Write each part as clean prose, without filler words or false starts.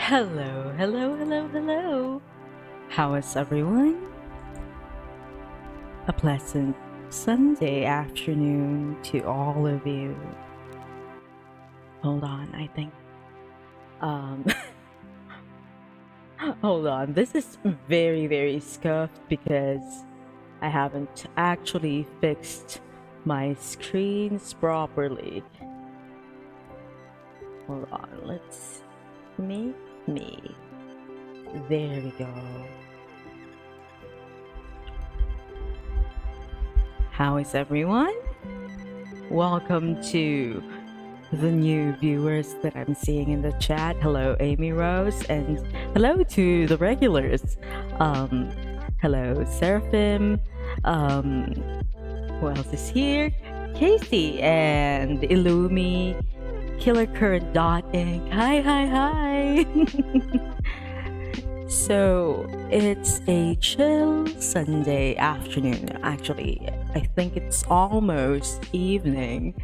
Hello, hello, hello, hello. How is everyone? A pleasant Sunday afternoon to all of you. Hold on, I think. Um, hold on. This is very, very scuffed because I haven't actually fixed my screens properly. Hold on, let's make me. There we go. How is everyone? Welcome to the new viewers that I'm seeing in the chat. Hello, Amy Rose, and hello to the regulars. Hello, Seraphim. Who else is here? Casey and Illumi, Killer Current Dot Inc. Hi, hi, hi. So it's a chill Sunday afternoon. Actually, I think it's almost evening.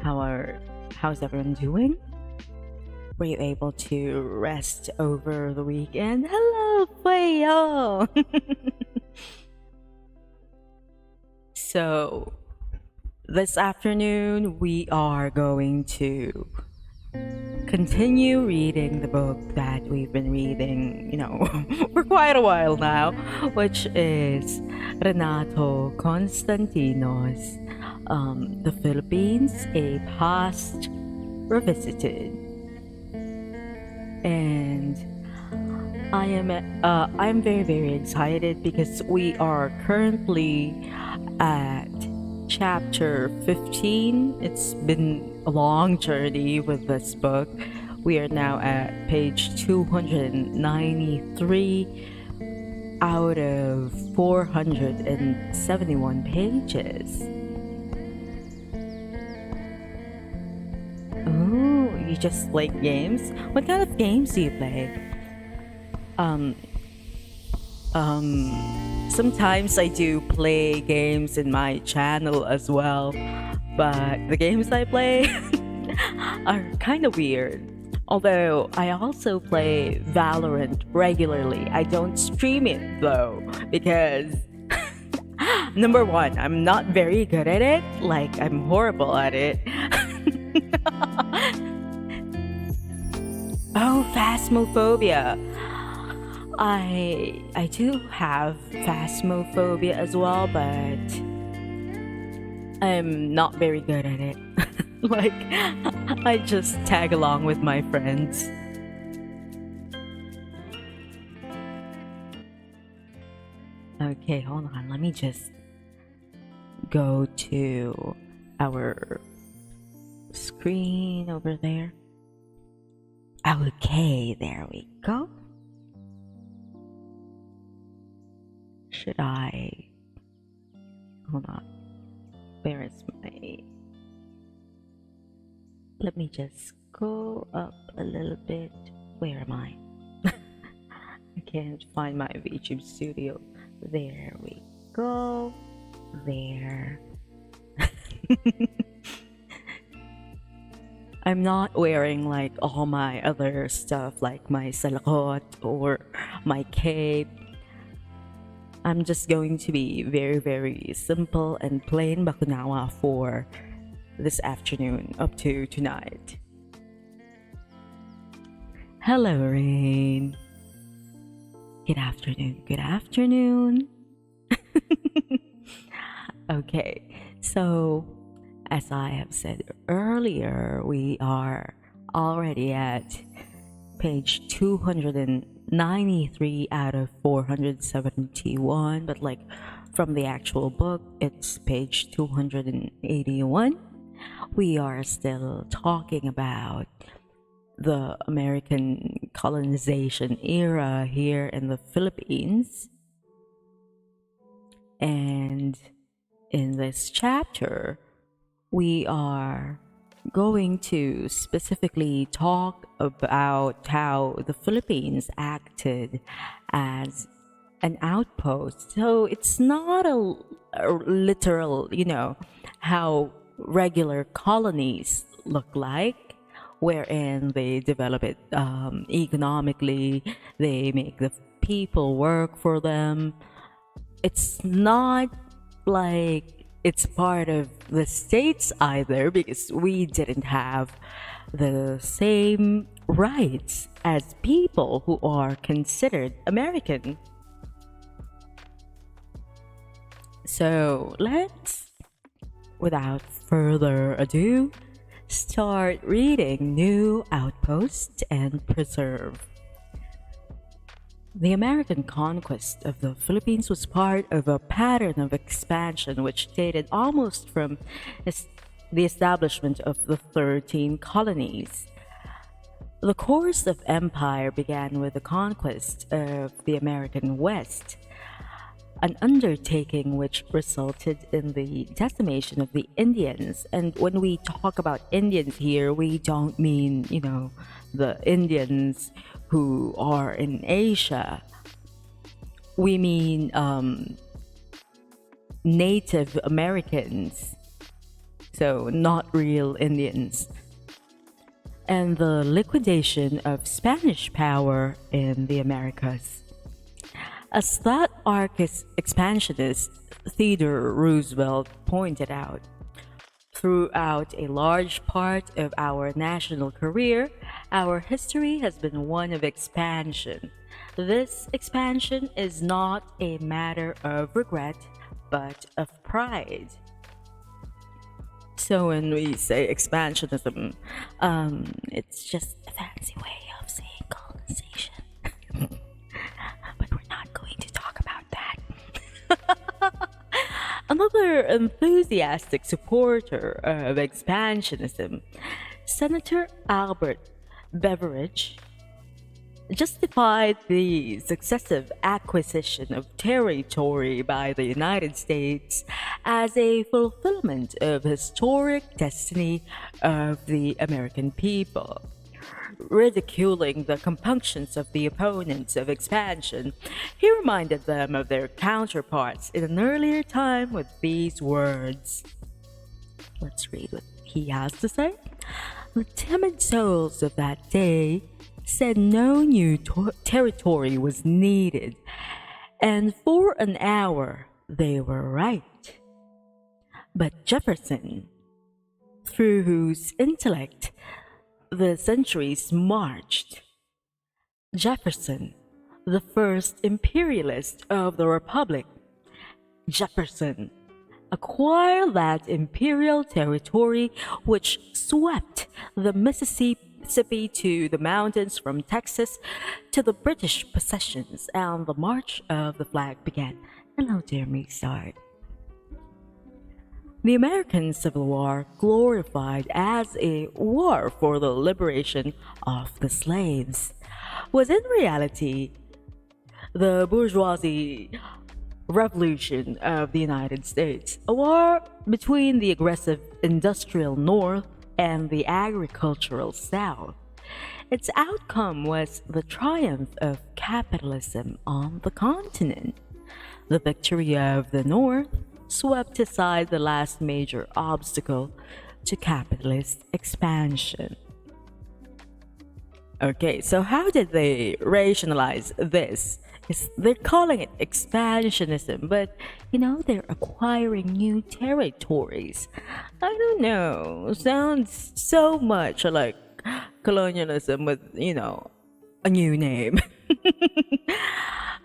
How's everyone doing? Were you able to rest over the weekend? Hello, Fueyo! So, this afternoon we are going to continue reading the book that we've been reading, for quite a while now, which is Renato Constantino's The Philippines, a Past Revisited. And I'm very excited because we are currently at chapter 15. It's been a long journey with this book. We are now at page 293 out of 471 pages. Oh, you just play games? What kind of games do you play? Um, Sometimes I do play games in my channel as well, but the games I play are kind of weird. Although I also play Valorant regularly. I don't stream it though, because number one, I'm not very good at it. Like, I'm horrible at it. Oh, phasmophobia. I do have phasmophobia as well, but I'm not very good at it. Like, I just tag along with my friends. Okay, hold on. Let me just go to our screen over there. Okay, there we go. Should I... Hold on. Where is my... Let me just go up a little bit. Where am I? I can't find my VTube studio. There we go. There. I'm not wearing like all my other stuff like my salakot or my cape. I'm just going to be very simple and plain Bakunawa for this afternoon up to tonight. Hello, Rain. Good afternoon. Good afternoon. Okay, so as I have said earlier, we are already at page 293 out of 471, but like from the actual book, it's page 281. We are still talking about the American colonization era here in the Philippines. And in this chapter, we are going to specifically talk about how the Philippines acted as an outpost. So it's not a literal, how regular colonies look like, wherein they develop it economically, they make the people work for them. It's not like it's part of the states either, because we didn't have the same rights as people who are considered American. So let's, without further ado, start reading New Outpost and Preserve. The American conquest of the Philippines was part of a pattern of expansion which dated almost from the establishment of the 13 colonies. The course of empire began with the conquest of the American West, an undertaking which resulted in the decimation of the Indians. And when we talk about Indians here, we don't mean, the Indians who are in Asia. We mean Native Americans, so not real Indians. And the liquidation of Spanish power in the Americas. As that expansionist Theodore Roosevelt pointed out, throughout a large part of our national career, our history has been one of expansion. This expansion is not a matter of regret, but of pride. So when we say expansionism, it's just a fancy way of saying colonization. another enthusiastic supporter of expansionism, Senator Albert Beveridge, justified the successive acquisition of territory by the United States as a fulfillment of historic destiny of the American people. Ridiculing the compunctions of the opponents of expansion, he reminded them of their counterparts in an earlier time with these words. Let's read what he has to say. The timid souls of that day said no new territory was needed, and for an hour they were right. But Jefferson, through whose intellect the centuries marched, Jefferson, the first imperialist of the Republic, Jefferson, acquired that imperial territory which swept the Mississippi to the mountains from Texas to the British possessions, and the march of the flag began. Hello, dear me, start. The American Civil War, glorified as a war for the liberation of the slaves, was in reality the bourgeoisie revolution of the United States, a war between the aggressive industrial North and the agricultural South. Its outcome was the triumph of capitalism on the continent. The victory of the North swept aside the last major obstacle to capitalist expansion. Okay, so how did they rationalize this? They're calling it expansionism, but they're acquiring new territories. I don't know, sounds so much like colonialism with, a new name.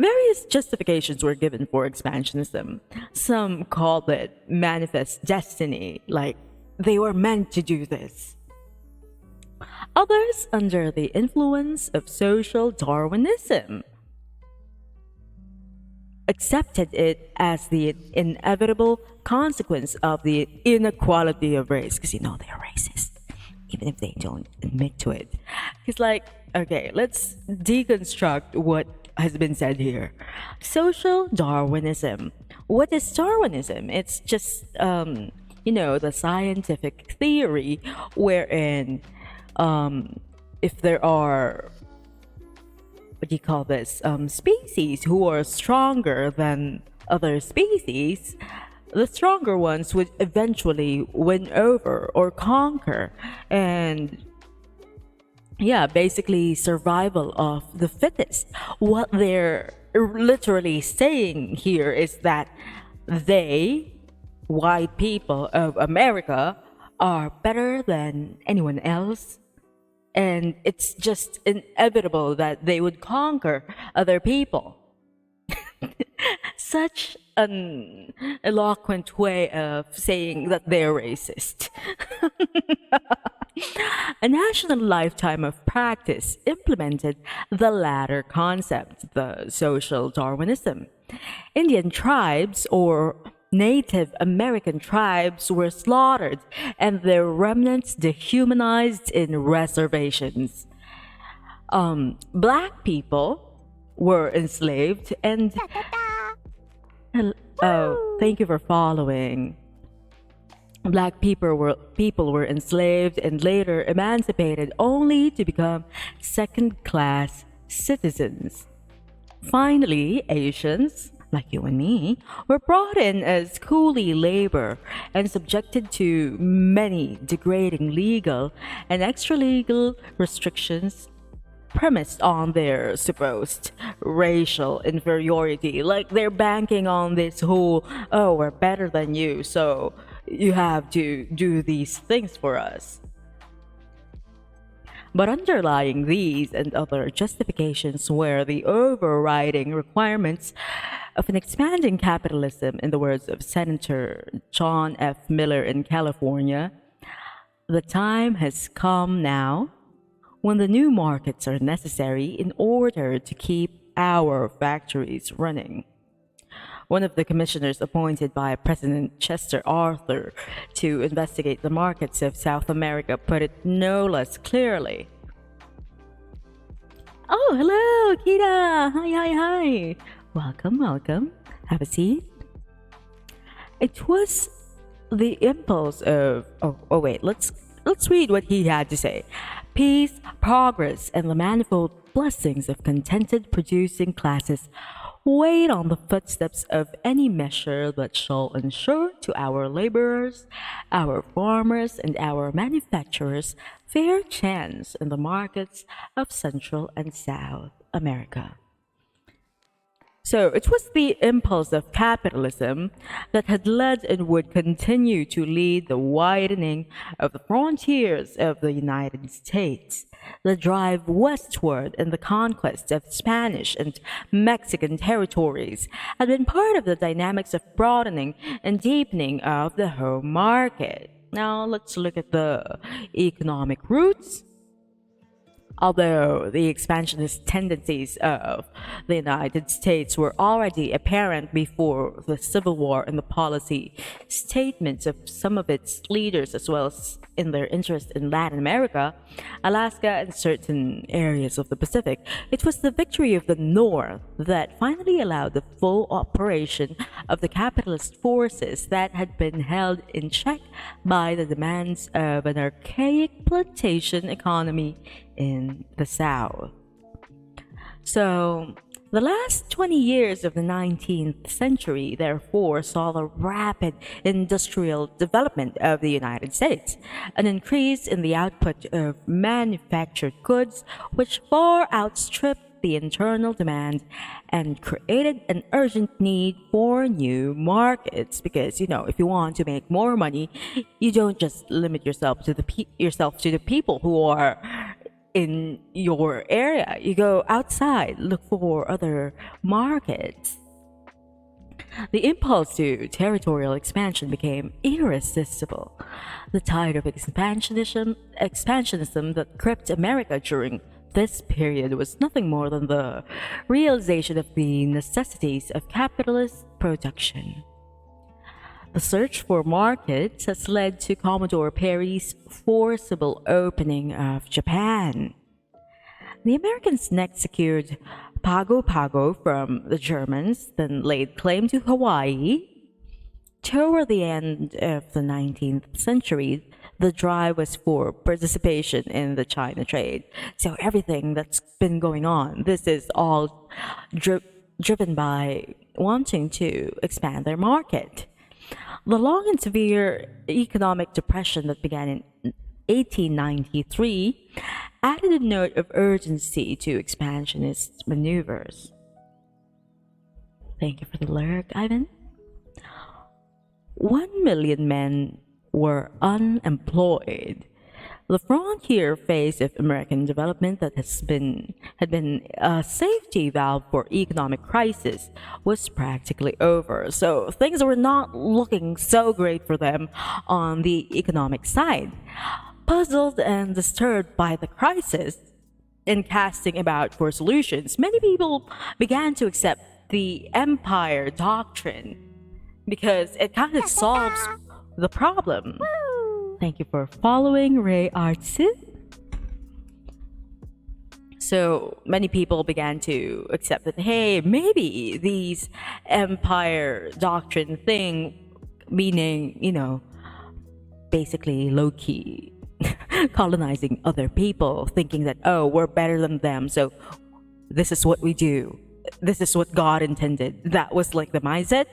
Various justifications were given for expansionism. Some called it manifest destiny, like they were meant to do this. Others, under the influence of social Darwinism, accepted it as the inevitable consequence of the inequality of race, because they're racist, even if they don't admit to it. It's like, okay, let's deconstruct what has been said here. Social Darwinism. What is Darwinism? It's just, the scientific theory wherein if there are, what do you call this, species who are stronger than other species, the stronger ones would eventually win over or conquer. And basically survival of the fittest. What they're literally saying here is that they, white people of America, are better than anyone else, and it's just inevitable that they would conquer other people. Such an eloquent way of saying that they're racist. A national lifetime of practice implemented the latter concept, the social Darwinism. Indian tribes or Native American tribes were slaughtered and their remnants dehumanized in reservations. Black people were enslaved and... Oh, thank you for following. Black people were enslaved and later emancipated only to become second-class citizens. Finally, Asians, like you and me, were brought in as coolie labor and subjected to many degrading legal and extra-legal restrictions premised on their supposed racial inferiority. Like they're banking on this whole, oh, we're better than you, so you have to do these things for us. But underlying these and other justifications were the overriding requirements of an expanding capitalism, in the words of Senator John F. Miller in California. The time has come now when the new markets are necessary in order to keep our factories running. one of the commissioners appointed by President Chester Arthur to investigate the markets of South America, put it no less clearly. Oh, hello, Kita! Hi, hi, hi! Welcome, welcome. Have a seat. It was the impulse of... Oh wait, let's read what he had to say. Peace, progress, and the manifold blessings of contented producing classes wait on the footsteps of any measure that shall ensure to our laborers, our farmers, and our manufacturers fair chance in the markets of Central and South America. So it was the impulse of capitalism that had led and would continue to lead the widening of the frontiers of the United States, the drive westward and the conquest of Spanish and Mexican territories had been part of the dynamics of broadening and deepening of the home market. Now let's look at the economic roots. Although the expansionist tendencies of the United States were already apparent before the Civil War in the policy statements of some of its leaders, as well as in their interest in Latin America, Alaska, and certain areas of the Pacific, it was the victory of the North that finally allowed the full operation of the capitalist forces that had been held in check by the demands of an archaic plantation economy in the South. So, the last 20 years of the 19th century, therefore, saw the rapid industrial development of the United States, an increase in the output of manufactured goods which far outstripped the internal demand and created an urgent need for new markets. Because, if you want to make more money, you don't just limit yourself to the people who are in your area. You go outside, look for other markets. The impulse to territorial expansion became irresistible. The tide of expansionism that gripped America during this period was nothing more than the realization of the necessities of capitalist production. The search for markets has led to Commodore Perry's forcible opening of Japan. The Americans next secured Pago Pago from the Germans, then laid claim to Hawaii. Toward the end of the 19th century, the drive was for participation in the China trade. So everything that's been going on, this is all driven by wanting to expand their market. The long and severe economic depression that began in 1893 added a note of urgency to expansionist maneuvers. Thank you for the lyric, Ivan. 1 million men were unemployed. The frontier phase of American development that had been a safety valve for economic crisis was practically over. So things were not looking so great for them on the economic side. Puzzled and disturbed by the crisis and casting about for solutions, many people began to accept the empire doctrine because it kind of solves the problem. Thank you for following Ray Artsu. So many people began to accept that, hey, maybe these empire doctrine thing, meaning, basically low-key colonizing other people, thinking that, oh, we're better than them, so this is what we do. This is what God intended. That was like the mindset,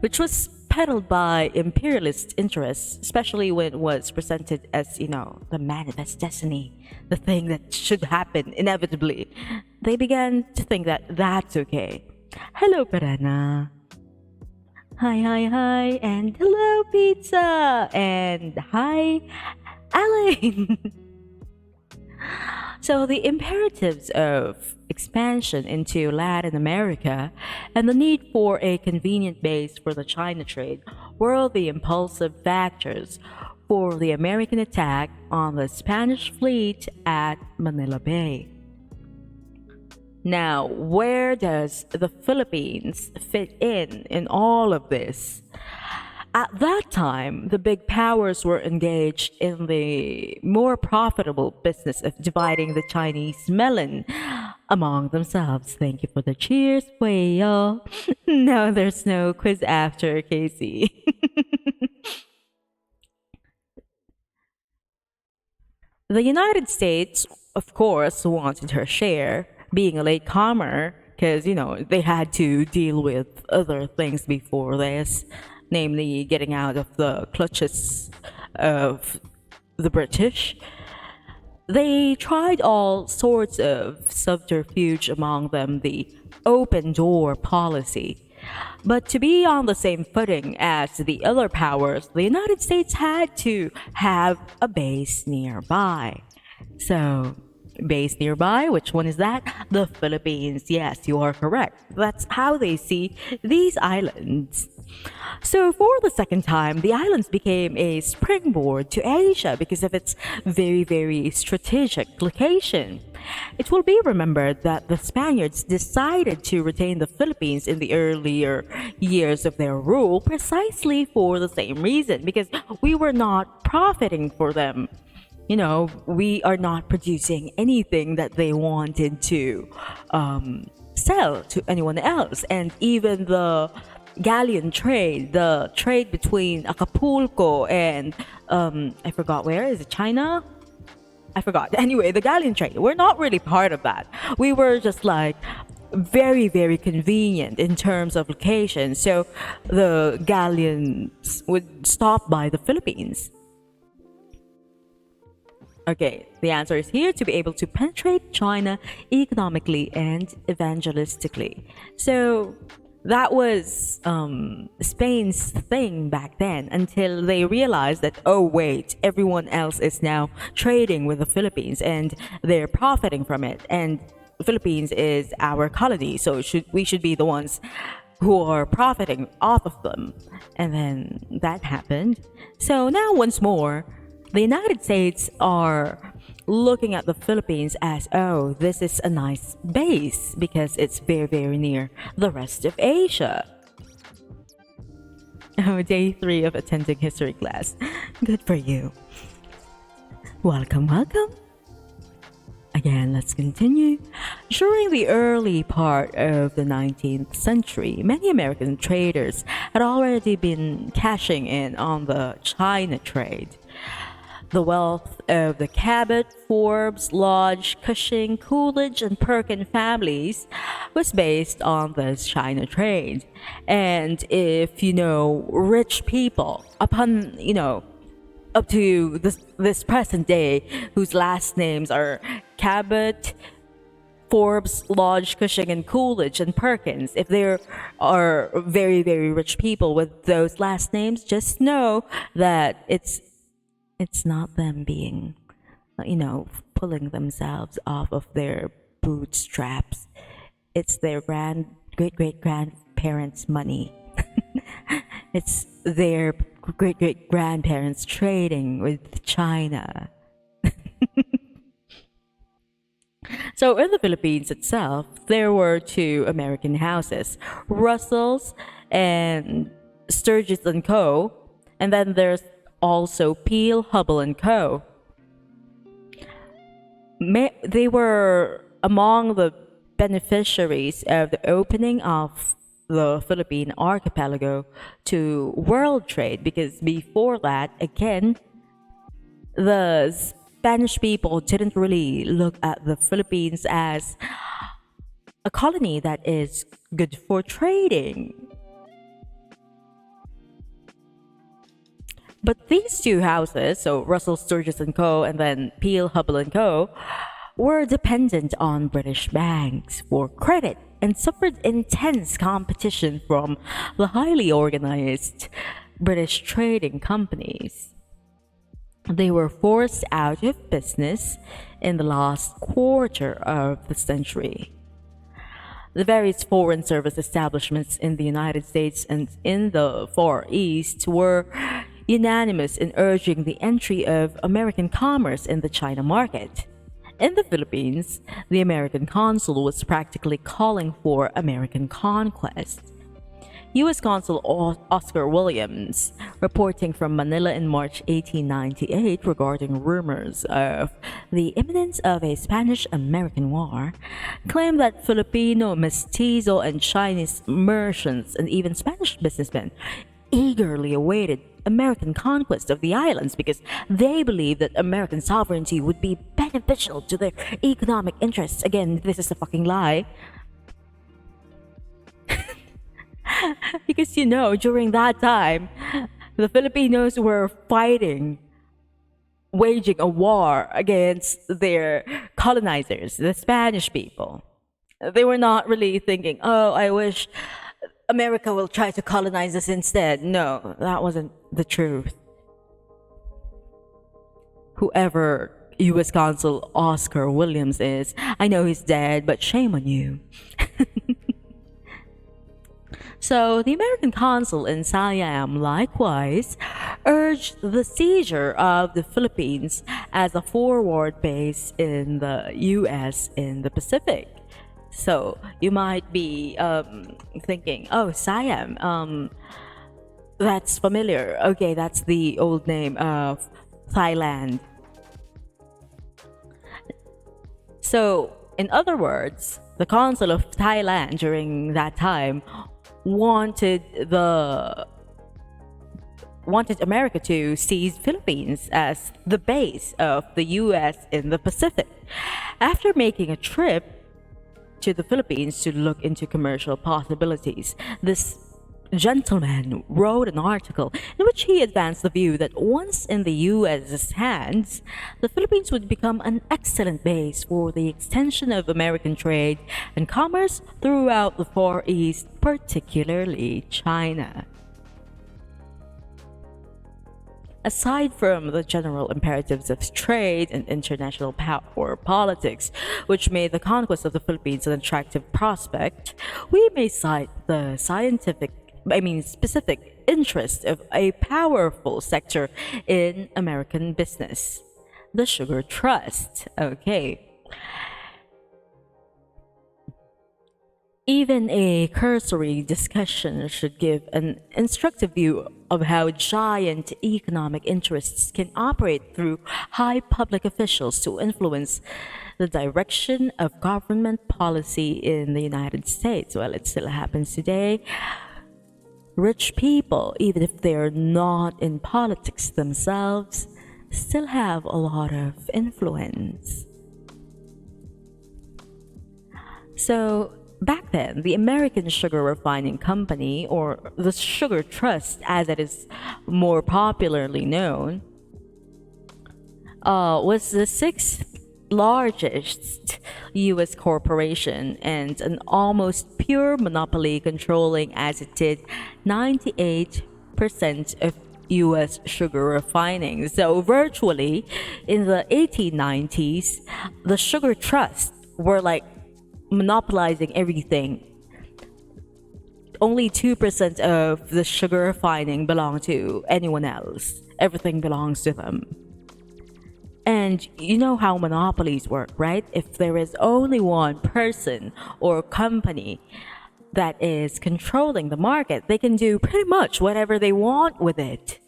which was peddled by imperialist interests, especially when it was presented as, the manifest destiny, the thing that should happen inevitably. They began to think that that's okay. Hello, Perana. Hi, hi, hi, and hello, Pizza, and hi, Alan. So the imperatives of expansion into Latin America and the need for a convenient base for the China trade were the impulsive factors for the American attack on the Spanish fleet at Manila Bay. Now, where does the Philippines fit in all of this? At that time, the big powers were engaged in the more profitable business of dividing the Chinese melon among themselves. Thank you for the cheers, Whale. No, there's no quiz after, Casey. The United States, of course, wanted her share, being a latecomer, because, they had to deal with other things before this, namely getting out of the clutches of the British. They tried all sorts of subterfuge, among them the open door policy. But to be on the same footing as the other powers, the United States had to have a base nearby. So, base nearby, which one is that? The Philippines. Yes, you are correct. That's how they see these islands. So, for the second time, the islands became a springboard to Asia because of its very, very strategic location. It will be remembered that the Spaniards decided to retain the Philippines in the earlier years of their rule precisely for the same reason, because we were not profiting for them. We are not producing anything that they wanted to sell to anyone else. And even the galleon trade, the trade between Acapulco and I forgot where, is it China? I forgot. Anyway, the galleon trade, we're not really part of that. We were just like very, very convenient in terms of location. So the galleons would stop by the Philippines. Okay, the answer is here: to be able to penetrate China economically and evangelistically. So that was Spain's thing back then, until they realized that, oh wait, everyone else is now trading with the Philippines and they're profiting from it, and the Philippines is our colony, so we should be the ones who are profiting off of them. And then that happened. So now once more, the United States are looking at the Philippines as, oh, this is a nice base because it's very, very near the rest of Asia. Oh, day 3 of attending history class. Good for you. Welcome, welcome. Again, let's continue. During the early part of the 19th century, many American traders had already been cashing in on the China trade. The wealth of the Cabot, Forbes, Lodge, Cushing, Coolidge, and Perkin families was based on this China trade. And if rich people, upon up to this present day, whose last names are Cabot, Forbes, Lodge, Cushing, and Coolidge, and Perkins, if there are very, very rich people with those last names, just know that it's not them being, pulling themselves off of their bootstraps. It's their great-great-grandparents' money. It's their great-great-grandparents trading with China. So in the Philippines itself, there were 2 American houses, Russell's and Sturgis & Co. And then there's also Peel, Hubble & Co. They were among the beneficiaries of the opening of the Philippine archipelago to world trade, because before that, again, the Spanish people didn't really look at the Philippines as a colony that is good for trading. But these 2 houses, so Russell, Sturgis & Co. and then Peel, Hubble & Co., were dependent on British banks for credit and suffered intense competition from the highly organized British trading companies. They were forced out of business in the last quarter of the century. The various foreign service establishments in the United States and in the Far East were unanimous in urging the entry of American commerce in the China market. In the Philippines, the American consul was practically calling for American conquest. U.S. Consul Oscar Williams, reporting from Manila in March 1898 regarding rumors of the imminence of a Spanish-American war, claimed that Filipino, Mestizo, and Chinese merchants and even Spanish businessmen eagerly awaited American conquest of the islands because they believed that American sovereignty would be beneficial to their economic interests. Again, this is a fucking lie. Because during that time, the Filipinos were waging a war against their colonizers, the Spanish people. They were not really thinking, oh, I wish America will try to colonize us instead. No, that wasn't the truth. Whoever U.S. Consul Oscar Williams is, I know he's dead, but shame on you. So the American consul in Siam likewise urged the seizure of the Philippines as a forward base in the U.S. in the Pacific. So you might be thinking, oh, Siam, that's familiar. Okay, that's the old name of Thailand. So, in other words, the consul of Thailand during that time wanted America to seize Philippines as the base of the US in the Pacific. After making a trip to the Philippines to look into commercial possibilities, this gentleman wrote an article in which he advanced the view that once in the US's hands, the Philippines would become an excellent base for the extension of American trade and commerce throughout the Far East, particularly China. Aside from the general imperatives of trade and international power politics, which made the conquest of the Philippines an attractive prospect, we may cite the specific interest of a powerful sector in American business, the Sugar Trust. Okay. Even a cursory discussion should give an instructive view of how giant economic interests can operate through high public officials to influence the direction of government policy in the United States. Well, it still happens today. Rich people, even if they're not in politics themselves, still have a lot of influence. So, back then, the American Sugar Refining Company, or the Sugar Trust as it is more popularly known, was the sixth largest U.S. corporation and an almost pure monopoly, controlling as it did 98% of U.S. sugar refining. So virtually in the 1890s, the Sugar Trust were like monopolizing everything. Only 2% of the sugar refining belonged to anyone else. Everything belongs to them. And you know how monopolies work, right? If there is only one person or company that is controlling the market, they can do pretty much whatever they want with it.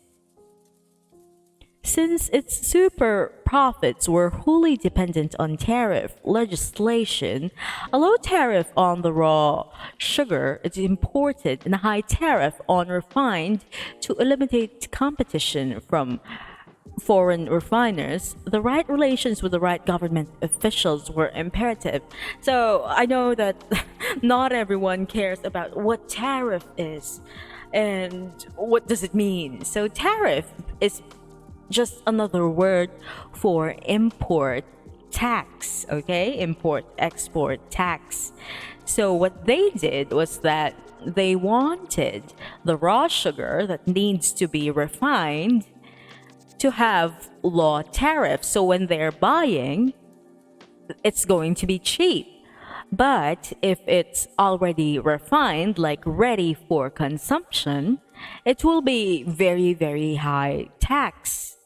Since its super profits were wholly dependent on tariff legislation, a low tariff on the raw sugar is imported and a high tariff on refined to eliminate competition from foreign refiners, the right relations with the right government officials were imperative. So I know that not everyone cares about what tariff is and what does it mean. So tariff is just another word for import tax, okay? Import-export tax. So what they did was that they wanted the raw sugar that needs to be refined to have low tariffs. So when they're buying, it's going to be cheap. But if it's already refined, like ready for consumption, it will be very, very highly taxed.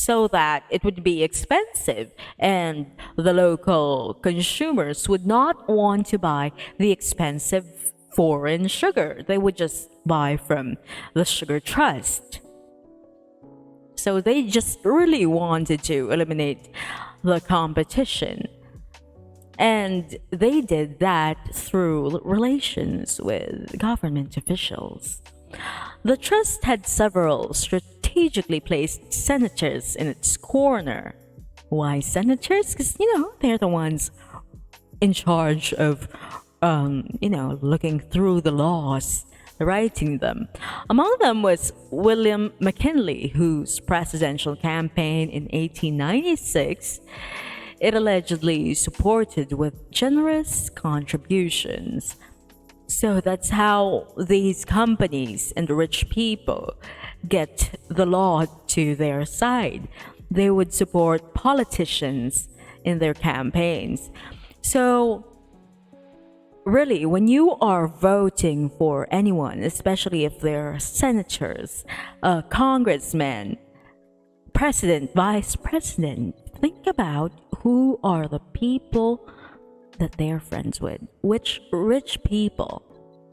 so that it would be expensive and the local consumers would not want to buy the expensive foreign sugar. They would just buy from the sugar trust. So they just really wanted to eliminate the competition. And they did that through relations with government officials. The trust had several strategically placed senators in its corner. Why senators? Because, they're the ones in charge of, looking through the laws, writing them. Among them was William McKinley, whose presidential campaign in 1896 it allegedly supported with generous contributions. So that's how these companies and rich people get the law to their side. They would support politicians in their campaigns. So really, when you are voting for anyone, especially if they're senators, congressmen, president, vice president, think about who are the people that they're friends with. Which rich people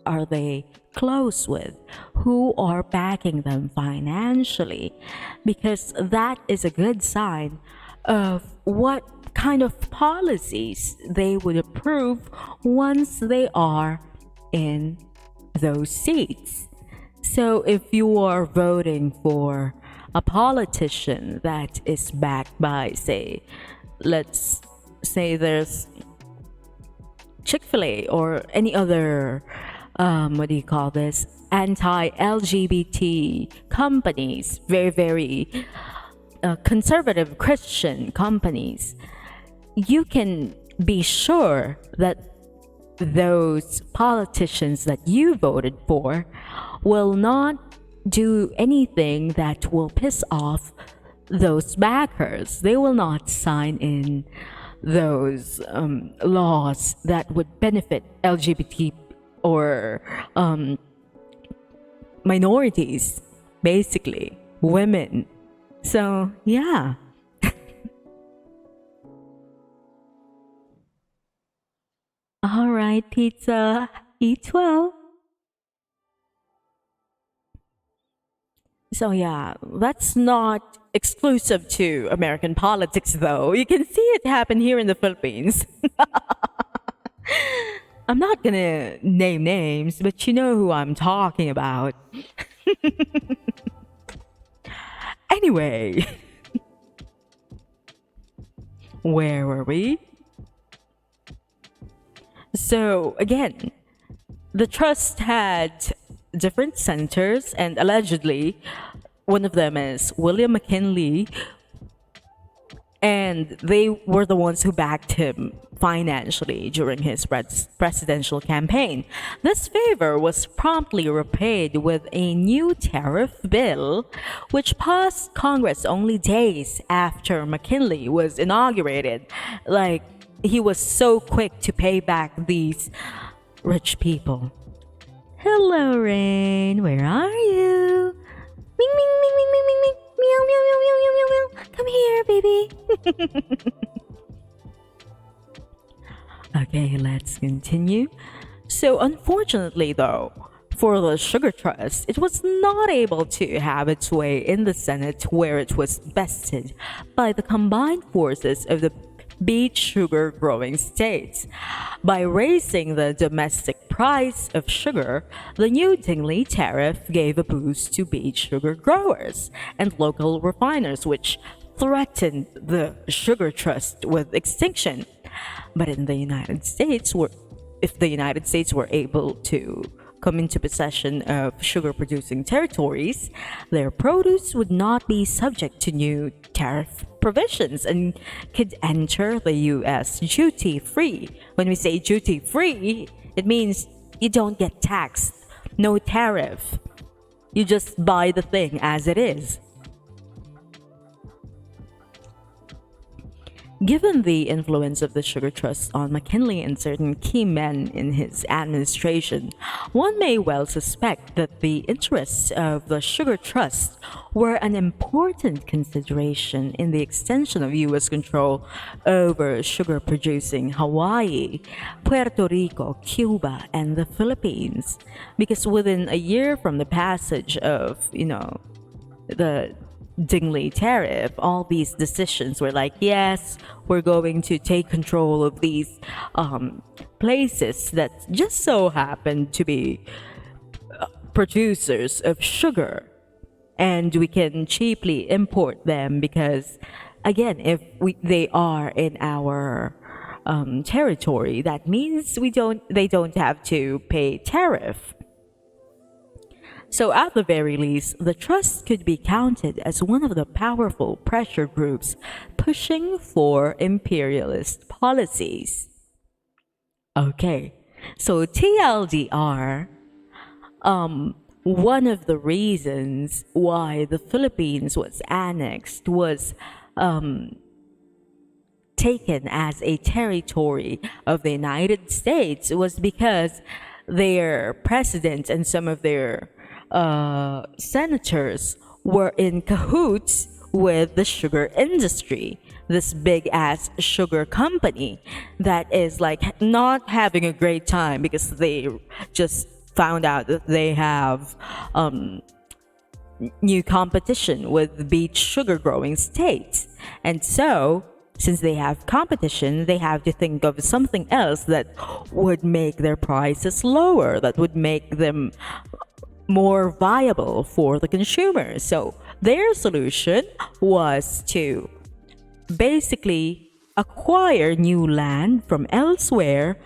are they close with? Who are backing them financially? Because that is a good sign of what kind of policies they would approve once they are in those seats. So if you are voting for a politician that is backed by, let's say there's Chick-fil-A or any other, anti-LGBT companies, very, very conservative Christian companies, you can be sure that those politicians that you voted for will not do anything that will piss off those backers. They will not sign in those laws that would benefit LGBT or minorities, basically women. So yeah. All right, pizza, eat well. So yeah, that's not exclusive to American politics though. You can see it happen here in the Philippines. I'm not gonna name names, but you know who I'm talking about. Anyway, where were we? So again, the trust had different senators, and allegedly one of them is William McKinley, and they were the ones who backed him financially during his presidential campaign. This favor was promptly repaid with a new tariff bill, which passed Congress only days after McKinley was inaugurated. Like, he was so quick to pay back these rich people. Hello, Rain. Where are you? Ming, ming, ming, ming, ming, ming, ming. Meow, meow, meow, meow, meow, meow, meow. Come here, baby. Okay, let's continue. So, unfortunately, though, for the Sugar Trust, it was not able to have its way in the Senate, where it was bested by the combined forces of the beet sugar growing states. By raising the domestic price of sugar, the new Dingley tariff gave a boost to beet sugar growers and local refiners, which threatened the Sugar Trust with extinction. But in the United States, if the United States were able to come into possession of sugar-producing territories, their produce would not be subject to new tariff provisions and could enter the U.S. duty-free. When we say duty-free, it means you don't get taxed, no tariff. You just buy the thing as it is. Given the influence of the Sugar Trust on McKinley and certain key men in his administration, one may well suspect that the interests of the Sugar Trust were an important consideration in the extension of U.S. control over sugar-producing Hawaii, Puerto Rico, Cuba, and the Philippines. Because within a year from the passage of, the Dingley tariff, all these decisions were like, yes, we're going to take control of these places that just so happen to be producers of sugar, and we can cheaply import them because, again, if they are in our territory, that means they don't have to pay tariff. So at the very least, the trust could be counted as one of the powerful pressure groups pushing for imperialist policies. Okay, so TLDR, one of the reasons why the Philippines was annexed was taken as a territory of the United States was because their president and some of their senators were in cahoots with the sugar industry, this big ass sugar company that is like not having a great time because they just found out that they have new competition with beet sugar growing states. And so, since they have competition, they have to think of something else that would make their prices lower, that would make them more viable for the consumer. So their solution was to basically acquire new land from elsewhere,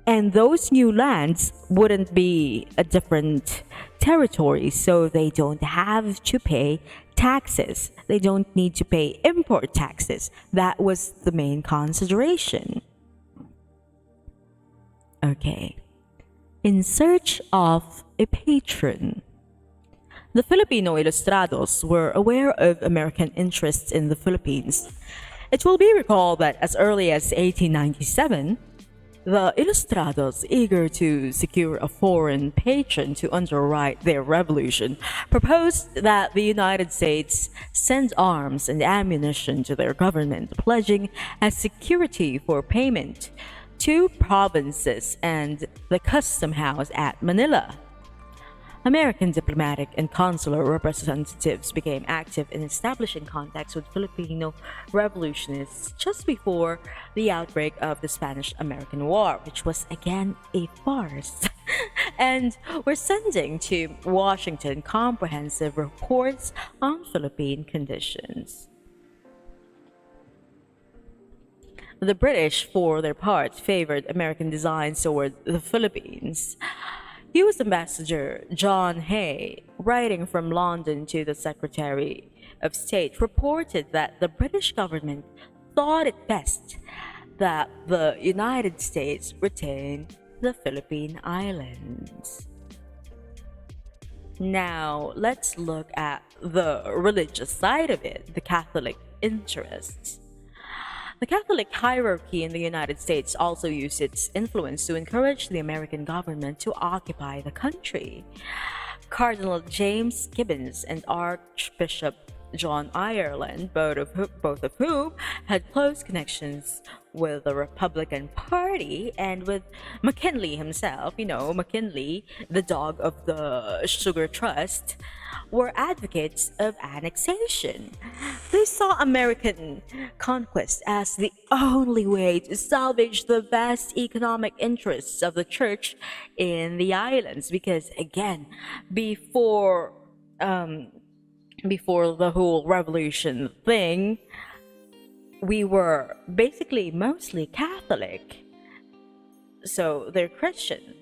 and those new lands wouldn't be a different territory, so they don't have to pay taxes. They don't need to pay import taxes. That was the main consideration. Okay. In search of a patron. The Filipino Ilustrados were aware of American interests in the Philippines. It will be recalled that as early as 1897, the Ilustrados, eager to secure a foreign patron to underwrite their revolution, proposed that the United States send arms and ammunition to their government, pledging as security for payment 2 provinces and the custom house at Manila. American diplomatic and consular representatives became active in establishing contacts with Filipino revolutionists just before the outbreak of the Spanish-American War, which was again a farce, and were sending to Washington comprehensive reports on Philippine conditions. The British, for their part, favored American designs toward the Philippines. U.S. Ambassador John Hay, writing from London to the Secretary of State, reported that the British government thought it best that the United States retain the Philippine Islands. Now, let's look at the religious side of it, the Catholic interests. The Catholic hierarchy in the United States also used its influence to encourage the American government to occupy the country. Cardinal James Gibbons and Archbishop John Ireland, both of whom had close connections with the Republican Party and with McKinley himself, McKinley, the dog of the Sugar Trust, were advocates of annexation. They saw American conquest as the only way to salvage the vast economic interests of the church in the islands because, again, before the whole revolution thing, we were basically mostly Catholic. So they're Christian.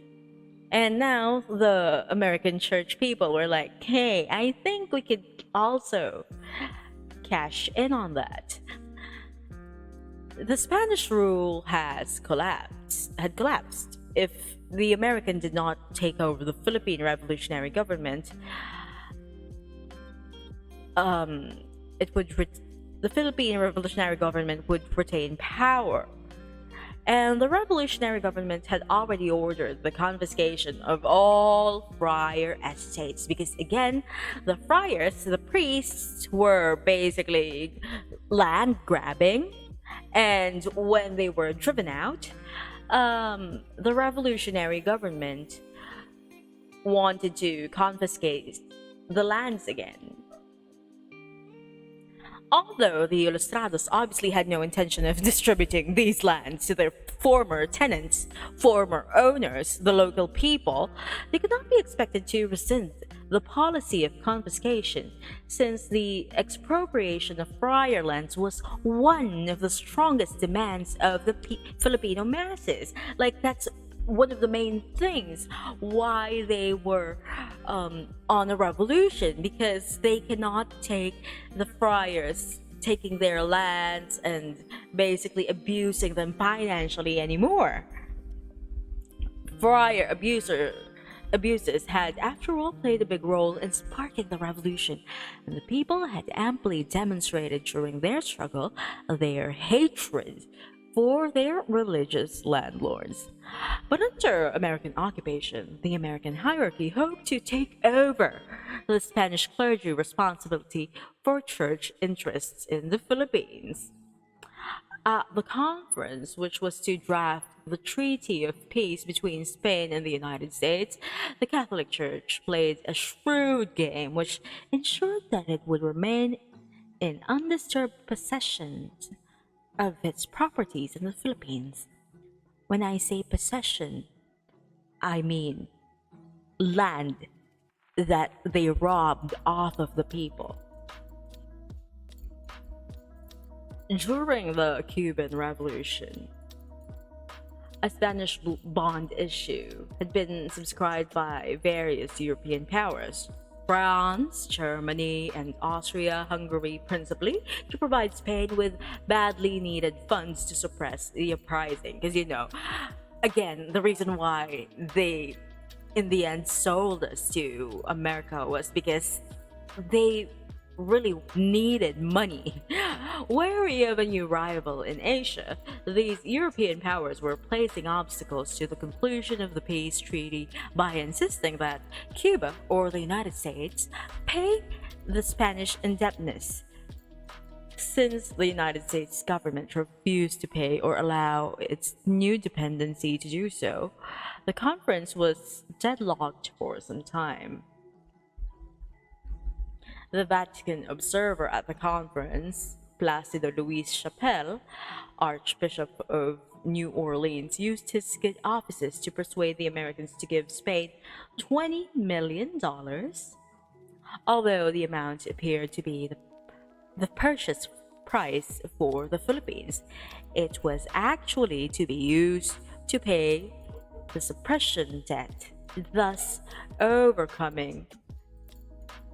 And now the American church people were like, hey, I think we could also cash in on that. The Spanish rule had collapsed. If the American did not take over the Philippine revolutionary government, it would the Philippine revolutionary government would retain power. And the revolutionary government had already ordered the confiscation of all friar estates because, again, the friars, the priests, were basically land grabbing. And when they were driven out, the revolutionary government wanted to confiscate the lands again. Although the Ilustrados obviously had no intention of distributing these lands to their former tenants, former owners, the local people, they could not be expected to rescind the policy of confiscation, since the expropriation of friar lands was one of the strongest demands of the Filipino masses. Like, that's one of the main things why they were on a revolution, because they cannot take the friars taking their lands and basically abusing them financially anymore. Friar abuses had, after all, played a big role in sparking the revolution, and the people had amply demonstrated during their struggle their hatred for their religious landlords. But under American occupation, the American hierarchy hoped to take over the Spanish clergy responsibility for church interests in the Philippines. At the conference, which was to draft the Treaty of Peace between Spain and the United States, the Catholic Church played a shrewd game which ensured that it would remain in undisturbed possession of its properties in the Philippines. When I say possession, I mean land that they robbed off of the people. During the Cuban Revolution, a Spanish bond issue had been subscribed by various European powers. France, Germany, and Austria-Hungary principally, to provide Spain with badly needed funds to suppress the uprising. Because, again, the reason why they, in the end, sold us to America was because they really needed money. Wary of a new rival in Asia, these European powers were placing obstacles to the conclusion of the peace treaty by insisting that Cuba or the United States pay the Spanish indebtedness. Since the United States government refused to pay or allow its new dependency to do so, the conference was deadlocked for some time. The Vatican observer at the conference, Placido Luis Chapelle, Archbishop of New Orleans, used his good offices to persuade the Americans to give Spain $20 million, although the amount appeared to be the purchase price for the Philippines. It was actually to be used to pay the suppression debt, thus overcoming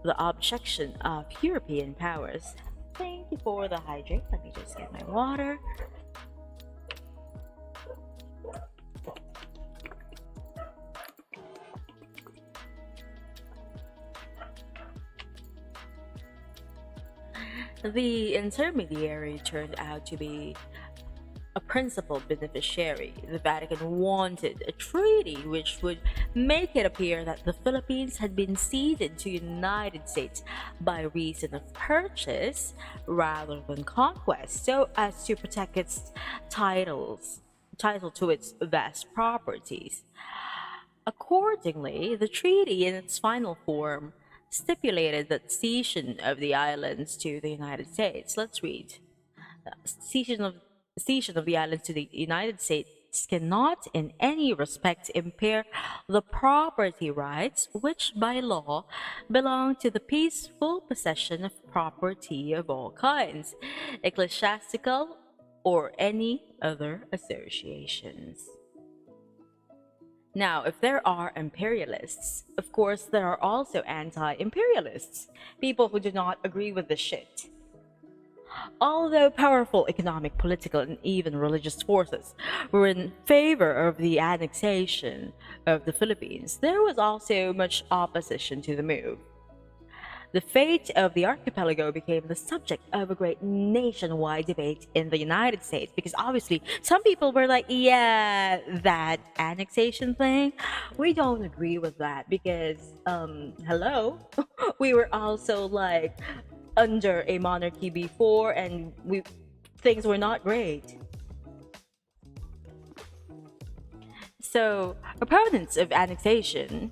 the objection of European powers. Thank you for the hydrate. Let me just get my water. The intermediary turned out to be a principal beneficiary. The Vatican wanted a treaty which would make it appear that the Philippines had been ceded to the United States by reason of purchase rather than conquest, so as to protect its title to its vast properties. Accordingly, the treaty in its final form stipulated that cession of the islands to the United States. Let's read. Cession of the islands to the United States cannot in any respect impair the property rights which by law belong to the peaceful possession of property of all kinds, ecclesiastical or any other associations. Now, if there are imperialists, of course there are also anti-imperialists, people who do not agree with the shit. Although powerful economic, political, and even religious forces were in favor of the annexation of the Philippines, there was also much opposition to the move. the fate of the archipelago became the subject of a great nationwide debate in the United States, because obviously some people were like, yeah, that annexation thing, we don't agree with that because, hello, we were also like under a monarchy before, and things were not great. So, opponents of annexation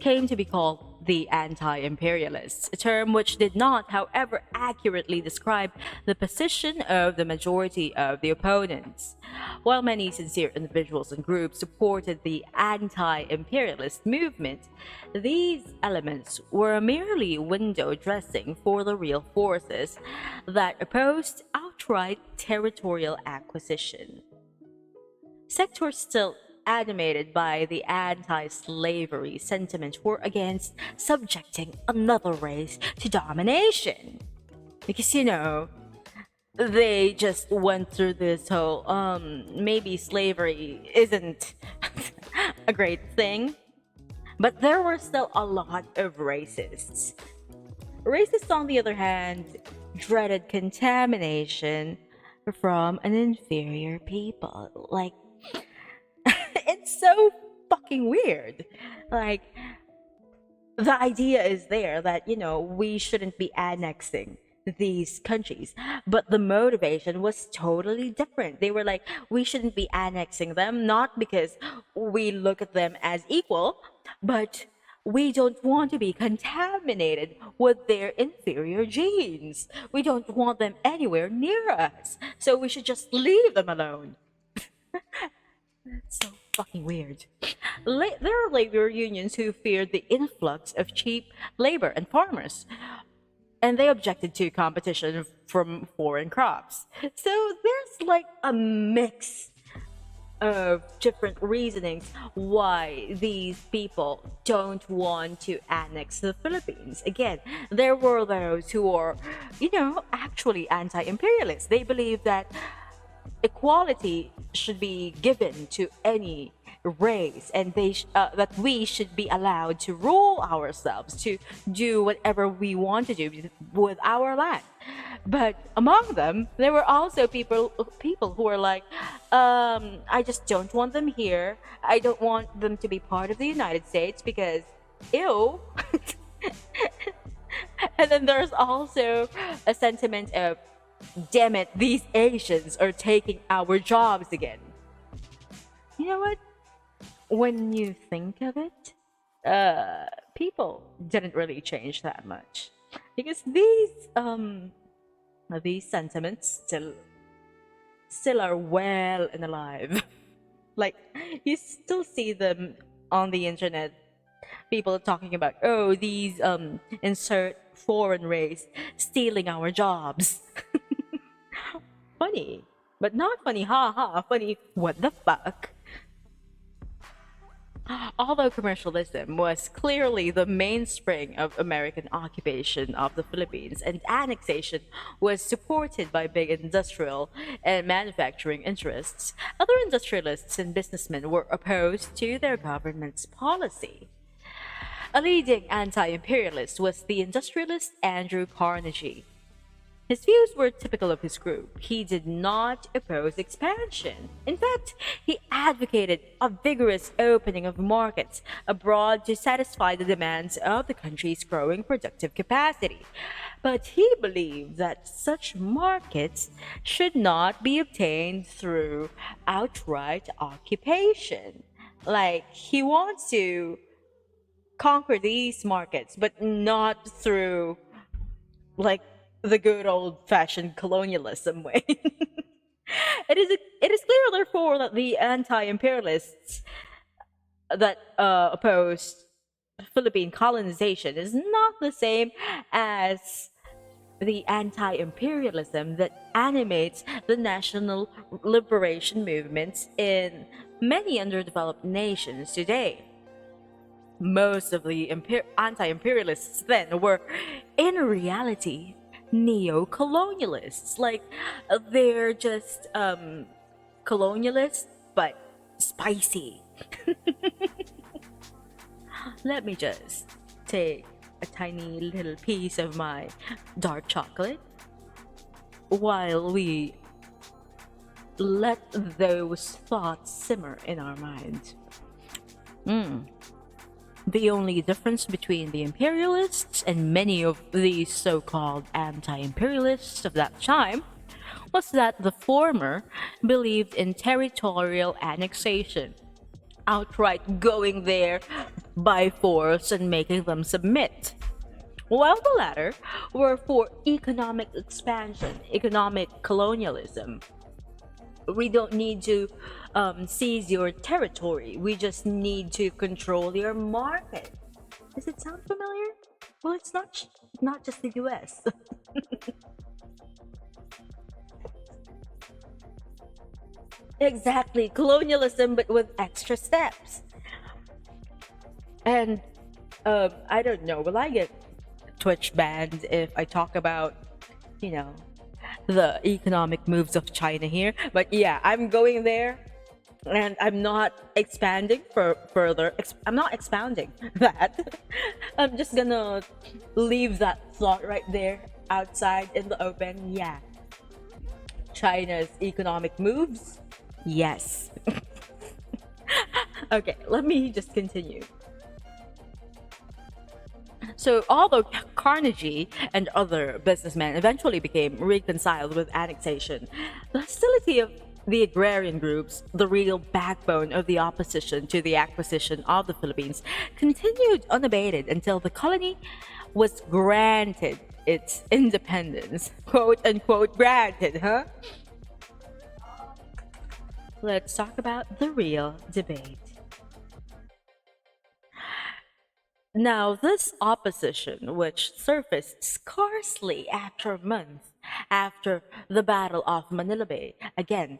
came to be called the anti-imperialists, a term which did not, however, accurately describe the position of the majority of the opponents. While many sincere individuals and groups supported the anti-imperialist movement, these elements were merely window dressing for the real forces that opposed outright territorial acquisition. Sectors still animated by the anti-slavery sentiment were against subjecting another race to domination. Because, they just went through this whole, maybe slavery isn't a great thing, but there were still a lot of racists. Racists, on the other hand, dreaded contamination from an inferior people. Like, it's so fucking weird. Like, the idea is there that, we shouldn't be annexing these countries, but the motivation was totally different. They were like, we shouldn't be annexing them, not because we look at them as equal, but we don't want to be contaminated with their inferior genes. We don't want them anywhere near us, so we should just leave them alone. So fucking weird. There are labor unions who feared the influx of cheap labor and farmers, and they objected to competition from foreign crops. So there's like a mix of different reasonings why these people don't want to annex the Philippines. Again, there were those who are, actually anti-imperialists. They believe that equality should be given to any race, and that we should be allowed to rule ourselves, to do whatever we want to do with our land. But among them, there were also people who were like, I just don't want them here. I don't want them to be part of the United States because, ew. And then there's also a sentiment of, damn it, these Asians are taking our jobs again. You know what? When you think of it, people didn't really change that much, because these sentiments still are well and alive. Like, you still see them on the internet. People talking about, oh, these insert foreign race stealing our jobs. Funny, but not funny, ha ha, funny, what the fuck. Although commercialism was clearly the mainspring of American occupation of the Philippines, and annexation was supported by big industrial and manufacturing interests, other industrialists and businessmen were opposed to their government's policy. A leading anti-imperialist was the industrialist Andrew Carnegie. His views were typical of his group. He did not oppose expansion. In fact, he advocated a vigorous opening of markets abroad to satisfy the demands of the country's growing productive capacity. But he believed that such markets should not be obtained through outright occupation. Like, he wants to conquer these markets, but not through, like, the good old-fashioned colonialism way. It is clear, therefore, that the anti-imperialists that opposed Philippine colonization is not the same as the anti-imperialism that animates the national liberation movements in many underdeveloped nations today. Most of the anti-imperialists then were, in reality, neo-colonialists. Like, they're just colonialists, but spicy. Let me just take a tiny little piece of my dark chocolate while we let those thoughts simmer in our minds. The only difference between the imperialists and many of these so-called anti-imperialists of that time was that the former believed in territorial annexation, outright going there by force and making them submit, while the latter were for economic expansion, economic colonialism. We don't need to seize your territory. We just need to control your market. Does it sound familiar? Well, it's not just the U.S. Exactly, colonialism, but with extra steps. And I don't know. Will I get Twitch banned if I talk about, you know, the economic moves of China here? But yeah, I'm going there and I'm not expanding for further. I'm not expounding that. I'm just gonna leave that thought right there outside in the open. Yeah, China's economic moves. Yes. Okay, let me just continue. So, although Carnegie and other businessmen eventually became reconciled with annexation, the hostility of the agrarian groups, the real backbone of the opposition to the acquisition of the Philippines, continued unabated until the colony was granted its independence. Quote unquote, granted, huh? Let's talk about the real debate. Now, this opposition, which surfaced scarcely after a month after the Battle of Manila Bay, again,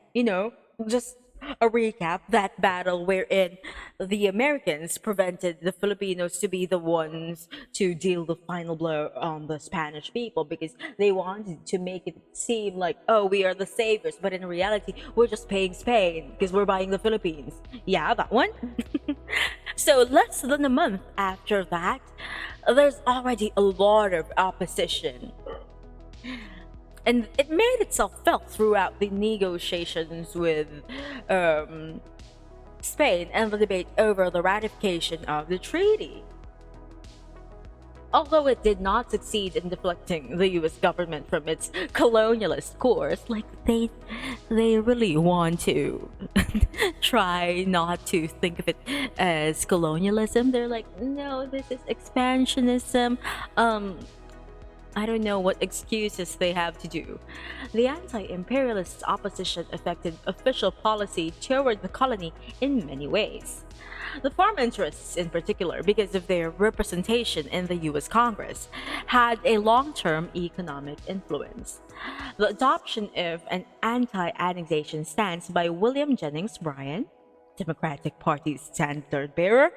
just a recap, that battle wherein the Americans prevented the Filipinos to be the ones to deal the final blow on the Spanish people because they wanted to make it seem like, oh, we are the saviors, but in reality, we're just paying Spain because we're buying the Philippines. Yeah, that one. So less than a month after that, there's already a lot of opposition. And it made itself felt throughout the negotiations with Spain and the debate over the ratification of the treaty. Although it did not succeed in deflecting the US government from its colonialist course, like they really want to try not to think of it as colonialism. They're like, no, this is expansionism. I don't know what excuses they have to do. The anti-imperialist opposition affected official policy toward the colony in many ways. The farm interests, in particular, because of their representation in the US Congress, had a long-term economic influence. The adoption of an anti-annexation stance by William Jennings Bryan, Democratic Party's standard-bearer,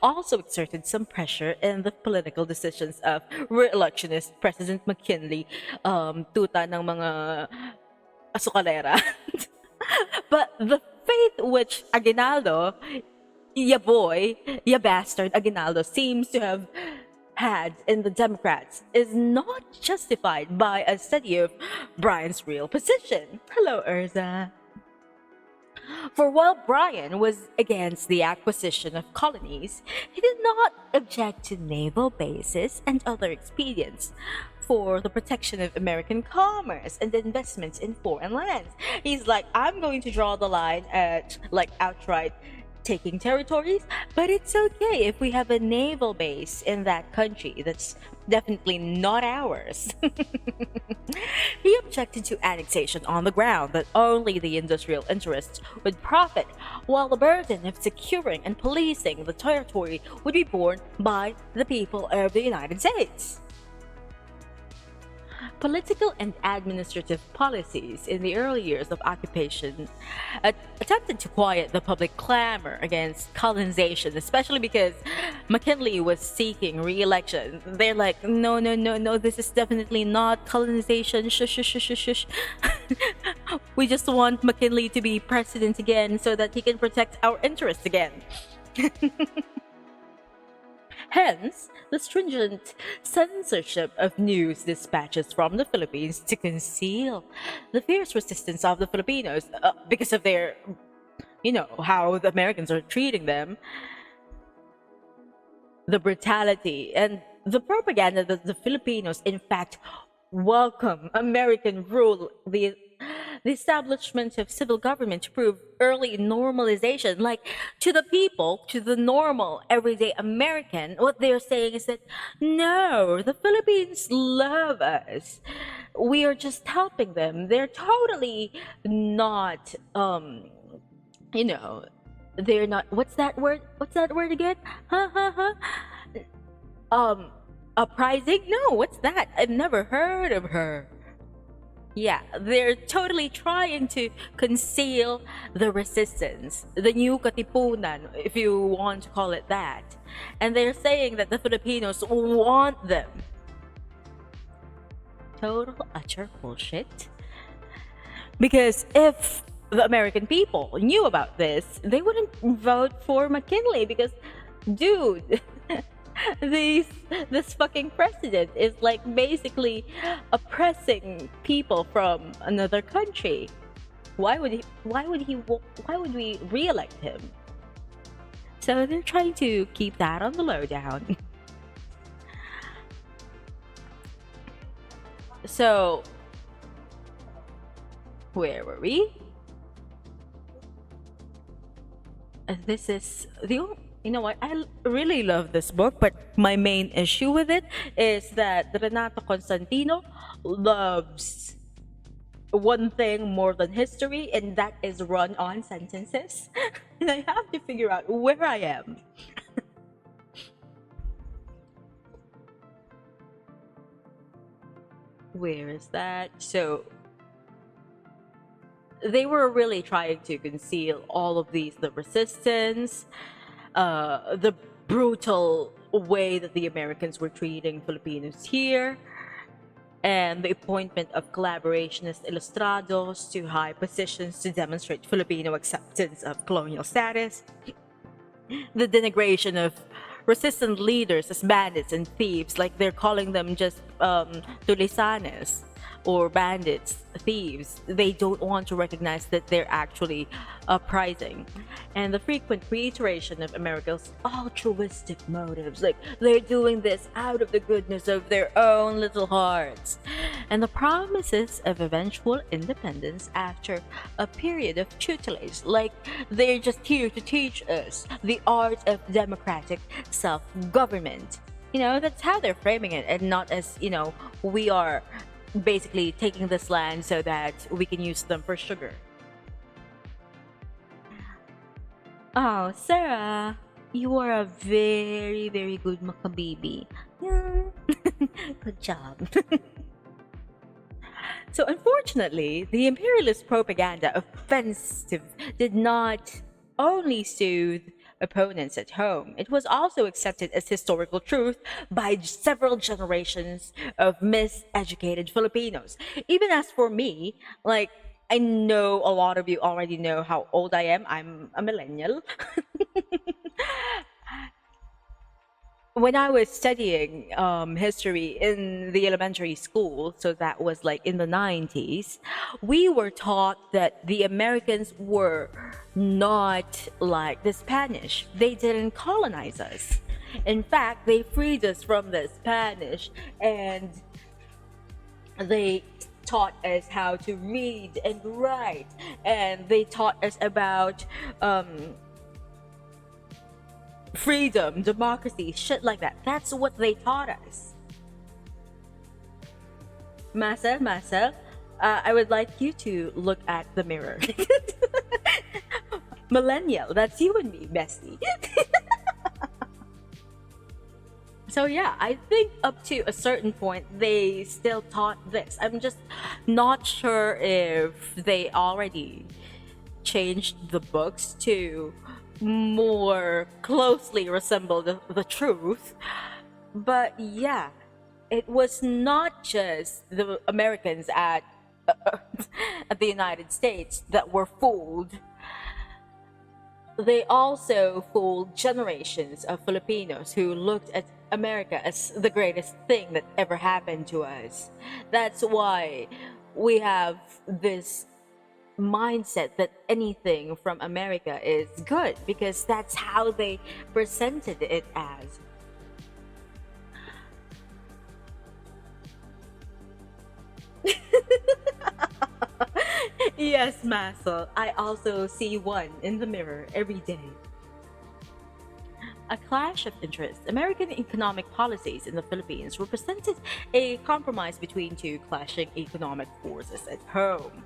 also exerted some pressure in the political decisions of re-electionist President McKinley, tuta ng mga asukalera. But the faith which Aguinaldo, ya boy, ya bastard Aguinaldo seems to have had in the Democrats is not justified by a study of Bryan's real position. Hello, Urza. For while Bryan was against the acquisition of colonies, he did not object to naval bases and other expedients for the protection of American commerce and investments in foreign lands. He's like, I'm going to draw the line at like outright taking territories, but it's okay if we have a naval base in that country that's definitely not ours. He objected to annexation on the ground that only the industrial interests would profit, while the burden of securing and policing the territory would be borne by the people of the United States. Political and administrative policies in the early years of occupation attempted to quiet the public clamor against colonization, especially because McKinley was seeking re-election. They're like, no, this is definitely not colonization. Shush. We just want McKinley to be president again so that he can protect our interests again. Hence, the stringent censorship of news dispatches from the Philippines to conceal the fierce resistance of the Filipinos because of their, how the Americans are treating them, the brutality, and the propaganda that the Filipinos, in fact, welcome American rule, the establishment of civil government to prove early normalization. Like, to the people, to the normal everyday American, what they're saying is that no, the Philippines love us. We are just helping them. They're totally not, you know, they're not. What's that word? What's that word again? Ha ha ha. Uprising? No, what's that? I've never heard of her. Yeah, they're totally trying to conceal the resistance, the new katipunan, if you want to call it that. And they're saying that the Filipinos want them. Total utter bullshit. Because if the American people knew about this, they wouldn't vote for McKinley because, dude, this fucking president is like basically oppressing people from another country. Why would we re-elect him? So they're trying to keep that on the lowdown. So where were we? This is the only, you know what, I really love this book, but my main issue with it is that Renato Constantino loves one thing more than history, and that is run on sentences. And I have to figure out where I am. Where is that? So they were really trying to conceal all of these, the resistance, the brutal way that the Americans were treating Filipinos here, and the appointment of collaborationist ilustrados to high positions to demonstrate Filipino acceptance of colonial status, the denigration of resistant leaders as bandits and thieves, like they're calling them just tulisanes or bandits, thieves. They don't want to recognize that they're actually uprising. And the frequent reiteration of America's altruistic motives, like they're doing this out of the goodness of their own little hearts. And the promises of eventual independence after a period of tutelage, like they're just here to teach us the art of democratic self-government. That's how they're framing it, and not as, we are basically taking this land so that we can use them for sugar. Oh, Sarah, you are a very, very good makabibi. Yeah. Good job. So unfortunately, the imperialist propaganda offensive did not only soothe opponents at home, it was also accepted as historical truth by several generations of miseducated Filipinos. Even as for me, like, I know a lot of you already know how old I am. I'm a millennial. When I was studying history in the elementary school, so that was like in the 90s, we were taught that the Americans were not like the Spanish. They didn't colonize us. In fact, they freed us from the Spanish, and they taught us how to read and write, and they taught us about freedom, democracy, shit like that. That's what they taught us. Masa, I would like you to look at the mirror. Millennial, that's you and me, bestie. So yeah, I think up to a certain point they still taught this. I'm just not sure if they already changed the books to more closely resemble the truth. But yeah, it was not just the Americans at at the United States that were fooled. They also fooled generations of Filipinos who looked at America as the greatest thing that ever happened to us. That's why we have this mindset that anything from America is good, because that's how they presented it as. Yes, Massel, I also see one in the mirror every day. A clash of interests. American economic policies in the Philippines represented a compromise between two clashing economic forces at home.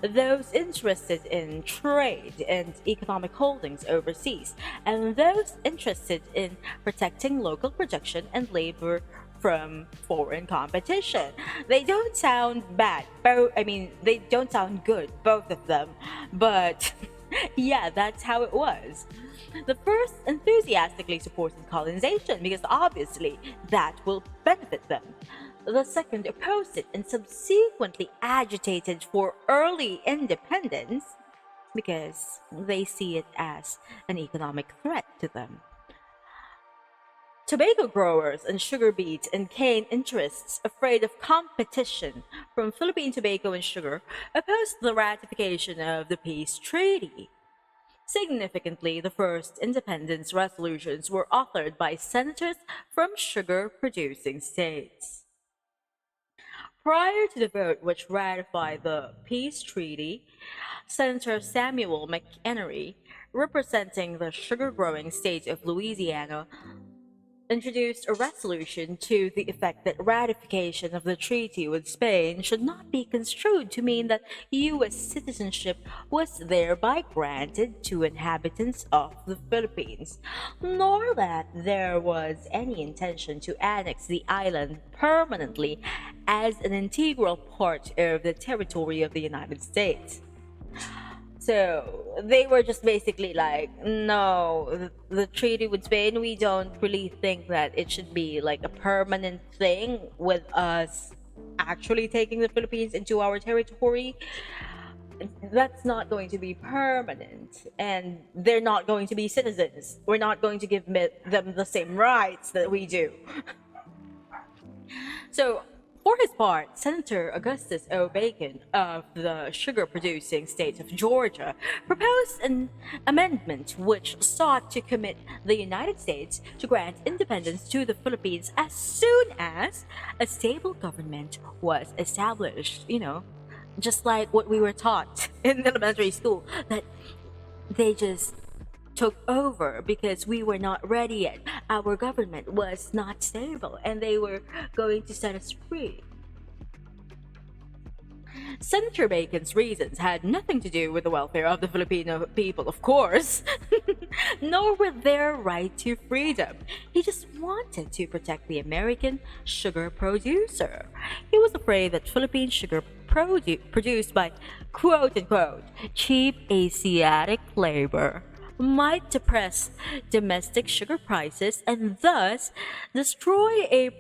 Those interested in trade and economic holdings overseas, and those interested in protecting local production and labor from foreign competition. They don't sound bad. They don't sound good, both of them. But yeah, that's how it was. The first enthusiastically supported colonization because obviously that will benefit them. The second opposed it and subsequently agitated for early independence because they see it as an economic threat to them. Tobacco growers and sugar beet and cane interests, afraid of competition from Philippine tobacco and sugar, opposed the ratification of the peace treaty. Significantly, the first independence resolutions were authored by senators from sugar producing states. Prior to the vote which ratified the peace treaty, Senator Samuel McEnery, representing the sugar growing state of Louisiana, introduced a resolution to the effect that ratification of the treaty with Spain should not be construed to mean that U.S. citizenship was thereby granted to inhabitants of the Philippines, nor that there was any intention to annex the island permanently as an integral part of the territory of the United States. So they were just basically like, no, the treaty with Spain, we don't really think that it should be like a permanent thing with us actually taking the Philippines into our territory. That's not going to be permanent, and they're not going to be citizens. We're not going to give them the same rights that we do. So, for his part, Senator Augustus O. Bacon of the sugar producing state of Georgia proposed an amendment which sought to commit the United States to grant independence to the Philippines as soon as a stable government was established. Just like what we were taught in elementary school, that they just took over because we were not ready yet. Our government was not stable and they were going to set us free. Senator Bacon's reasons had nothing to do with the welfare of the Filipino people, of course, nor with their right to freedom. He just wanted to protect the American sugar producer. He was afraid that Philippine sugar produced by quote unquote cheap Asiatic labor might depress domestic sugar prices and thus destroy a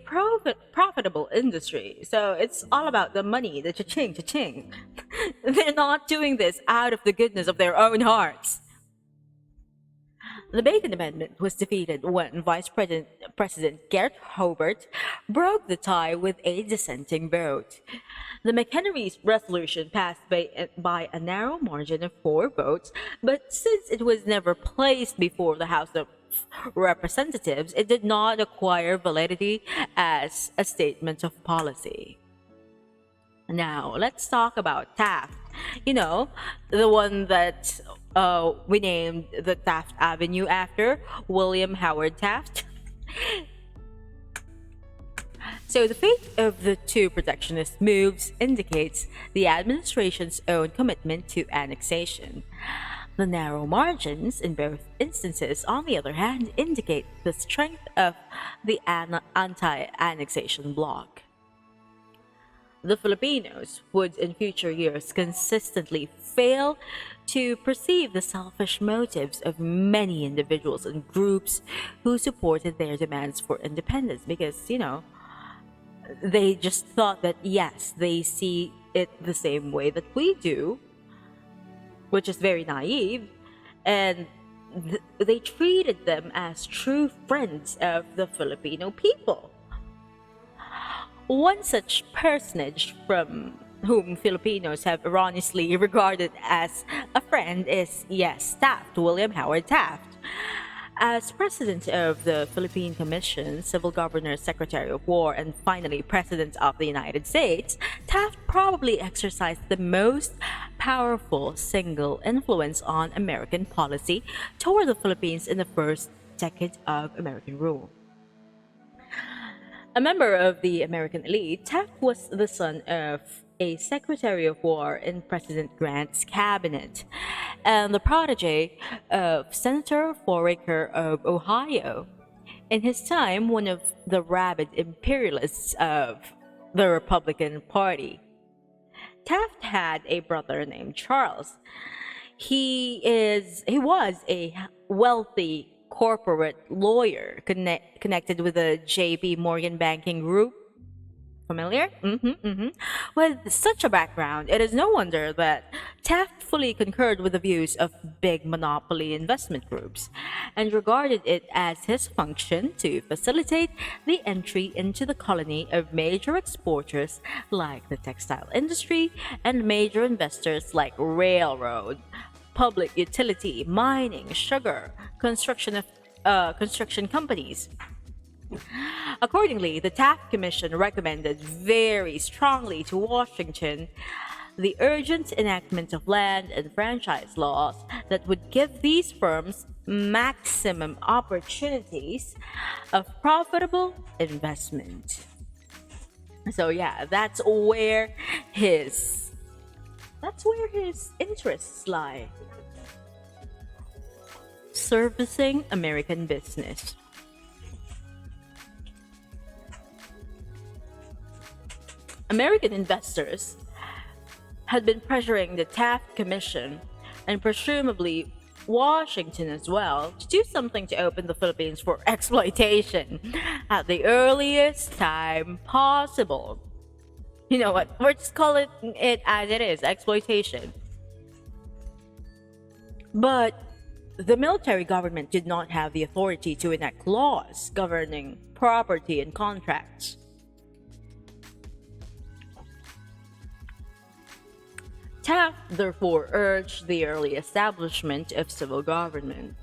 profitable industry. So it's all about the money, the cha-ching, cha-ching. They're not doing this out of the goodness of their own hearts. The Bacon Amendment was defeated when President Gert Hobart broke the tie with a dissenting vote. The McHenry's resolution passed by a narrow margin of 4 votes, but since it was never placed before the House of Representatives, it did not acquire validity as a statement of policy. Now, let's talk about Taft. The one that we named the Taft Avenue after, William Howard Taft. So the fate of the two protectionist moves indicates the administration's own commitment to annexation. The narrow margins in both instances, on the other hand, indicate the strength of the anti-annexation bloc. The Filipinos would in future years consistently fail to perceive the selfish motives of many individuals and groups who supported their demands for independence because, they just thought that yes, they see it the same way that we do, which is very naive, and they treated them as true friends of the Filipino people. One such personage from whom Filipinos have erroneously regarded as a friend is, yes, Taft, William Howard Taft. As President of the Philippine Commission, Civil Governor, Secretary of War, and finally President of the United States, Taft probably exercised the most powerful single influence on American policy toward the Philippines in the first decade of American rule. A member of the American elite, Taft was the son of a Secretary of War in President Grant's cabinet and the protege of Senator Foraker of Ohio. In his time, one of the rabid imperialists of the Republican Party. Taft had a brother named Charles. He was a wealthy corporate lawyer connected with the J.P. Morgan banking group. Familiar? With such a background, it is no wonder that Taft fully concurred with the views of big monopoly investment groups and regarded it as his function to facilitate the entry into the colony of major exporters like the textile industry and major investors like railroad, public utility, mining, sugar, construction companies. Accordingly, the Taft Commission recommended very strongly to Washington the urgent enactment of land and franchise laws that would give these firms maximum opportunities of profitable investment. So yeah, that's where his interests lie. Servicing American business. American investors had been pressuring the Taft Commission and presumably Washington as well to do something to open the Philippines for exploitation at the earliest time possible. You know what? We're just calling it as it is, exploitation. But the military government did not have the authority to enact laws governing property and contracts. Taft therefore urged the early establishment of civil government.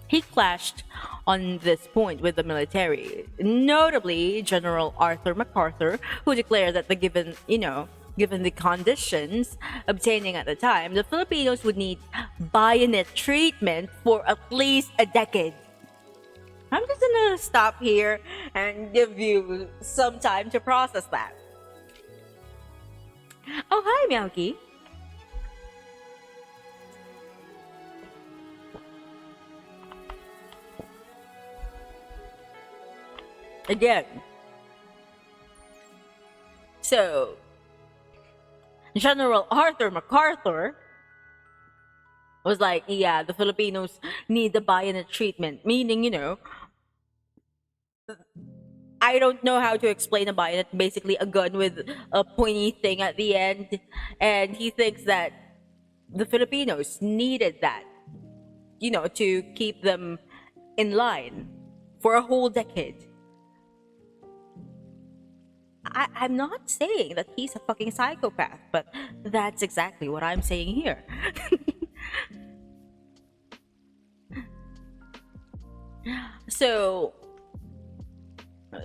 He clashed on this point with the military, notably General Arthur MacArthur, who declared that given the conditions obtaining at the time, the Filipinos would need bayonet treatment for at least a decade. I'm just gonna stop here and give you some time to process that. Oh, hi, Miyaki. Again. So, General Arthur MacArthur was like, yeah, the Filipinos need the bayonet treatment, meaning, I don't know how to explain a bayonet, basically a gun with a pointy thing at the end, and he thinks that the Filipinos needed that, to keep them in line for a whole decade. I'm not saying that he's a fucking psychopath, but that's exactly what I'm saying here. So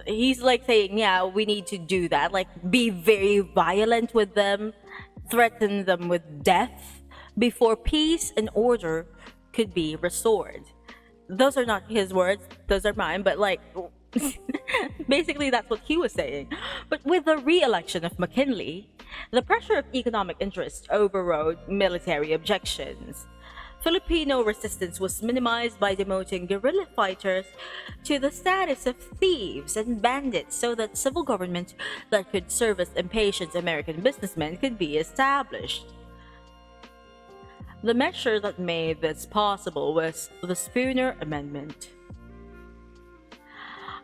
he's like saying, yeah, we need to do that, like be very violent with them, threaten them with death before peace and order could be restored. Those are not his words, those are mine, but like basically that's what he was saying. But with the re-election of McKinley, the pressure of economic interest overrode military objections. Filipino resistance was minimized by demoting guerrilla fighters to the status of thieves and bandits so that civil government that could service impatient American businessmen could be established. The measure that made this possible was the Spooner Amendment.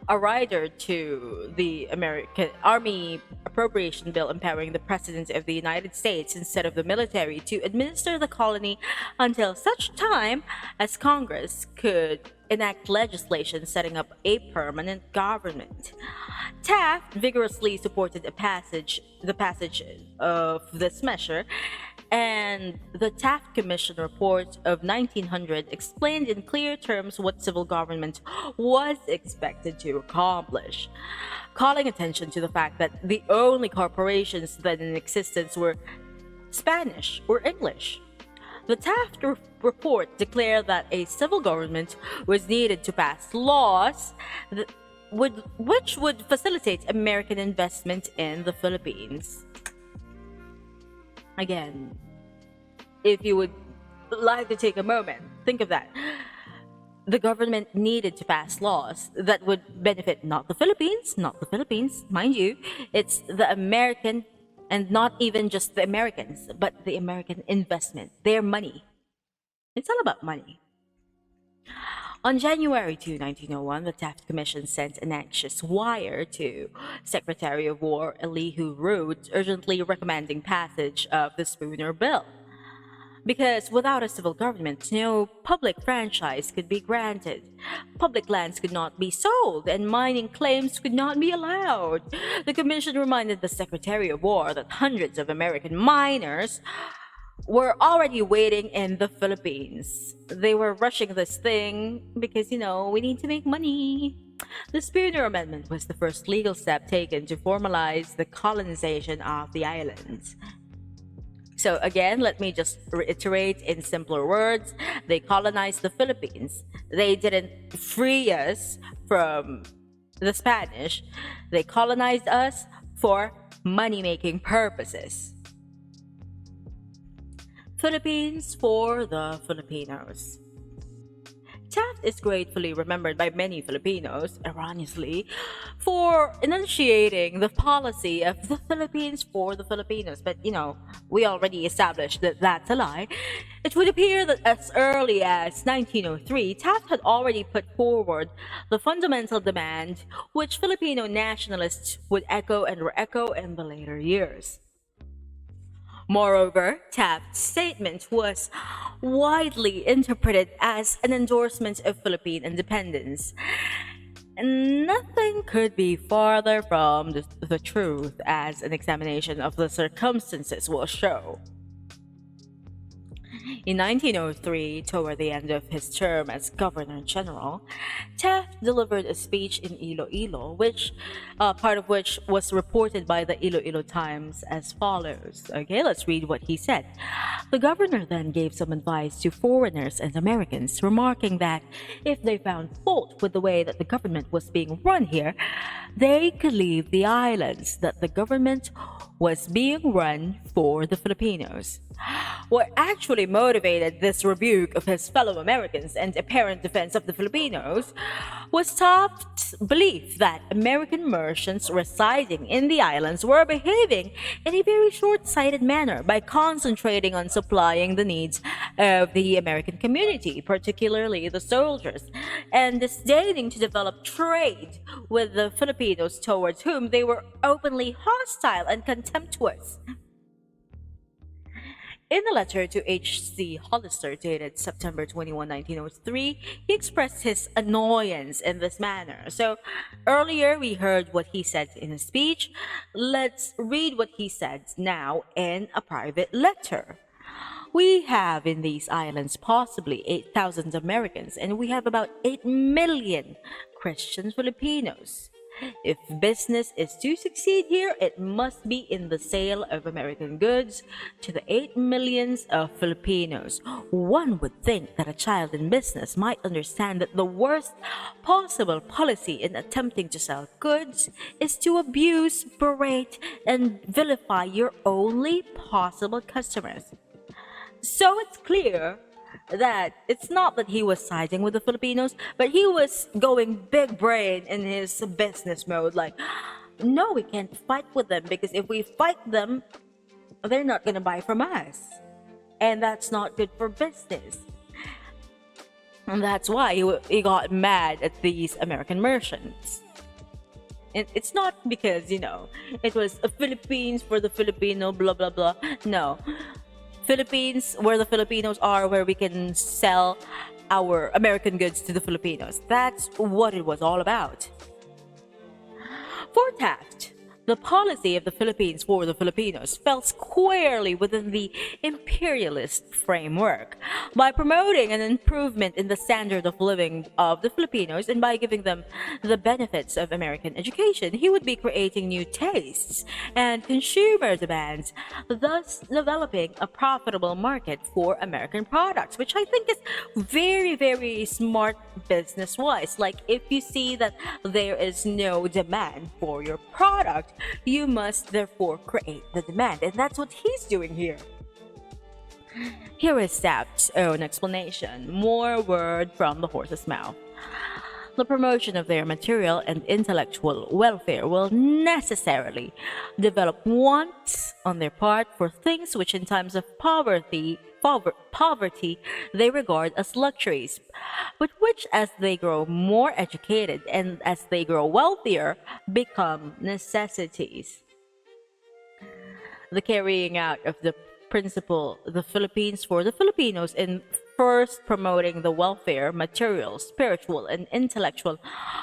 a rider to the American Army appropriation bill empowering the President of the United States instead of the military to administer the colony until such time as Congress could enact legislation setting up a permanent government. Taft vigorously supported the passage of this measure, and the Taft Commission report of 1900 explained in clear terms what civil government was expected to accomplish, calling attention to the fact that the only corporations then in existence were Spanish or English. The Taft report declared that a civil government was needed to pass laws which would facilitate American investment in the Philippines. Again, if you would like to take a moment, think of that. The government needed to pass laws that would benefit not the Philippines, mind you, it's the American, and not even just the Americans, but the American investment, their money. It's all about money. On January 2, 1901, the Taft Commission sent an anxious wire to Secretary of War Elihu Root urgently recommending passage of the Spooner Bill. Because without a civil government, no public franchise could be granted. Public lands could not be sold, and mining claims could not be allowed. The Commission reminded the Secretary of War that hundreds of American miners were already waiting in the Philippines. They were rushing this thing because, we need to make money. The Spooner Amendment was the first legal step taken to formalize the colonization of the islands. So again, let me just reiterate in simpler words. They colonized the Philippines. They didn't free us from the Spanish. They colonized us for money-making purposes. Philippines for the Filipinos. Taft is gratefully remembered by many Filipinos, erroneously, for initiating the policy of the Philippines for the Filipinos. But, we already established that that's a lie. It would appear that as early as 1903, Taft had already put forward the fundamental demand which Filipino nationalists would echo and re-echo in the later years. Moreover, Taft's statement was widely interpreted as an endorsement of Philippine independence. And nothing could be farther from the truth, as an examination of the circumstances will show. In 1903, toward the end of his term as Governor General, Taft delivered a speech in Iloilo, part of which was reported by the Iloilo Times as follows. Okay, let's read what he said. The governor then gave some advice to foreigners and Americans, remarking that if they found fault with the way that the government was being run here, they could leave the islands, that the government was being run for the Filipinos. What actually motivated this rebuke of his fellow Americans and apparent defense of the Filipinos was Taft's belief that American merchants residing in the islands were behaving in a very short-sighted manner by concentrating on supplying the needs of the American community, particularly the soldiers, and disdaining to develop trade with the Filipinos, towards whom they were openly hostile and contemptuous. In a letter to H.C. Hollister dated September 21, 1903, he expressed his annoyance in this manner. So earlier we heard what he said in a speech. Let's read what he said now in a private letter. We have in these islands possibly 8,000 Americans, and we have about 8 million Christian Filipinos. If business is to succeed here, it must be in the sale of American goods to the 8 millions of Filipinos. One would think that a child in business might understand that the worst possible policy in attempting to sell goods is to abuse, berate, and vilify your only possible customers. So it's clear that it's not that he was siding with the Filipinos, but he was going big brain in his business mode. Like, no, we can't fight with them, because if we fight them, they're not going to buy from us. And that's not good for business. And that's why he got mad at these American merchants. It's not because, it was a Philippines for the Filipino, blah, blah, blah. No. Philippines, where the Filipinos are, where we can sell our American goods to the Filipinos. That's what it was all about. For Taft, the policy of the Philippines for the Filipinos fell squarely within the imperialist framework. By promoting an improvement in the standard of living of the Filipinos and by giving them the benefits of American education, he would be creating new tastes and consumer demands, thus developing a profitable market for American products, which I think is very, very smart business-wise. Like, if you see that there is no demand for your product, you must therefore create the demand, and that's what he's doing here. Here is Taft's own explanation, more word from the horse's mouth. The promotion of their material and intellectual welfare will necessarily develop wants on their part for things which in times of poverty they regard as luxuries, but which as they grow more educated and as they grow wealthier become necessities. The carrying out of the principle, the Philippines for the Filipinos, in first promoting the welfare, material, spiritual, and intellectual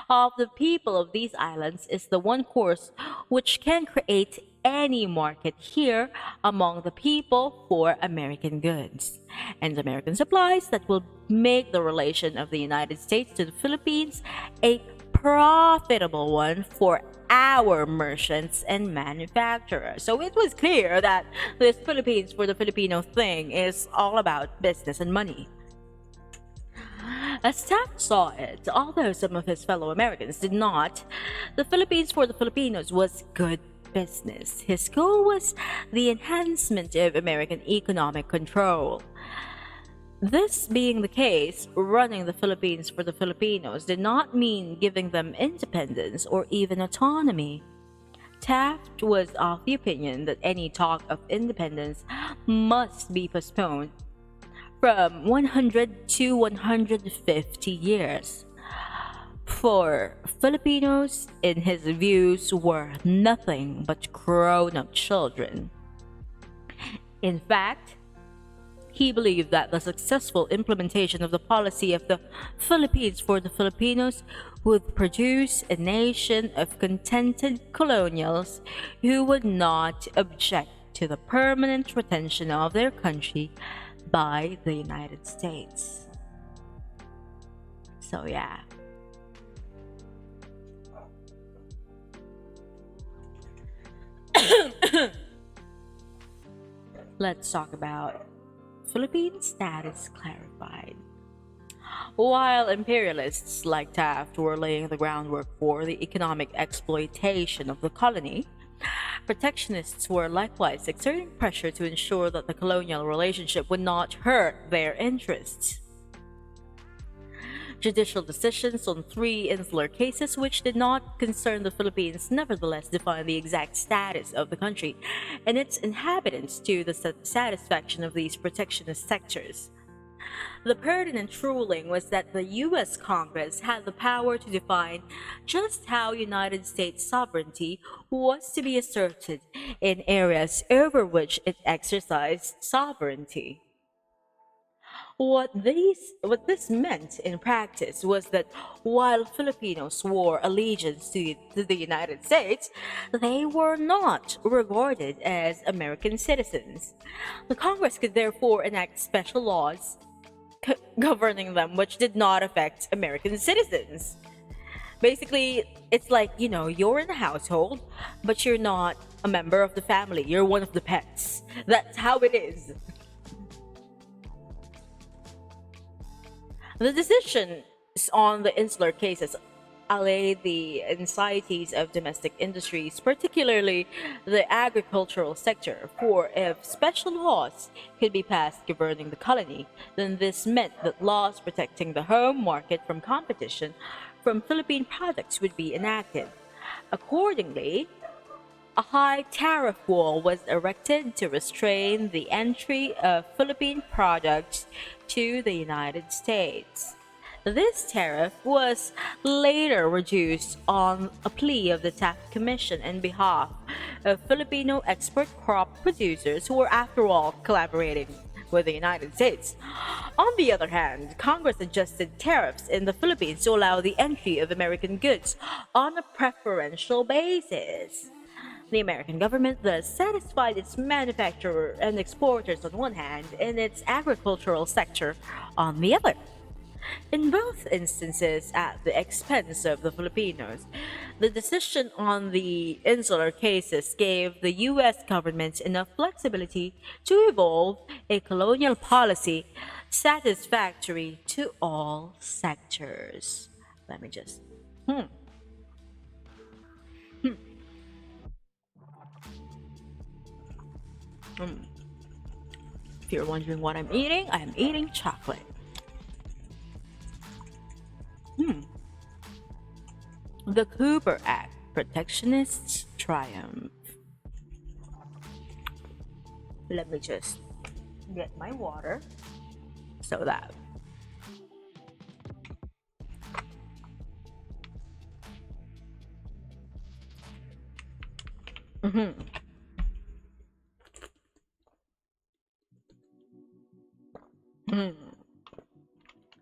of the people of these islands is the one course which can create any market here among the people for American goods and American supplies that will make the relation of the United States to the Philippines a profitable one for our merchants and manufacturers. So it was clear that this Philippines for the Filipino thing is all about business and money. As Taft saw it, although some of his fellow Americans did not, the Philippines for the Filipinos was good business. His goal was the enhancement of American economic control. This being the case, running the Philippines for the Filipinos did not mean giving them independence or even autonomy. Taft was of the opinion that any talk of independence must be postponed from 100 to 150 years. For Filipinos, in his views, were nothing but grown-up children. In fact, he believed that the successful implementation of the policy of the Philippines for the Filipinos would produce a nation of contented colonials who would not object to the permanent retention of their country by the United States. So yeah. Let's talk about Philippine status clarified. While imperialists like Taft were laying the groundwork for the economic exploitation of the colony, protectionists were likewise exerting pressure to ensure that the colonial relationship would not hurt their interests. Judicial decisions on 3 insular cases which did not concern the Philippines nevertheless defined the exact status of the country and its inhabitants to the satisfaction of these protectionist sectors. The pertinent ruling was that the U.S. Congress had the power to define just how United States sovereignty was to be asserted in areas over which it exercised sovereignty. What this meant in practice was that while Filipinos swore allegiance to the United States, they were not regarded as American citizens. The Congress could therefore enact special laws governing them which did not affect American citizens. Basically, it's like, you're in a household, but you're not a member of the family. You're one of the pets. That's how it is. The decisions on the insular cases allayed the anxieties of domestic industries, particularly the agricultural sector, for if special laws could be passed governing the colony, then this meant that laws protecting the home market from competition from Philippine products would be enacted. Accordingly, a high tariff wall was erected to restrain the entry of Philippine products to the United States. This tariff was later reduced on a plea of the tax commission in behalf of Filipino export crop producers who were, after all, collaborating with the United States. On the other hand, Congress adjusted tariffs in the Philippines to allow the entry of American goods on a preferential basis. The American government thus satisfied its manufacturers and exporters on one hand and its agricultural sector on the other. In both instances, at the expense of the Filipinos, the decision on the insular cases gave the US government enough flexibility to evolve a colonial policy satisfactory to all sectors. Let me just. Hmm. If you're wondering what I'm eating, I'm eating chocolate. The Cooper Act, protectionists triumph. Let me just get my water so that.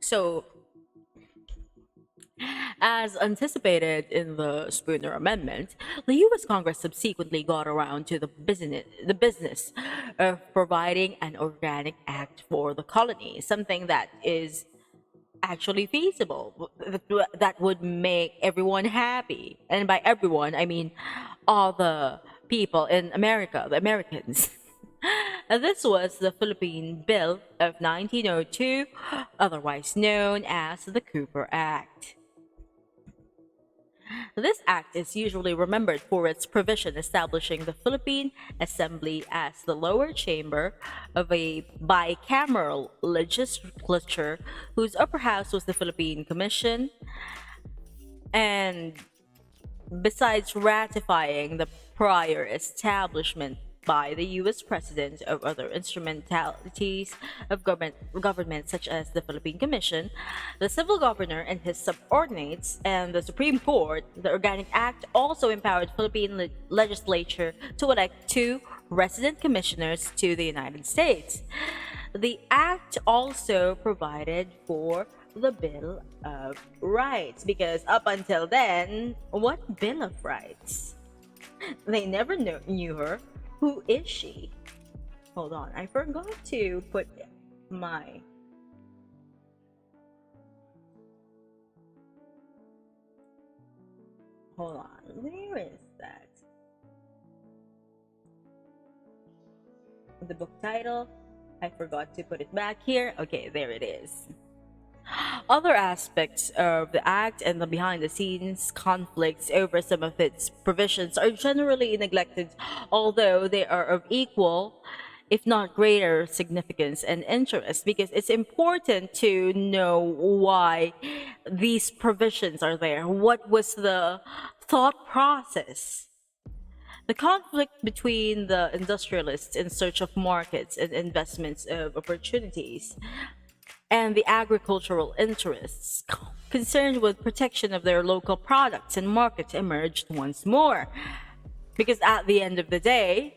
So, as anticipated in the Spooner Amendment, the U.S. Congress subsequently got around to the business of providing an organic act for the colony, something that is actually feasible, that would make everyone happy. And by everyone, I mean all the people in America, the Americans. And this was the Philippine Bill of 1902, otherwise known as the Cooper Act. This act is usually remembered for its provision establishing the Philippine Assembly as the lower chamber of a bicameral legislature whose upper house was the Philippine Commission, and besides ratifying the prior establishment by the U.S. President of other instrumentalities of government such as the Philippine Commission, the civil governor and his subordinates, and the Supreme Court, the Organic Act also empowered Philippine legislature to elect two resident commissioners to the United States. The act also provided for the Bill of Rights, because up until then, what Bill of Rights? They never knew her. Who is she? Hold on, I forgot to put my. Hold on, where is that? The book title. I forgot to put it back here. Okay, there it is. Other aspects of the act and the behind the scenes conflicts over some of its provisions are generally neglected, although they are of equal, if not greater, significance and interest, because it's important to know why these provisions are there. What was the thought process? The conflict between the industrialists in search of markets and investments of opportunities and the agricultural interests concerned with protection of their local products and markets emerged once more. Because at the end of the day,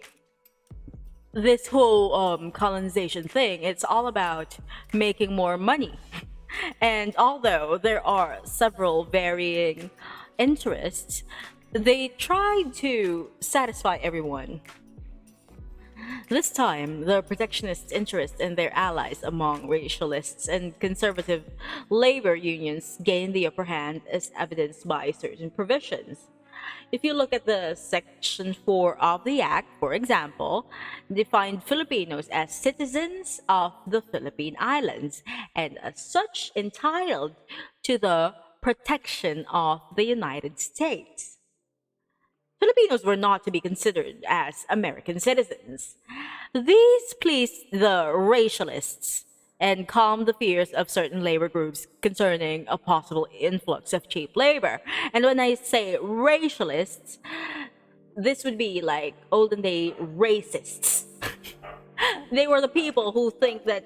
this whole colonization thing, it's all about making more money. And although there are several varying interests, they try to satisfy everyone. This time, the protectionist interests and their allies among racialists and conservative labor unions gained the upper hand, as evidenced by certain provisions. If you look at the Section 4 of the Act, for example, defined Filipinos as citizens of the Philippine Islands and as such entitled to the protection of the United States. Filipinos were not to be considered as American citizens. These pleased the racialists and calmed the fears of certain labor groups concerning a possible influx of cheap labor. And when I say racialists, this would be like olden day racists. They were the people who think that,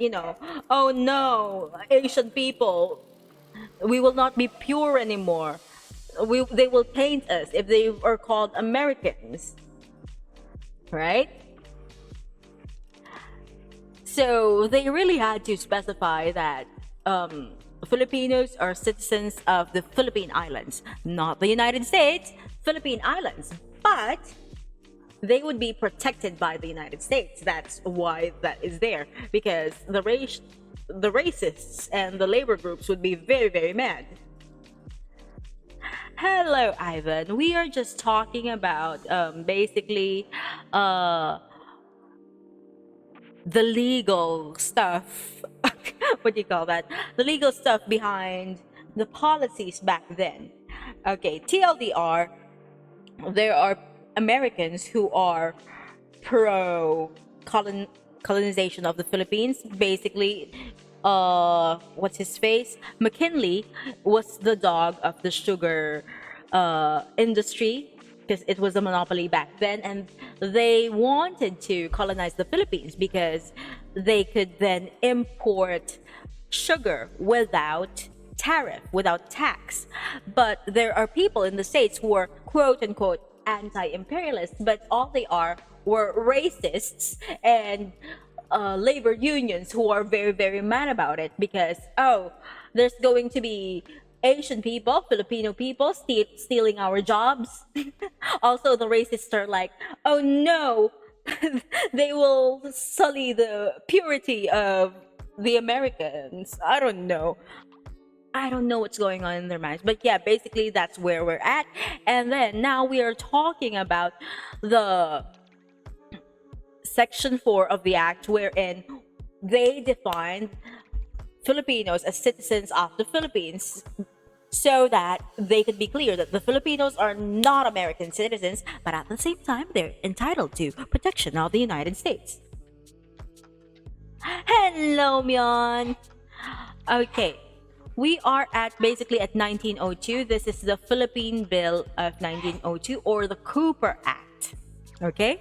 oh no, Asian people, We will not be pure anymore. They will paint us if they are called Americans, right? So they really had to specify that Filipinos are citizens of the Philippine Islands, not the United States, Philippine Islands. But they would be protected by the United States. That's why that is there, because the racists and the labor groups would be very, very mad. Hello, Ivan. We are just talking about basically uh, the legal stuff. What do you call that? The legal stuff behind the policies back then. Okay, TLDR, there are Americans who are pro colonization of the Philippines. Basically, what's his face? McKinley was the dog of the sugar industry because it was a monopoly back then, and they wanted to colonize the Philippines because they could then import sugar without tariff, without tax. But there are people in the States who are quote unquote anti-imperialist, but all they are were racists and labor unions who are very, very mad about it because, oh, there's going to be Asian people, Filipino people stealing our jobs. Also, the racists are like, oh no, they will sully the purity of the Americans. I don't know. I don't know what's going on in their minds. But yeah, basically that's where we're at. And then now we are talking about the Section 4 of the Act, wherein they defined Filipinos as citizens of the Philippines so that they could be clear that the Filipinos are not American citizens, but at the same time, they're entitled to protection of the United States. Hello, Myon. Okay, we are at basically at 1902. This is the Philippine Bill of 1902, or the Cooper Act. Okay?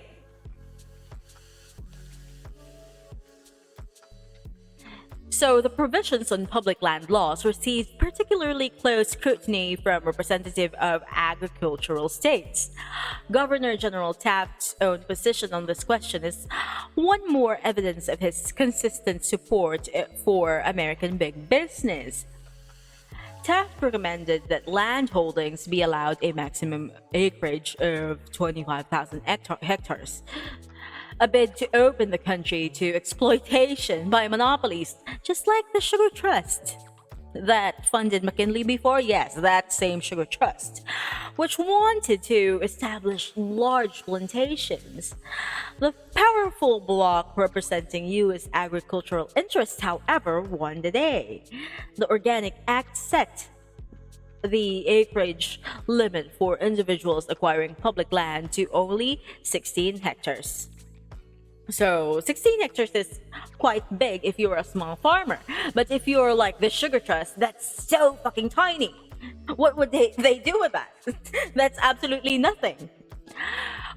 So the provisions on public land laws received particularly close scrutiny from representative of agricultural states. Governor General Taft's own position on this question is one more evidence of his consistent support for American big business. Taft recommended that land holdings be allowed a maximum acreage of 25,000 hectares, a bid to open the country to exploitation by monopolies, just like the Sugar Trust that funded McKinley before. Yes, that same Sugar Trust, which wanted to establish large plantations. The powerful bloc representing U.S. agricultural interests, however, won the day. The Organic Act set the acreage limit for individuals acquiring public land to only 16 hectares. So 16 hectares is quite big if you're a small farmer. But if you're like the Sugar Trust, that's so fucking tiny. What would they do with that? That's absolutely nothing.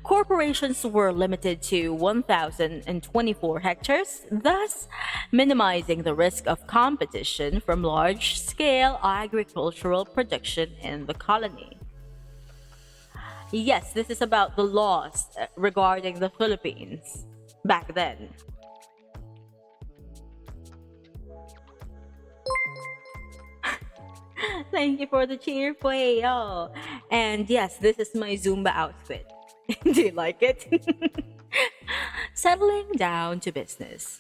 Corporations were limited to 1,024 hectares, thus minimizing the risk of competition from large-scale agricultural production in the colony. Yes, this is about the laws regarding the Philippines back then. Thank you for the cheer, Pueyo. And yes, this is my Zumba outfit. Do you like it? Settling down to business.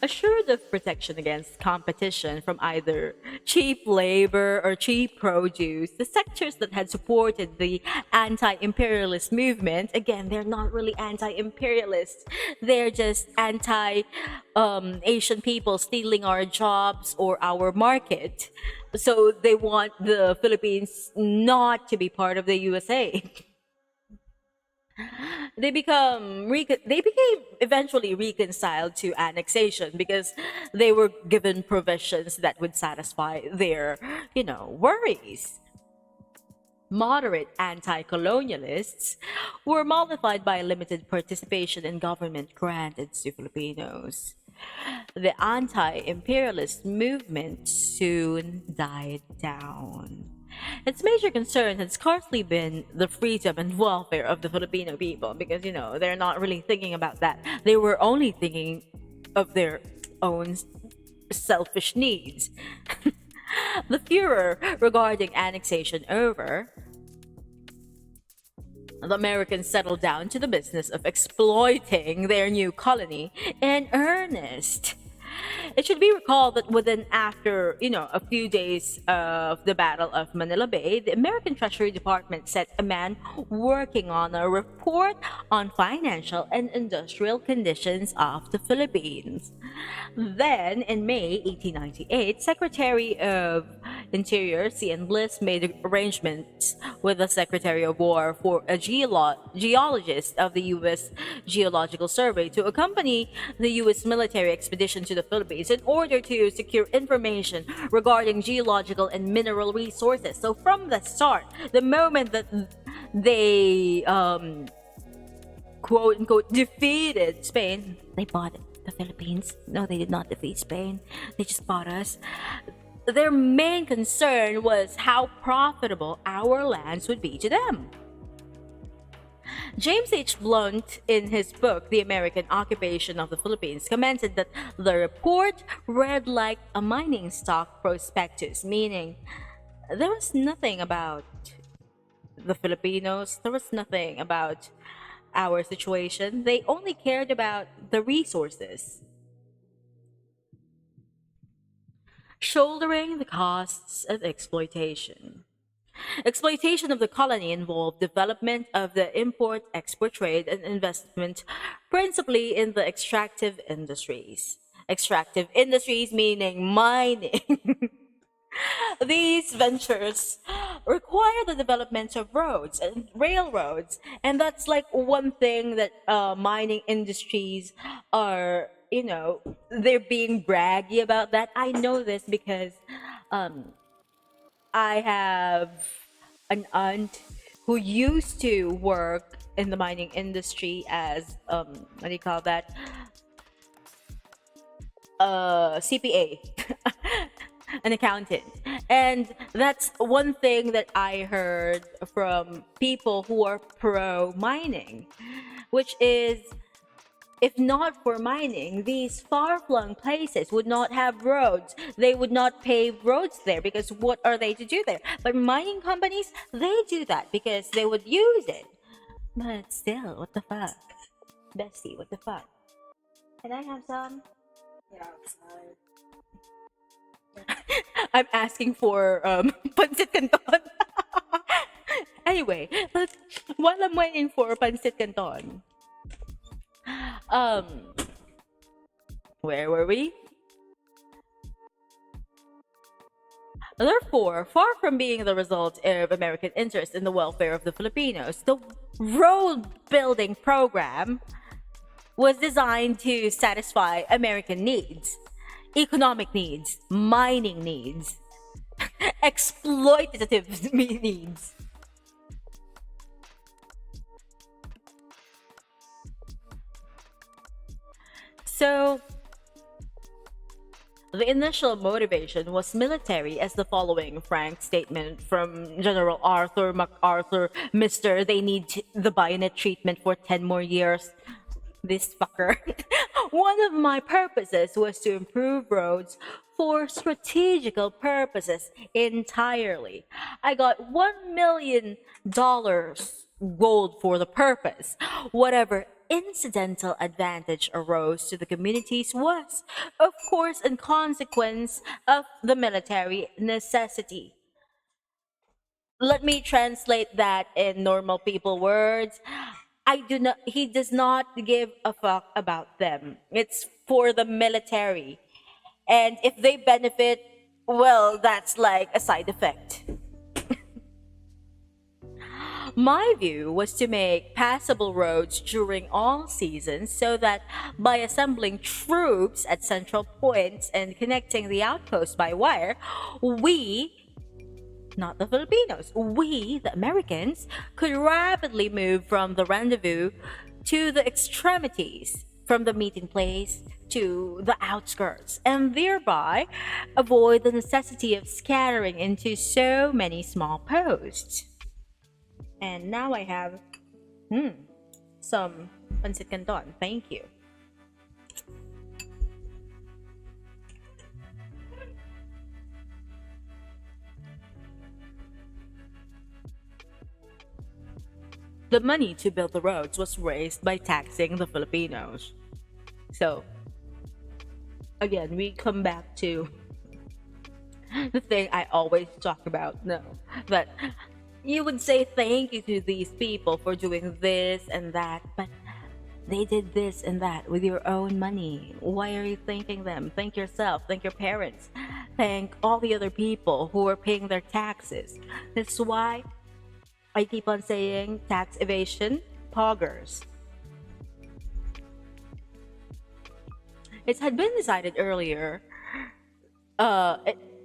Assured of protection against competition from either cheap labor or cheap produce, the sectors that had supported the anti-imperialist movement, again, they're not really anti-imperialist, they're just anti-Asian people stealing our jobs or our market. So they want the Philippines not to be part of the USA. They became eventually reconciled to annexation because they were given provisions that would satisfy their, worries. Moderate anti-colonialists were mollified by limited participation in government granted to Filipinos. the anti-imperialist movement soon died down. Its major concern had scarcely been the freedom and welfare of the Filipino people because, they're not really thinking about that. They were only thinking of their own selfish needs. The furor regarding annexation over, the Americans settled down to the business of exploiting their new colony in earnest. It should be recalled that after a few days of the Battle of Manila Bay, the American Treasury Department sent a man working on a report on financial and industrial conditions of the Philippines. Then, in May 1898, Secretary of Interior C.N. Bliss made arrangements with the Secretary of War for a geologist of the U.S. Geological Survey to accompany the U.S. military expedition to the Philippines in order to secure information regarding geological and mineral resources. So from the start, the moment that they quote unquote defeated Spain, they bought the Philippines. No, they did not defeat Spain. They just bought us. Their main concern was how profitable our lands would be to them. James H. Blunt, in his book, The American Occupation of the Philippines, commented that the report read like a mining stock prospectus, meaning there was nothing about the Filipinos, there was nothing about our situation. They only cared about the resources. Shouldering the costs of exploitation. Exploitation of the colony involved development of the import-export trade and investment principally in the extractive industries. Extractive industries meaning mining. These ventures require the development of roads and railroads, and that's like one thing that mining industries are, they're being braggy about that. I know this because I have an aunt who used to work in the mining industry as what do you call that? CPA, an accountant. And that's one thing that I heard from people who are pro mining, which is, if not for mining, these far-flung places would not have roads. They would not pave roads there because what are they to do there? But mining companies, they do that because they would use it. But still, what the fuck? Bestie, what the fuck? Can I have some? Yeah, I'm asking for pancit canton. Anyway, while I'm waiting for pancit canton, where were we? Therefore, far from being the result of American interest in the welfare of the Filipinos, the road building program was designed to satisfy American needs, economic needs, mining needs, exploitative needs. So, the initial motivation was military, as the following frank statement from General Arthur MacArthur, Mr. They need the bayonet treatment for 10 more years. This fucker. One of my purposes was to improve roads for strategical purposes entirely. I got $1 million gold for the purpose. Whatever incidental advantage arose to the communities was, of course, in consequence of the military necessity. Let me translate that in normal people words. He does not give a fuck about them. It's for the military. And if they benefit, well, that's like a side effect. My view was to make passable roads during all seasons so that by assembling troops at central points and connecting the outposts by wire, we, not the Filipinos, we, the Americans, could rapidly move from the rendezvous to the extremities. from the meeting place to the outskirts, and thereby avoid the necessity of scattering into so many small posts. And now I have some pancit canton. Thank you. The money to build the roads was raised by taxing the Filipinos. So, again, we come back to the thing I always talk about. No, that you would say thank you to these people for doing this and that, but they did this and that with your own money. Why are you thanking them? Thank yourself, thank your parents, thank all the other people who are paying their taxes. That's why I keep on saying tax evasion, poggers. It had been decided earlier uh,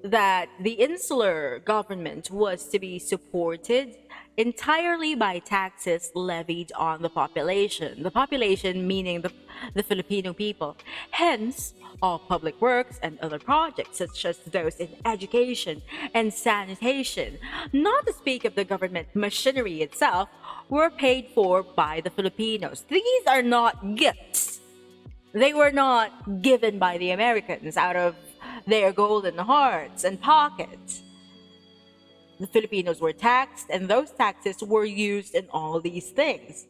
that the insular government was to be supported entirely by taxes levied on the population meaning the Filipino people. Hence, all public works and other projects, such as those in education and sanitation, not to speak of the government machinery itself, were paid for by the Filipinos. These are not gifts. They were not given by the Americans out of their golden hearts and pockets. The Filipinos were taxed, and those taxes were used in all these things.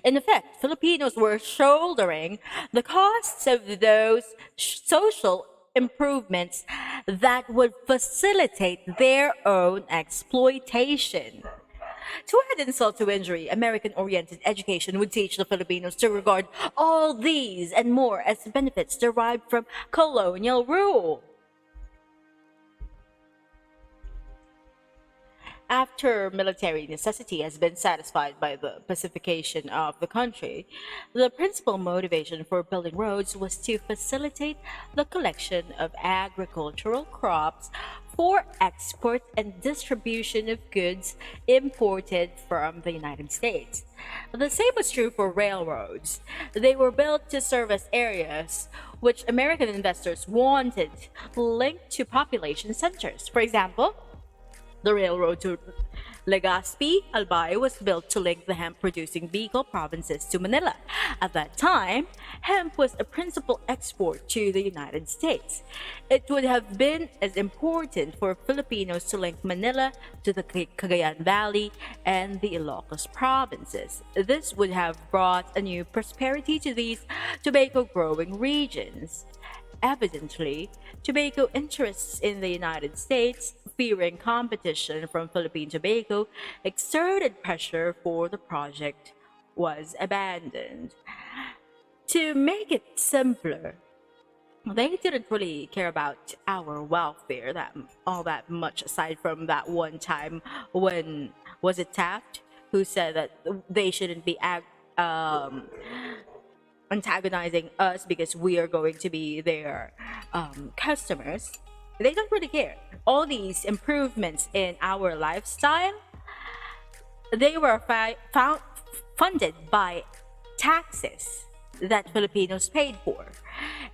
In effect, Filipinos were shouldering the costs of those social improvements that would facilitate their own exploitation. To add insult to injury, American-oriented education would teach the Filipinos to regard all these and more as benefits derived from colonial rule. After military necessity has been satisfied by the pacification of the country, the principal motivation for building roads was to facilitate the collection of agricultural crops for export and distribution of goods imported from the United States. The same was true for railroads. They were built to service areas which American investors wanted linked to population centers. For example, the railroad to Legazpi, Albay was built to link the hemp-producing Bicol provinces to Manila. At that time, hemp was a principal export to the United States. It would have been as important for Filipinos to link Manila to the Cagayan Valley and the Ilocos provinces. This would have brought a new prosperity to these tobacco-growing regions. Evidently, tobacco interests in the United States, fearing competition from Philippine tobacco, exerted pressure for the project was abandoned. To make it simpler, they didn't really care about our welfare that all that much, aside from that one time when was it Taft who said that they shouldn't be antagonizing us because we are going to be their customers. They don't really care. All these improvements in our lifestyle, they were funded by taxes that Filipinos paid for.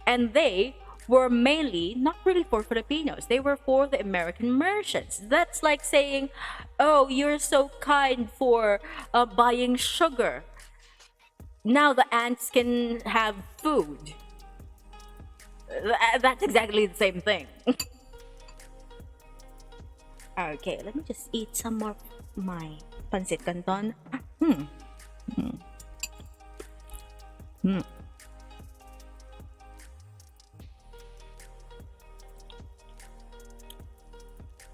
And they were mainly not really for Filipinos. They were for the American merchants. That's like saying, oh, you're so kind for buying sugar. Now the ants can have food. That's exactly the same thing. Okay, let me just eat some more of my pancit canton.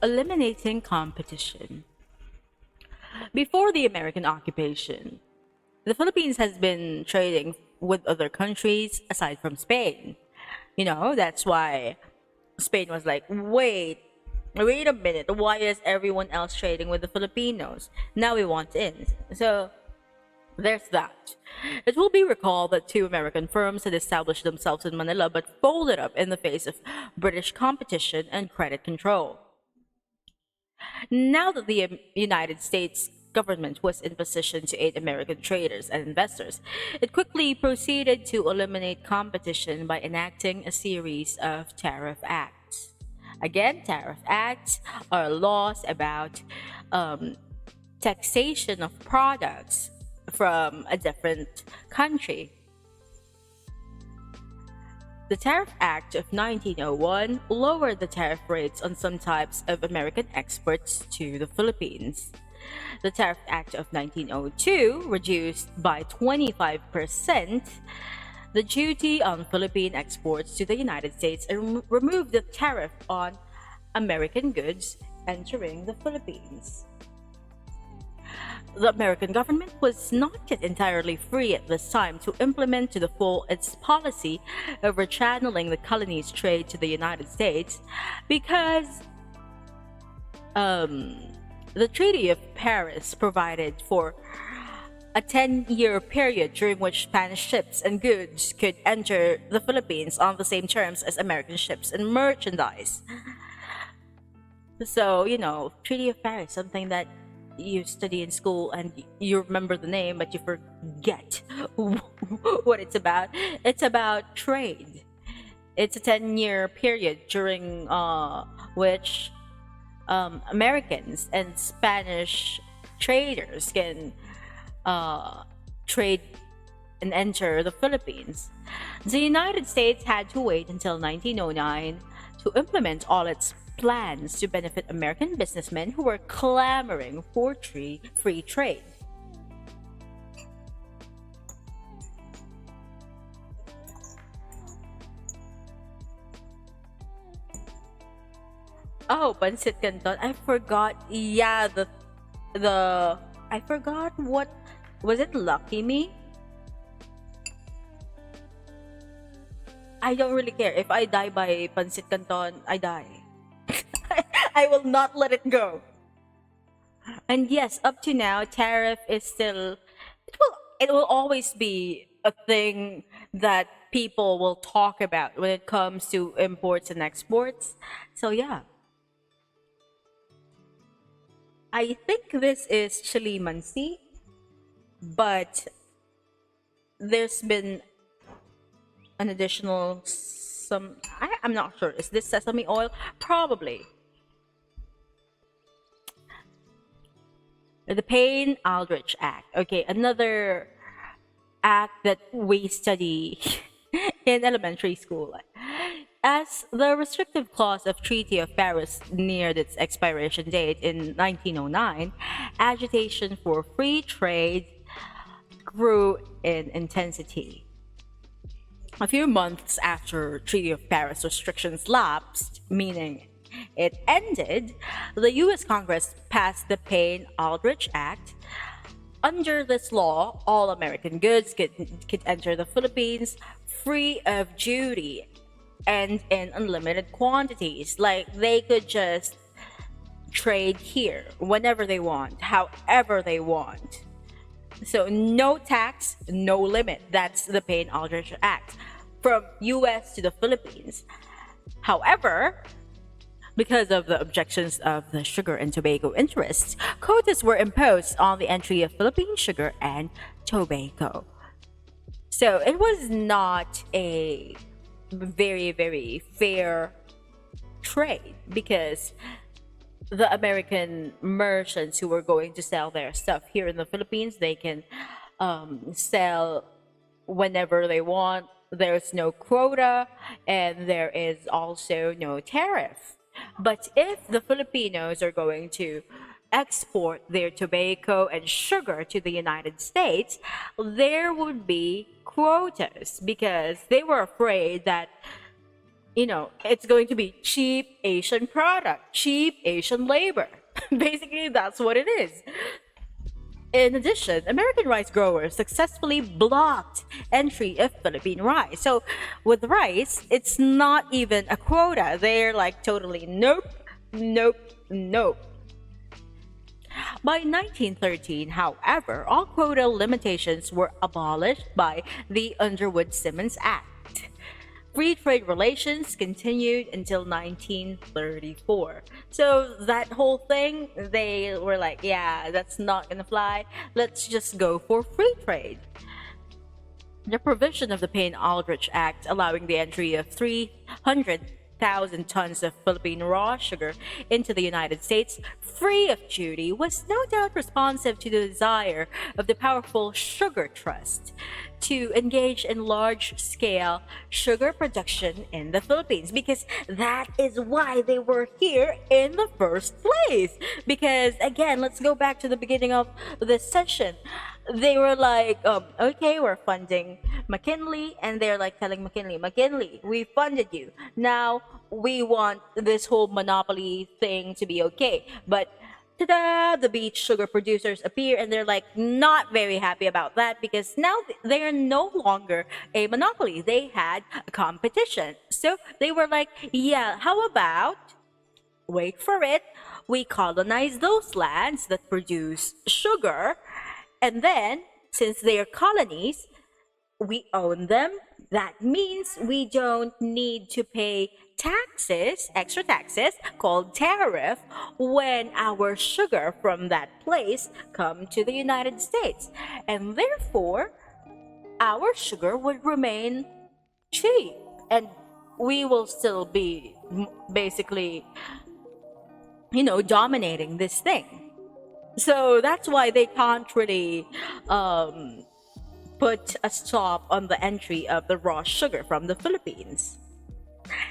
Eliminating competition. Before the American occupation, the Philippines has been trading with other countries aside from Spain. You know, that's why Spain was like, wait a minute, why is everyone else trading with the Filipinos? Now we want in. So there's that. It will be recalled that two American firms had established themselves in Manila but folded up in the face of British competition and credit control. Now that the United States government was in position to aid American traders and investors, it quickly proceeded to eliminate competition by enacting a series of tariff acts. Again, tariff acts are laws about um, taxation of products from a different country. The Tariff Act of 1901 lowered the tariff rates on some types of American exports to the Philippines. The Tariff Act of 1902 reduced by 25% the duty on Philippine exports to the United States and removed the tariff on American goods entering the Philippines. The American government was not yet entirely free at this time to implement to the full its policy of rechanneling the colony's trade to the United States because the Treaty of Paris provided for a 10-year period during which Spanish ships and goods could enter the Philippines on the same terms as American ships and merchandise. So, Treaty of Paris, something that you study in school and you remember the name, but you forget what it's about. It's about trade. It's a 10-year period during which Americans and Spanish traders can trade and enter the Philippines. The United States had to wait until 1909 to implement all its plans to benefit American businessmen who were clamoring for free trade. Oh, pancit canton. I forgot. Yeah, the I forgot what was it. Lucky Me. I don't really care if I die by pancit canton. I die. I will not let it go. And yes, up to now, tariff is still it will always be a thing that people will talk about when it comes to imports and exports. So yeah, I think this is chili mansi, but there's been an additional I'm not sure. Is this sesame oil? Probably. The Payne-Aldrich Act. Okay, another act that we study in elementary school. As the restrictive clause of Treaty of Paris neared its expiration date in 1909, agitation for free trade grew in intensity. A few months after Treaty of Paris restrictions lapsed, meaning it ended, the U.S. Congress passed the Payne-Aldrich Act. Under this law, all American goods could enter the Philippines free of duty and in unlimited quantities. Like, they could just trade here whenever they want, however they want. So no tax, no limit. That's the Payne-Aldrich Act from U.S. to the Philippines. However, because of the objections of the sugar and tobacco interests, quotas were imposed on the entry of Philippine sugar and tobacco. So it was not a very, very fair trade because the American merchants who were going to sell their stuff here in the Philippines, they can sell whenever they want. There's no quota and there is also no tariff. But if the Filipinos are going to export their tobacco and sugar to the United States, there would be quotas because they were afraid that, it's going to be cheap Asian product, cheap Asian labor. Basically, that's what it is. In addition, American rice growers successfully blocked entry of Philippine rice. So with rice, it's not even a quota. They're like totally nope, nope, nope. By 1913, however, all quota limitations were abolished by the Underwood-Simmons Act. Free trade relations continued until 1934. So that whole thing, they were like, yeah, that's not gonna fly. Let's just go for free trade. The provision of the Payne-Aldrich Act allowing the entry of 300,000 tons of Philippine raw sugar into the United States free of duty was no doubt responsive to the desire of the powerful Sugar Trust to engage in large-scale sugar production in the Philippines, because that is why they were here in the first place. Because again, let's go back to the beginning of this session. They were like, okay, we're funding McKinley, and they're like telling McKinley, we funded you. Now we want this whole monopoly thing to be okay. But ta-da, the beet sugar producers appear, and they're like not very happy about that, because now they are no longer a monopoly. They had a competition. So they were like, yeah, how about, wait for it, we colonize those lands that produce sugar, and then, since they are colonies, we own them. That means we don't need to pay taxes, extra taxes, called tariff, when our sugar from that place come to the United States. And therefore, our sugar would remain cheap. And we will still be basically, dominating this thing. So that's why they can't really put a stop on the entry of the raw sugar from the Philippines.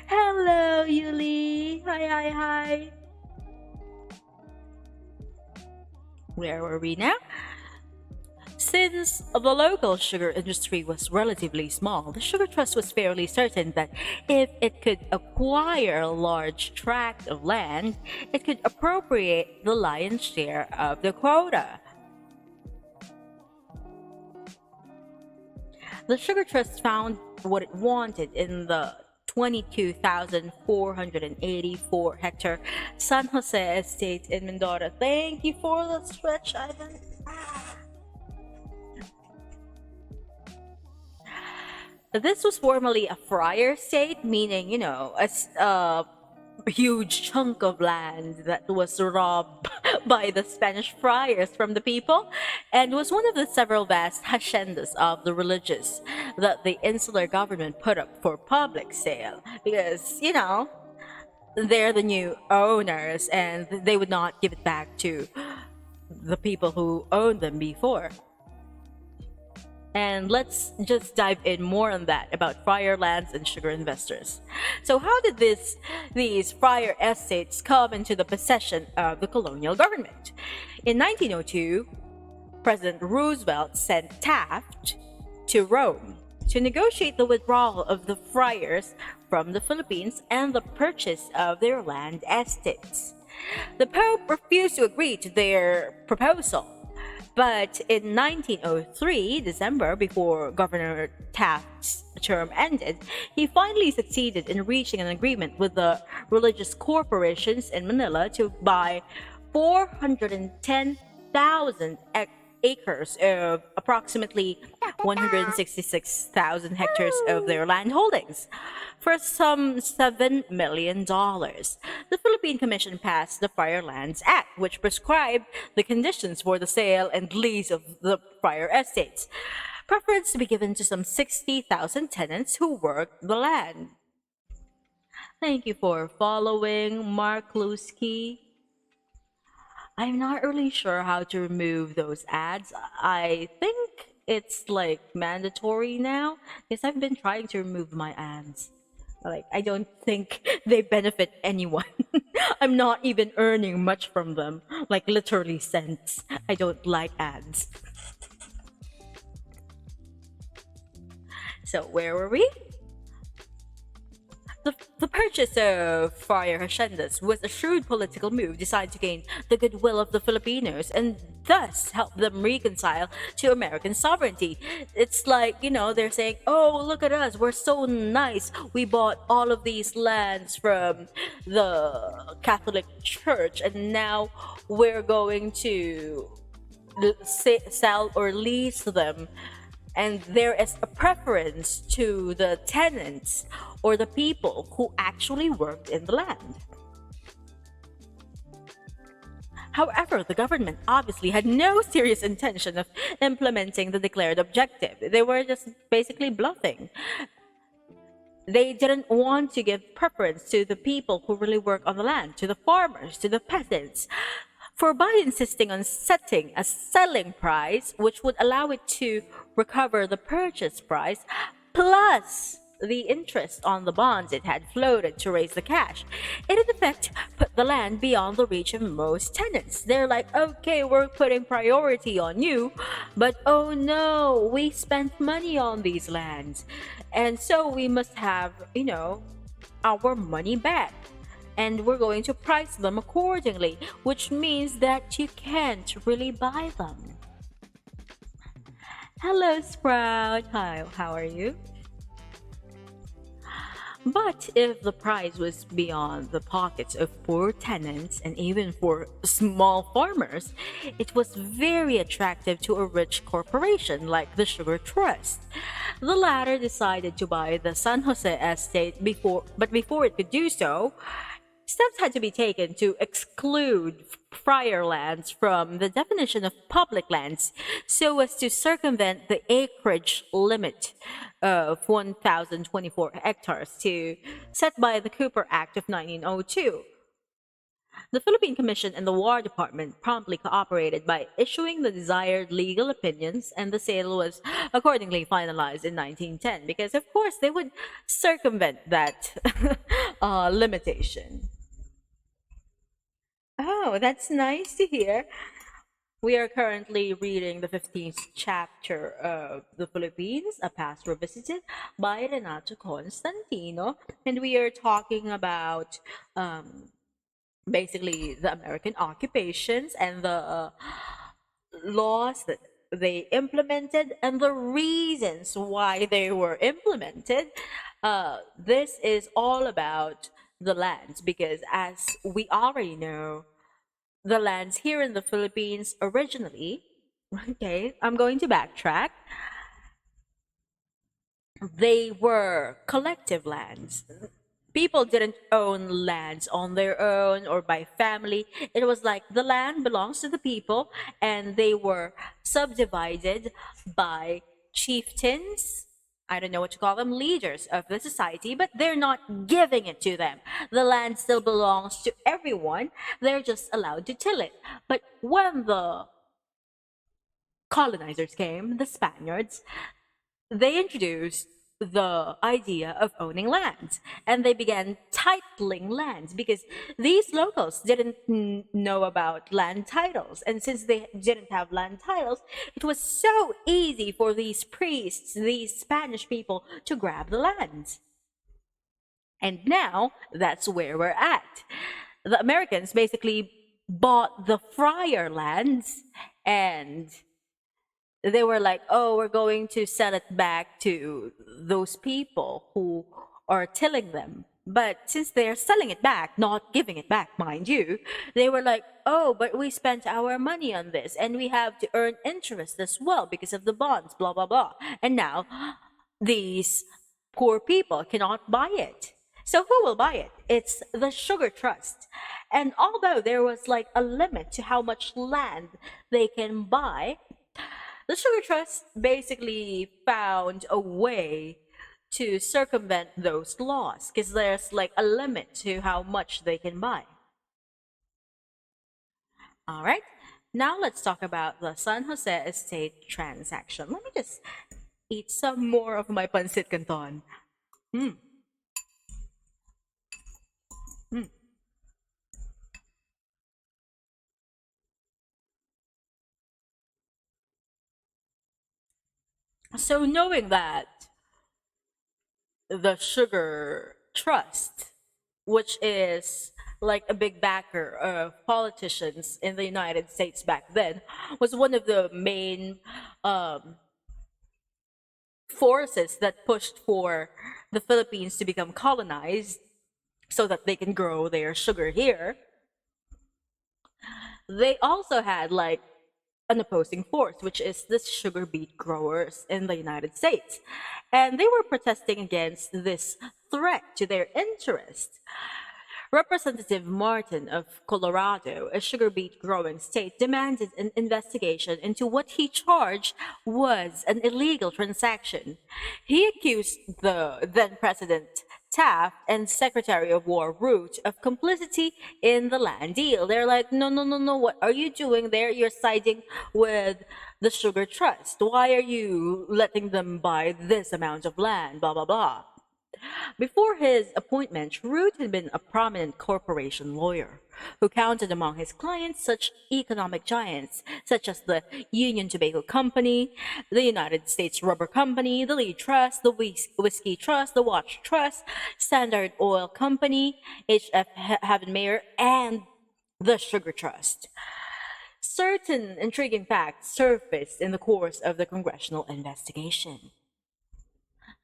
Hello, Yuli. Hi. Where were we now? Since the local sugar industry was relatively small, the Sugar Trust was fairly certain that if it could acquire a large tract of land, it could appropriate the lion's share of the quota. The Sugar Trust found what it wanted in the 22,484 hectare San Jose estate in Mindoro. Thank you for the stretch, Ivan. This was formerly a friar state, meaning, a huge chunk of land that was robbed by the Spanish friars from the people, and was one of the several vast haciendas of the religious that the insular government put up for public sale, because, they're the new owners and they would not give it back to the people who owned them before. And let's just dive in more on that about friar lands and sugar investors. So how did these friar estates come into the possession of the colonial government? In 1902, President Roosevelt sent Taft to Rome to negotiate the withdrawal of the friars from the Philippines and the purchase of their land estates. The Pope refused to agree to their proposal. But in 1903, December, before Governor Taft's term ended, he finally succeeded in reaching an agreement with the religious corporations in Manila to buy 410,000 acres of approximately 166,000 hectares of their land holdings for some $7 million. The Philippine Commission passed the Friar Lands Act, which prescribed the conditions for the sale and lease of the friar estates. Preference to be given to some 60,000 tenants who worked the land. Thank you for following, Mark Lusky. I'm not really sure how to remove those ads. I think it's like mandatory now, because I've been trying to remove my ads. Like, I don't think they benefit anyone. I'm not even earning much from them, like literally cents. I don't like ads. So where were we? The purchase of friar haciendas was a shrewd political move designed to gain the goodwill of the Filipinos and thus help them reconcile to American sovereignty. It's like, they're saying, oh, look at us, we're so nice. We bought all of these lands from the Catholic Church, and now we're going to sell or lease them and there is a preference to the tenants or the people who actually worked in the land. However, the government obviously had no serious intention of implementing the declared objective. They were just basically bluffing. They didn't want to give preference to the people who really work on the land, to the farmers, to the peasants. For by insisting on setting a selling price, which would allow it to recover the purchase price, plus the interest on the bonds it had floated to raise the cash, it in effect put the land beyond the reach of most tenants. They're like, okay, we're putting priority on you, but oh no, we spent money on these lands. And so we must have, our money back. And we're going to price them accordingly, which means that you can't really buy them. Hello, Sprout. Hi, how are you? But if the price was beyond the pockets of poor tenants and even for small farmers, it was very attractive to a rich corporation like the Sugar Trust. The latter decided to buy the San Jose estate before it could do so, steps had to be taken to exclude friar lands from the definition of public lands so as to circumvent the acreage limit of 1,024 hectares set by the Cooper Act of 1902. The Philippine Commission and the War Department promptly cooperated by issuing the desired legal opinions, and the sale was accordingly finalized in 1910 because, of course, they would circumvent that limitation. Oh, that's nice to hear. We are currently reading the 15th chapter of The Philippines, A Past Revisited by Renato Constantino, and we are talking about basically the American occupations and the laws that they implemented and the reasons why they were implemented. This is all about the lands because, as we already know, the lands here in the Philippines originally, okay, I'm going to backtrack. They were collective lands. People didn't own lands on their own or by family. It was like the land belongs to the people and they were subdivided by chieftains. I don't know what to call them, leaders of the society, but they're not giving it to them. The land still belongs to everyone. They're just allowed to till it. But when the colonizers came, the Spaniards, they introduced the idea of owning lands and they began titling lands because these locals didn't know about land titles, and since they didn't have land titles, it was so easy for these priests, these Spanish people, to grab the lands. And now that's where we're at. The Americans basically bought the friar lands and they were like, oh, we're going to sell it back to those people who are tilling them. But since they're selling it back, not giving it back, mind you, they were like, oh, but we spent our money on this and we have to earn interest as well because of the bonds, blah, blah, blah. And now these poor people cannot buy it. So who will buy it? It's the Sugar Trust. And although there was like a limit to how much land they can buy, the Sugar Trust basically found a way to circumvent those laws because there's like a limit to how much they can buy. All right, now let's talk about the San Jose estate transaction. Let me just eat some more of my pancit canton. Mm. Mm. So knowing that the Sugar Trust, which is like a big backer of politicians in the United States back then, was one of the main forces that pushed for the Philippines to become colonized so that they can grow their sugar here. They also had like an opposing force, which is the sugar beet growers in the United States. And they were protesting against this threat to their interest. Representative Martin of Colorado, a sugar beet growing state, demanded an investigation into what he charged was an illegal transaction. He accused the then President Taft and Secretary of War Root of complicity in the land deal. They're like, no, no, no, no, what are you doing there? You're siding with the Sugar Trust. Why are you letting them buy this amount of land? Blah, blah, blah. Before his appointment, Root had been a prominent corporation lawyer who counted among his clients such economic giants such as the Union Tobacco Company, the United States Rubber Company, the Lee Trust, the Whiskey Trust, the Watch Trust, Standard Oil Company, H.F. Havenmeyer, and the Sugar Trust. Certain intriguing facts surfaced in the course of the congressional investigation.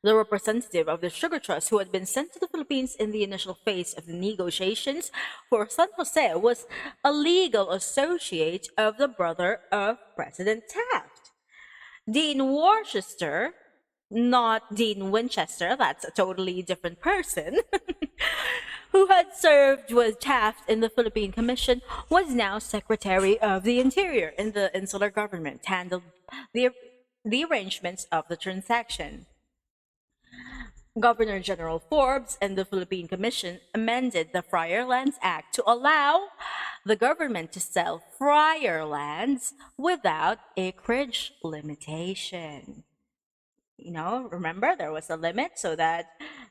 The representative of the Sugar Trust, who had been sent to the Philippines in the initial phase of the negotiations for San Jose, was a legal associate of the brother of President Taft. Dean Worcester, not Dean Winchester, that's a totally different person, who had served with Taft in the Philippine Commission, was now Secretary of the Interior in the insular government, handled the arrangements of the transaction. Governor General Forbes and the Philippine Commission amended the Friar Lands Act to allow the government to sell friar lands without acreage limitation. You know, remember there was a limit so that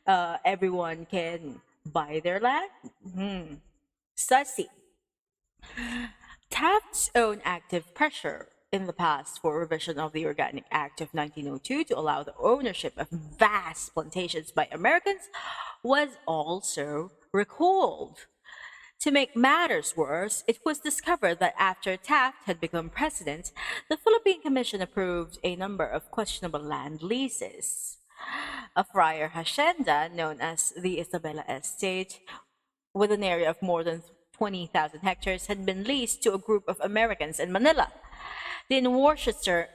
everyone can buy their land? Sussy. Taft's own active pressure in the past for revision of the Organic Act of 1902 to allow the ownership of vast plantations by Americans was also recalled. To make matters worse, it was discovered that after Taft had become president, the Philippine Commission approved a number of questionable land leases. A friar hacienda known as the Isabela Estate, with an area of more than 20,000 hectares, had been leased to a group of Americans in Manila. Dean Worcester,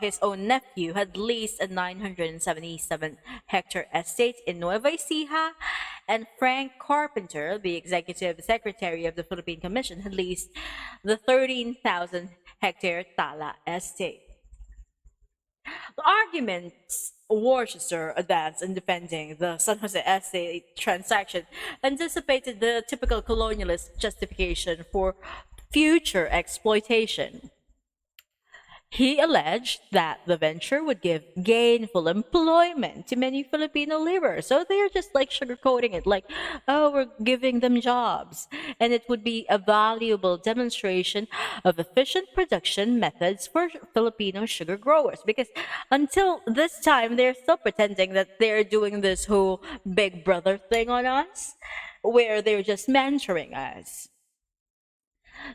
his own nephew, had leased a 977-hectare estate in Nueva Ecija, and Frank Carpenter, the executive secretary of the Philippine Commission, had leased the 13,000-hectare Tala estate. The arguments Worcester advanced in defending the San Jose estate transaction anticipated the typical colonialist justification for future exploitation. He alleged that the venture would give gainful employment to many Filipino laborers. So they're just like sugarcoating it, like, oh, we're giving them jobs. And it would be a valuable demonstration of efficient production methods for Filipino sugar growers. Because until this time, they're still pretending that they're doing this whole big brother thing on us, where they're just mentoring us.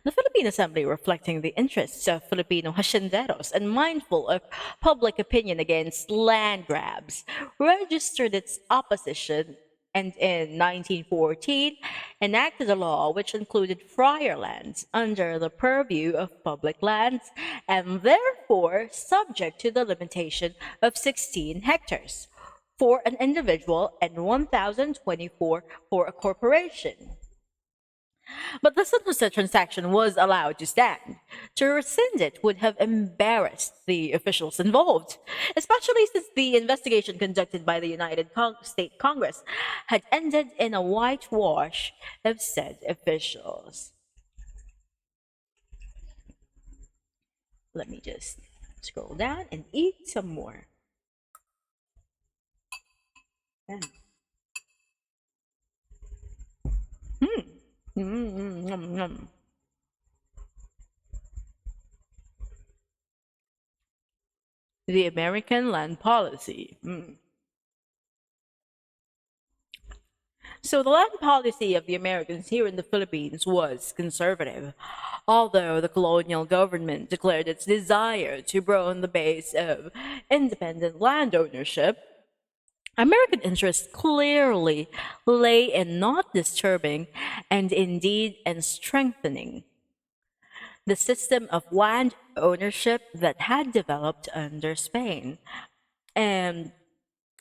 The Philippine Assembly, reflecting the interests of Filipino hacienderos and mindful of public opinion against land grabs, registered its opposition and in 1914 enacted a law which included friar lands under the purview of public lands and therefore subject to the limitation of 16 hectares for an individual and 1,024 for a corporation. But the San Jose transaction was allowed to stand. To rescind it would have embarrassed the officials involved, especially since the investigation conducted by the United States Congress had ended in a whitewash of said officials. Let me just scroll down and eat some more. Yeah. The American land policy. So the land policy of the Americans here in the Philippines was conservative. Although the colonial government declared its desire to broaden the base of independent land ownership, American interests clearly lay in not disturbing and indeed in strengthening the system of land ownership that had developed under Spain. And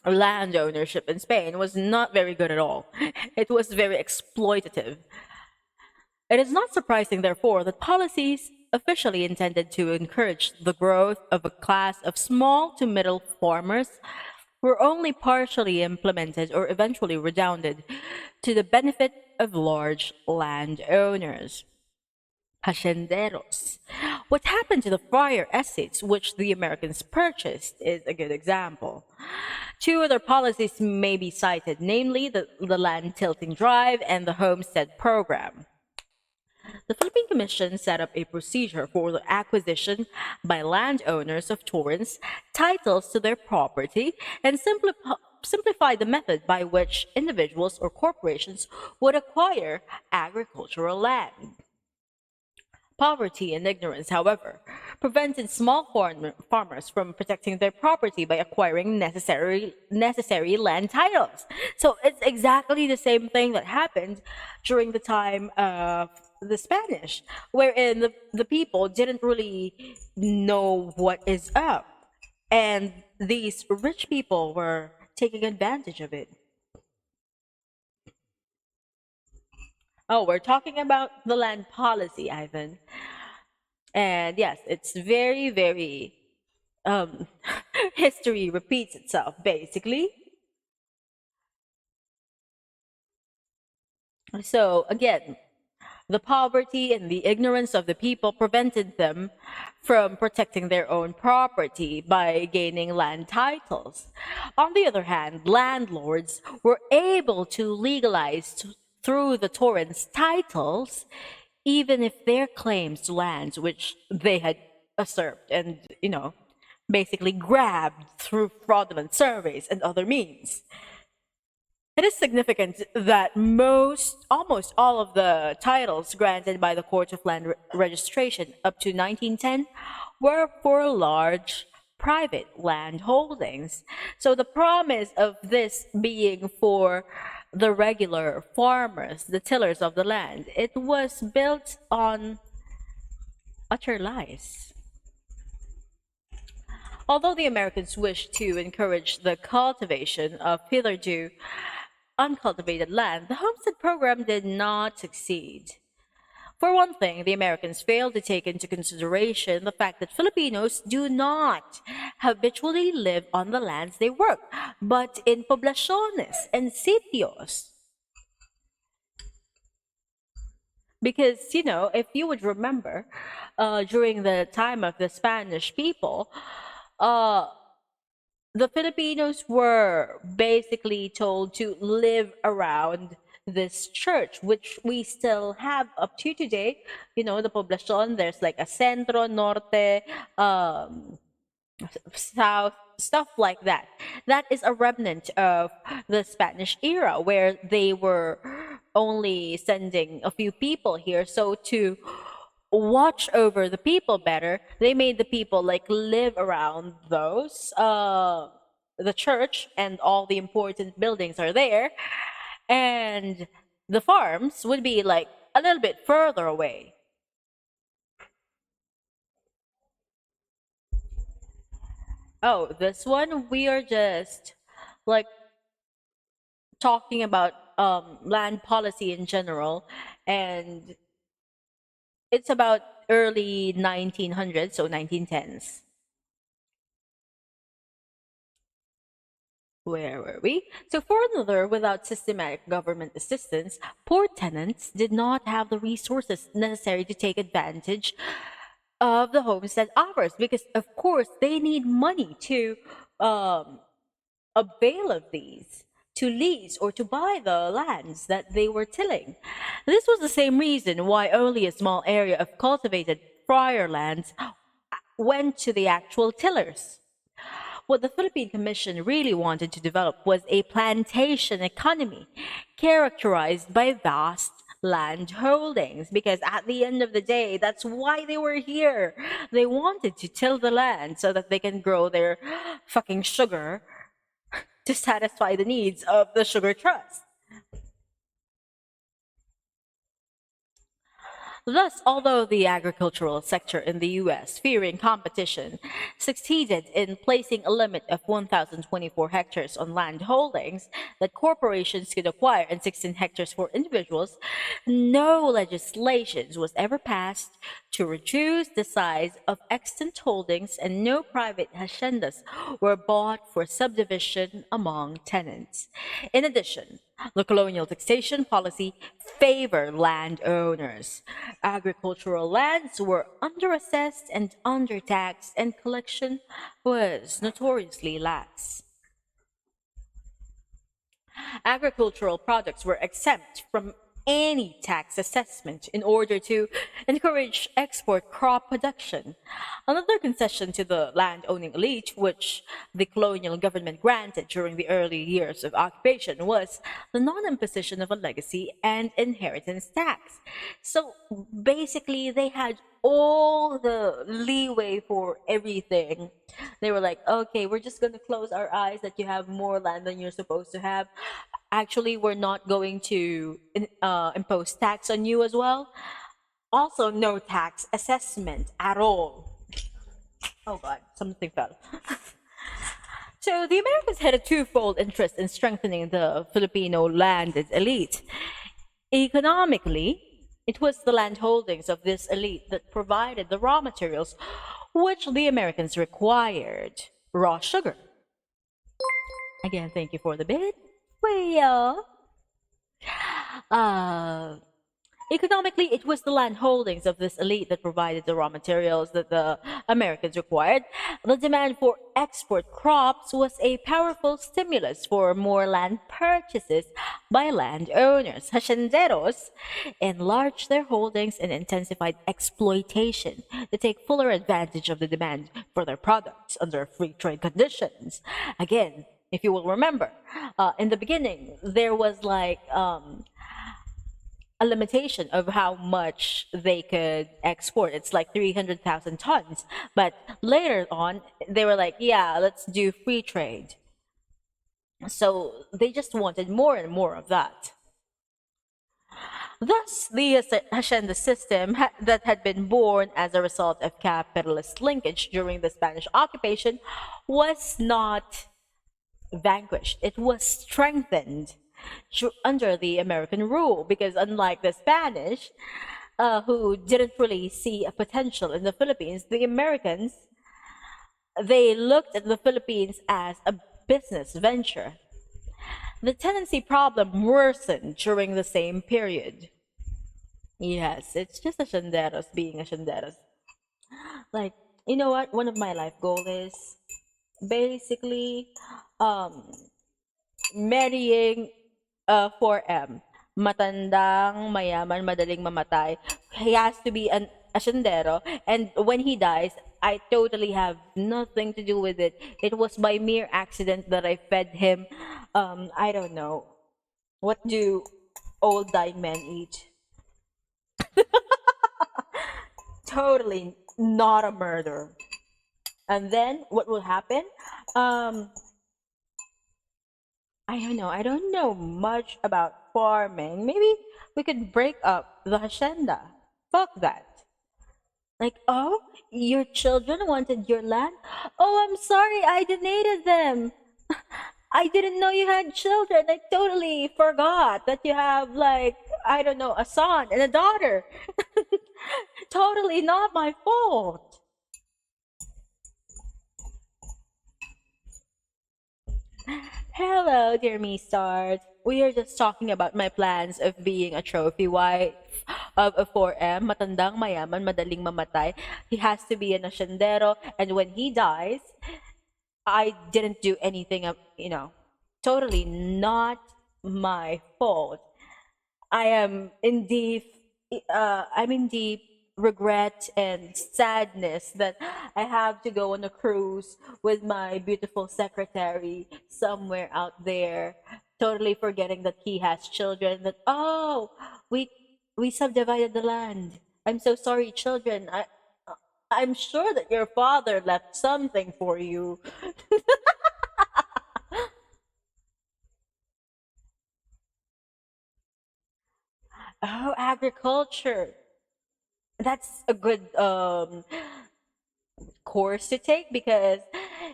land ownership in Spain was not very good at all. It was very exploitative. It is not surprising, therefore, that policies officially intended to encourage the growth of a class of small to middle farmers were only partially implemented or eventually redounded to the benefit of large landowners. Hacenderos. What happened to the friar estates which the Americans purchased is a good example. Two other policies may be cited, namely the land tilting drive and the homestead program. The Philippine Commission set up a procedure for the acquisition by landowners of Torrens titles to their property and simplified the method by which individuals or corporations would acquire agricultural land. Poverty and ignorance, however, prevented small farmers from protecting their property by acquiring necessary land titles. So it's exactly the same thing that happened during the time of the Spanish, wherein the people didn't really know what is up. And these rich people were taking advantage of it. Oh, we're talking about the land policy, Ivan. And yes, it's very, very um, history repeats itself, basically. So again, the poverty and the ignorance of the people prevented them from protecting their own property by gaining land titles. On the other hand, landlords were able to legalize through the torrents titles, even if their claims to lands which they had usurped and, basically grabbed through fraudulent surveys and other means. It is significant that almost all of the titles granted by the Court of Land Registration up to 1910 were for large private land holdings. So the promise of this being for the regular farmers, the tillers of the land, it was built on utter lies. Although the Americans wished to encourage the cultivation of hitherto uncultivated land, the homestead program did not succeed. For one thing, the Americans failed to take into consideration the fact that Filipinos do not habitually live on the lands they work, but in poblaciones and sitios. Because, if you would remember, during the time of the Spanish people, the Filipinos were basically told to live around this church, which we still have up to today. The poblacion, there's like a centro, norte, south, stuff like that. That is a remnant of the Spanish era where they were only sending a few people here. So to watch over the people better, they made the people like live around those the church, and all the important buildings are there, and the farms would be like a little bit further away. Oh, this one we are just like talking about land policy in general, and it's about early 1900s, so 1910s. Where were we? So further, without systematic government assistance, poor tenants did not have the resources necessary to take advantage of the homestead offers, because of course they need money to um, avail of these, to lease or to buy the lands that they were tilling. This was the same reason why only a small area of cultivated friar lands went to the actual tillers. What the Philippine Commission really wanted to develop was a plantation economy characterized by vast land holdings, because at the end of the day, that's why they were here. They wanted to till the land so that they can grow their fucking sugar to satisfy the needs of the sugar trust. Thus, although the agricultural sector in the US, fearing competition, succeeded in placing a limit of 1,024 hectares on land holdings that corporations could acquire and 16 hectares for individuals, no legislation was ever passed to reduce the size of extant holdings, and no private haciendas were bought for subdivision among tenants. In addition, the colonial taxation policy favored landowners. Agricultural lands were underassessed and undertaxed, and collection was notoriously lax. Agricultural products were exempt from any tax assessment in order to encourage export crop production. Another concession to the land-owning elite, which the colonial government granted during the early years of occupation, was the non-imposition of a legacy and inheritance tax. So basically, they had all the leeway for everything. They were like, okay, we're just going to close our eyes that you have more land than you're supposed to have. Actually, we're not going to impose tax on you as well. Also, no tax assessment at all. Oh god, something fell. So the Americans had a twofold interest in strengthening the Filipino landed elite. Economically, it was the land holdings of this elite that provided the raw materials which the Americans required. Raw sugar. Again, thank you for the bid. Well, uh, economically, it was the land holdings of this elite that provided the raw materials that the Americans required. The demand for export crops was a powerful stimulus for more land purchases by landowners. Hacienderos enlarged their holdings and intensified exploitation to take fuller advantage of the demand for their products under free trade conditions. Again, if you will remember, in the beginning, there was like a limitation of how much they could export. It's like 300,000 tons. But later on, they were like, yeah, let's do free trade. So they just wanted more and more of that. Thus, the hacienda system that had been born as a result of capitalist linkage during the Spanish occupation was not vanquished. It was strengthened under the American rule, because unlike the Spanish, who didn't really see a potential in the Philippines, the Americans, they looked at the Philippines as a business venture. The tenancy problem worsened during the same period. Yes, it's just a shanderos being a shanderos. Like, you know what? One of my life goals is basically um marrying 4M. Matandang, mayaman, madaling mamatay. He has to be an asyendero, and when he dies, I totally have nothing to do with it. It was by mere accident that I fed him. I don't know. What do old dying men eat? Totally not a murder. And then what will happen? Um, I don't know. I don't know much about farming. Maybe we could break up the hacienda. Fuck that. Like, oh, your children wanted your land? Oh, I'm sorry, I donated them. I didn't know you had children. I totally forgot that you have, like, I don't know, a son and a daughter. Totally not my fault. Hello, dear me stars. We are just talking about my plans of being a trophy wife of a 4M, matandang mayaman, madaling mamatay. He has to be an asyendero, and when he dies, I didn't do anything of, totally not my fault. I am in deep, I'm in deep regret and sadness that I have to go on a cruise with my beautiful secretary somewhere out there, totally forgetting that he has children. That we we subdivided the land. I'm so sorry, children. I'm sure that your father left something for you. Oh, agriculture. that's a good course to take because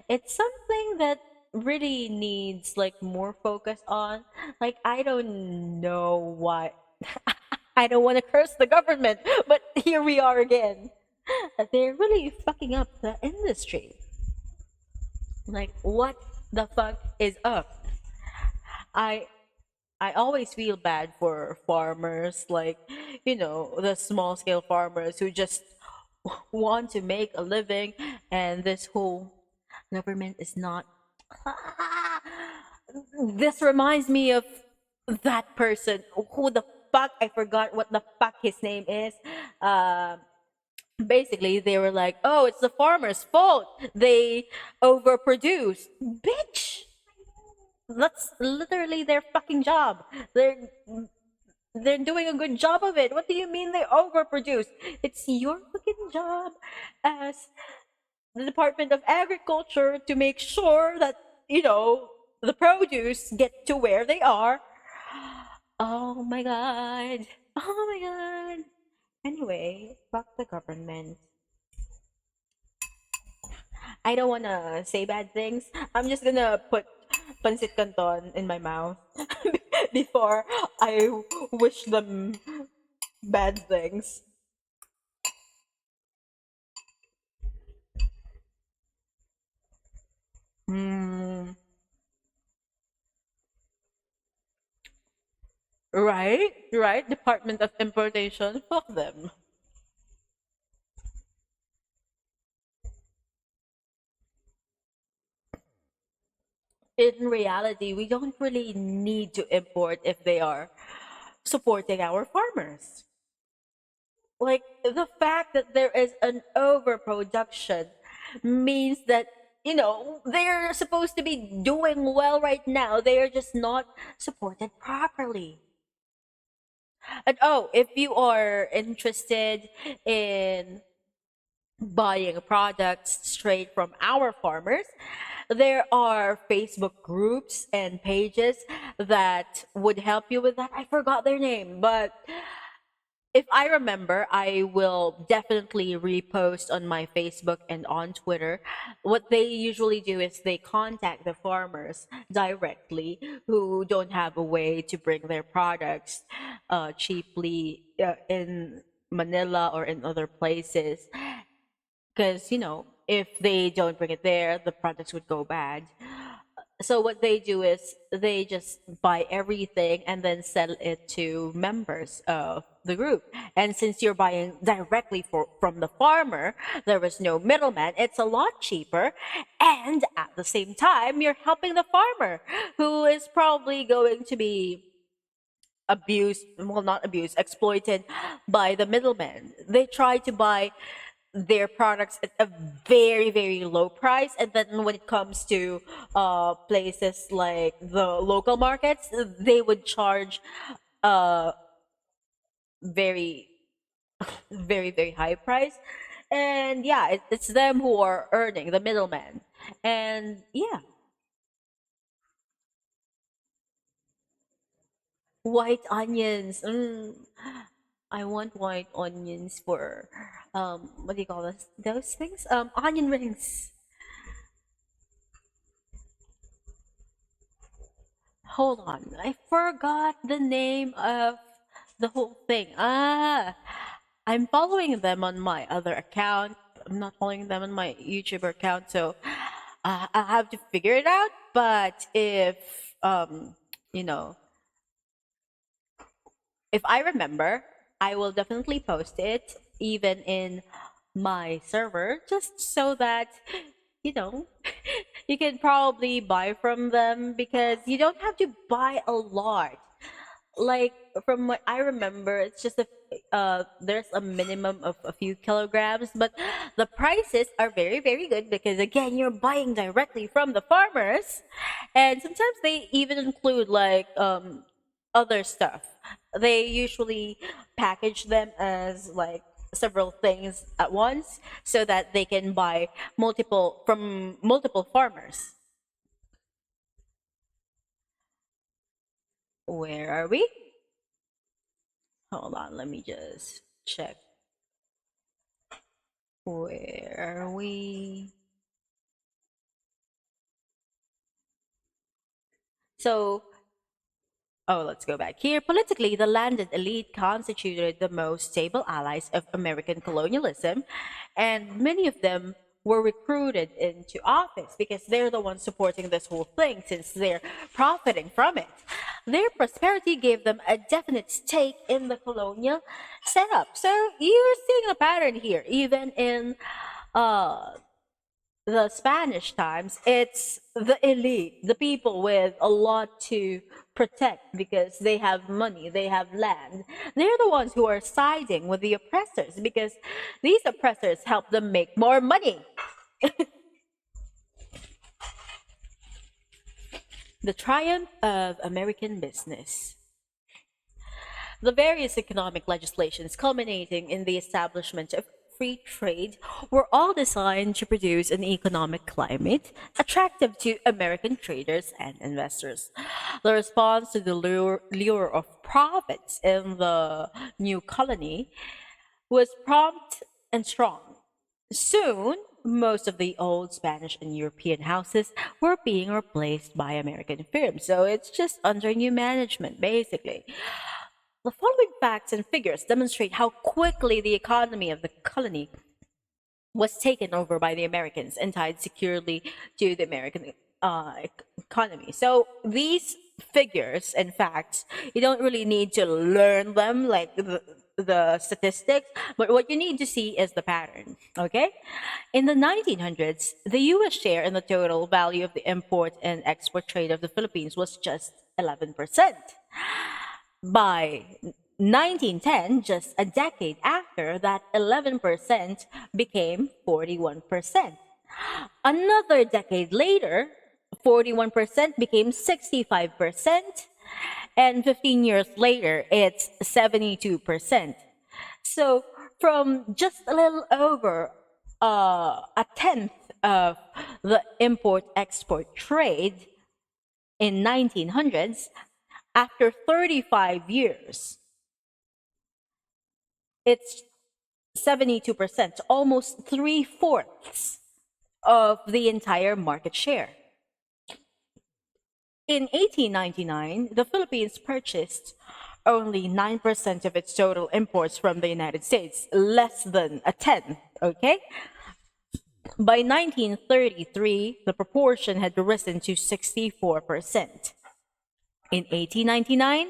it's something that really needs like more focus on. Like I don't know why I don't want to curse the government, but here we are again. They're really fucking up the industry. Like what the fuck is up? I I always feel bad for farmers, like, the small scale farmers who just want to make a living, and this whole government is not. This reminds me of that person. Who the fuck? I forgot what the fuck his name is. Uh, Basically, they were like, oh, it's the farmer's fault. They overproduce. Bitch! That's literally their fucking job. They're doing a good job of it. What do you mean they overproduce? It's your fucking job as the Department of Agriculture to make sure that, the produce get to where they are. Oh my god. Oh my god. Anyway, fuck the government. I don't wanna say bad things. I'm just gonna put pancit canton in my mouth before I wish them bad things. Hmm. Right? Right? Department of Importation. Fuck them. In reality, we don't really need to import if they are supporting our farmers. Like the fact that there is an overproduction means that they're supposed to be doing well right now. They are just not supported properly. And oh, if you are interested in buying products straight from our farmers, there are Facebook groups and pages that would help you with that. I forgot their name, but if I remember, I will definitely repost on my Facebook and on Twitter. What they usually do is they contact the farmers directly who don't have a way to bring their products cheaply in Manila or in other places. Because, if they don't bring it there, the products would go bad. So what they do is they just buy everything and then sell it to members of the group. And since you're buying directly from the farmer, there is no middleman. It's a lot cheaper, and at the same time, you're helping the farmer who is probably going to be abused, well, not abused, exploited by the middleman. They try to buy their products at a very very low price, and then when it comes to places like the local markets, they would charge a very very very high price. And yeah, it's them who are earning, the middleman. And yeah, white onions. I want white onions for what do you call this, those things, onion rings. Hold on, I forgot the name of the whole thing. I'm following them on my other account. I'm not following them on my YouTube account, so I'll have to figure it out. But if you know, if I remember, I will definitely post it even in my server, just so that you know you can probably buy from them because you don't have to buy a lot. Like from what I remember, it's just there's a minimum of a few kilograms, but the prices are very very good because again you're buying directly from the farmers, and sometimes they even include like other stuff. They usually package them as like several things at once so that they can buy multiple from multiple farmers. Where are we? Hold on, let me just check. Where are we? So, oh, let's go back here. Politically, the landed elite constituted the most stable allies of American colonialism, and many of them were recruited into office because they're the ones supporting this whole thing since they're profiting from it. Their prosperity gave them a definite stake in the colonial setup. So you're seeing a pattern here, even in uh, the Spanish times, it's the elite, the people with a lot to protect because they have money, they have land. They're the ones who are siding with the oppressors because these oppressors help them make more money. The triumph of American business. The various economic legislations culminating in the establishment of free trade were all designed to produce an economic climate attractive to American traders and investors. The response to the lure of profits in the new colony was prompt and strong. Soon, most of the old Spanish and European houses were being replaced by American firms. So it's just under new management, basically. The following facts and figures demonstrate how quickly the economy of the colony was taken over by the Americans and tied securely to the American economy. So these figures and facts, you don't really need to learn them like the statistics, but what you need to see is the pattern. Okay, in the 1900s, the U.S. share in the total value of the import and export trade of the Philippines was just 11%. By 1910, just a decade after, that 11% became 41%. Another decade later, 41% became 65%, and 15 years later, it's 72%. So, from just a little over a tenth of the import export trade in 1900s, after 35 years, it's 72%, almost three-fourths of the entire market share. In 1899, the Philippines purchased only 9% of its total imports from the United States, less than a tenth, okay? By 1933, the proportion had risen to 64%. In 1899,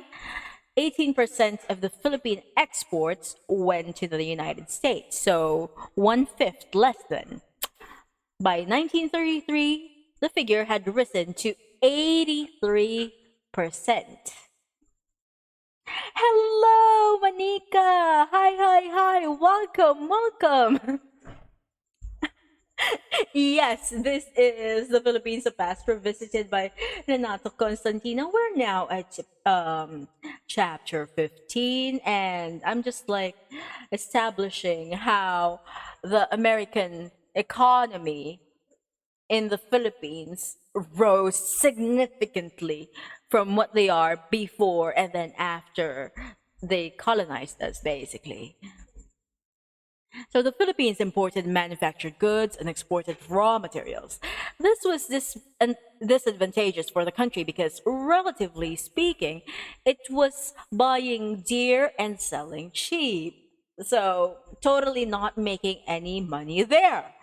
18% of the Philippine exports went to the United States, so one-fifth less than. By 1933, the figure had risen to 83%. Hello, Manika! Hi, hi, hi! Welcome, welcome! Yes, this is the Philippines of Past revisited by Renato Constantino. We're now at chapter 15, and I'm just like establishing how the American economy in the Philippines rose significantly from what they are before and then after they colonized us, basically. So the Philippines imported manufactured goods and exported raw materials. This was disadvantageous for the country because, relatively speaking, it was buying dear and selling cheap. So totally not making any money there.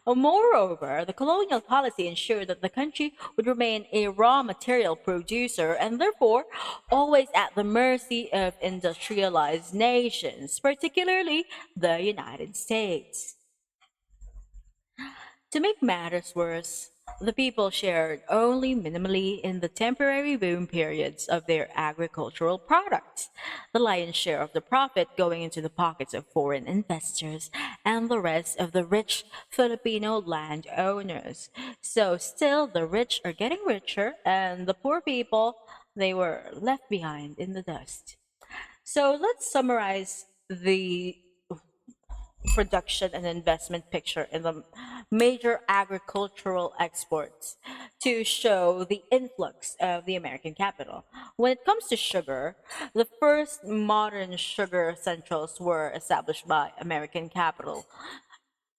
Moreover, the colonial policy ensured that the country would remain a raw material producer and therefore always at the mercy of industrialized nations, particularly the United States. To make matters worse, the people shared only minimally in the temporary boom periods of their agricultural products, the lion's share of the profit going into the pockets of foreign investors and the rest of the rich Filipino landowners. So still the rich are getting richer and the poor people, they were left behind in the dust. So let's summarize the production and investment picture in the major agricultural exports to show the influx of the American capital. When it comes to sugar, the first modern sugar centrals were established by American capital.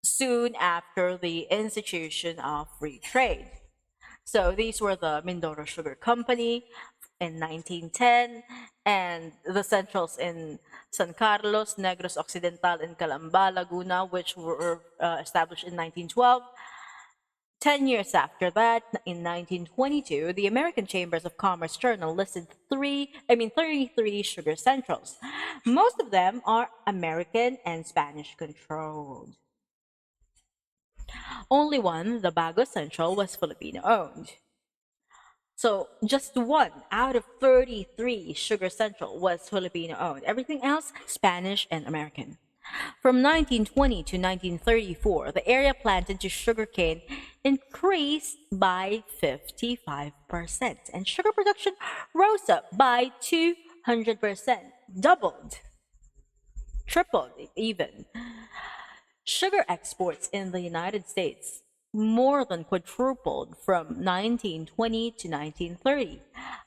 soon after the institution of free trade. So these were the Mindoro Sugar Company in 1910 and the centrals in San Carlos, Negros Occidental, and Calamba, Laguna, which were established in 1912. 10 years after that, in 1922, the American Chambers of Commerce Journal listed 33 sugar centrals. Most of them are American and Spanish controlled. Only one, the Bago Central, was Filipino owned. So just one out of 33 Sugar Central was Filipino owned. Everything else, Spanish and American. From 1920 to 1934, the area planted to sugarcane increased by 55%, and sugar production rose up by 200%, doubled, tripled even. Sugar exports in the United States more than quadrupled from 1920 to 1930.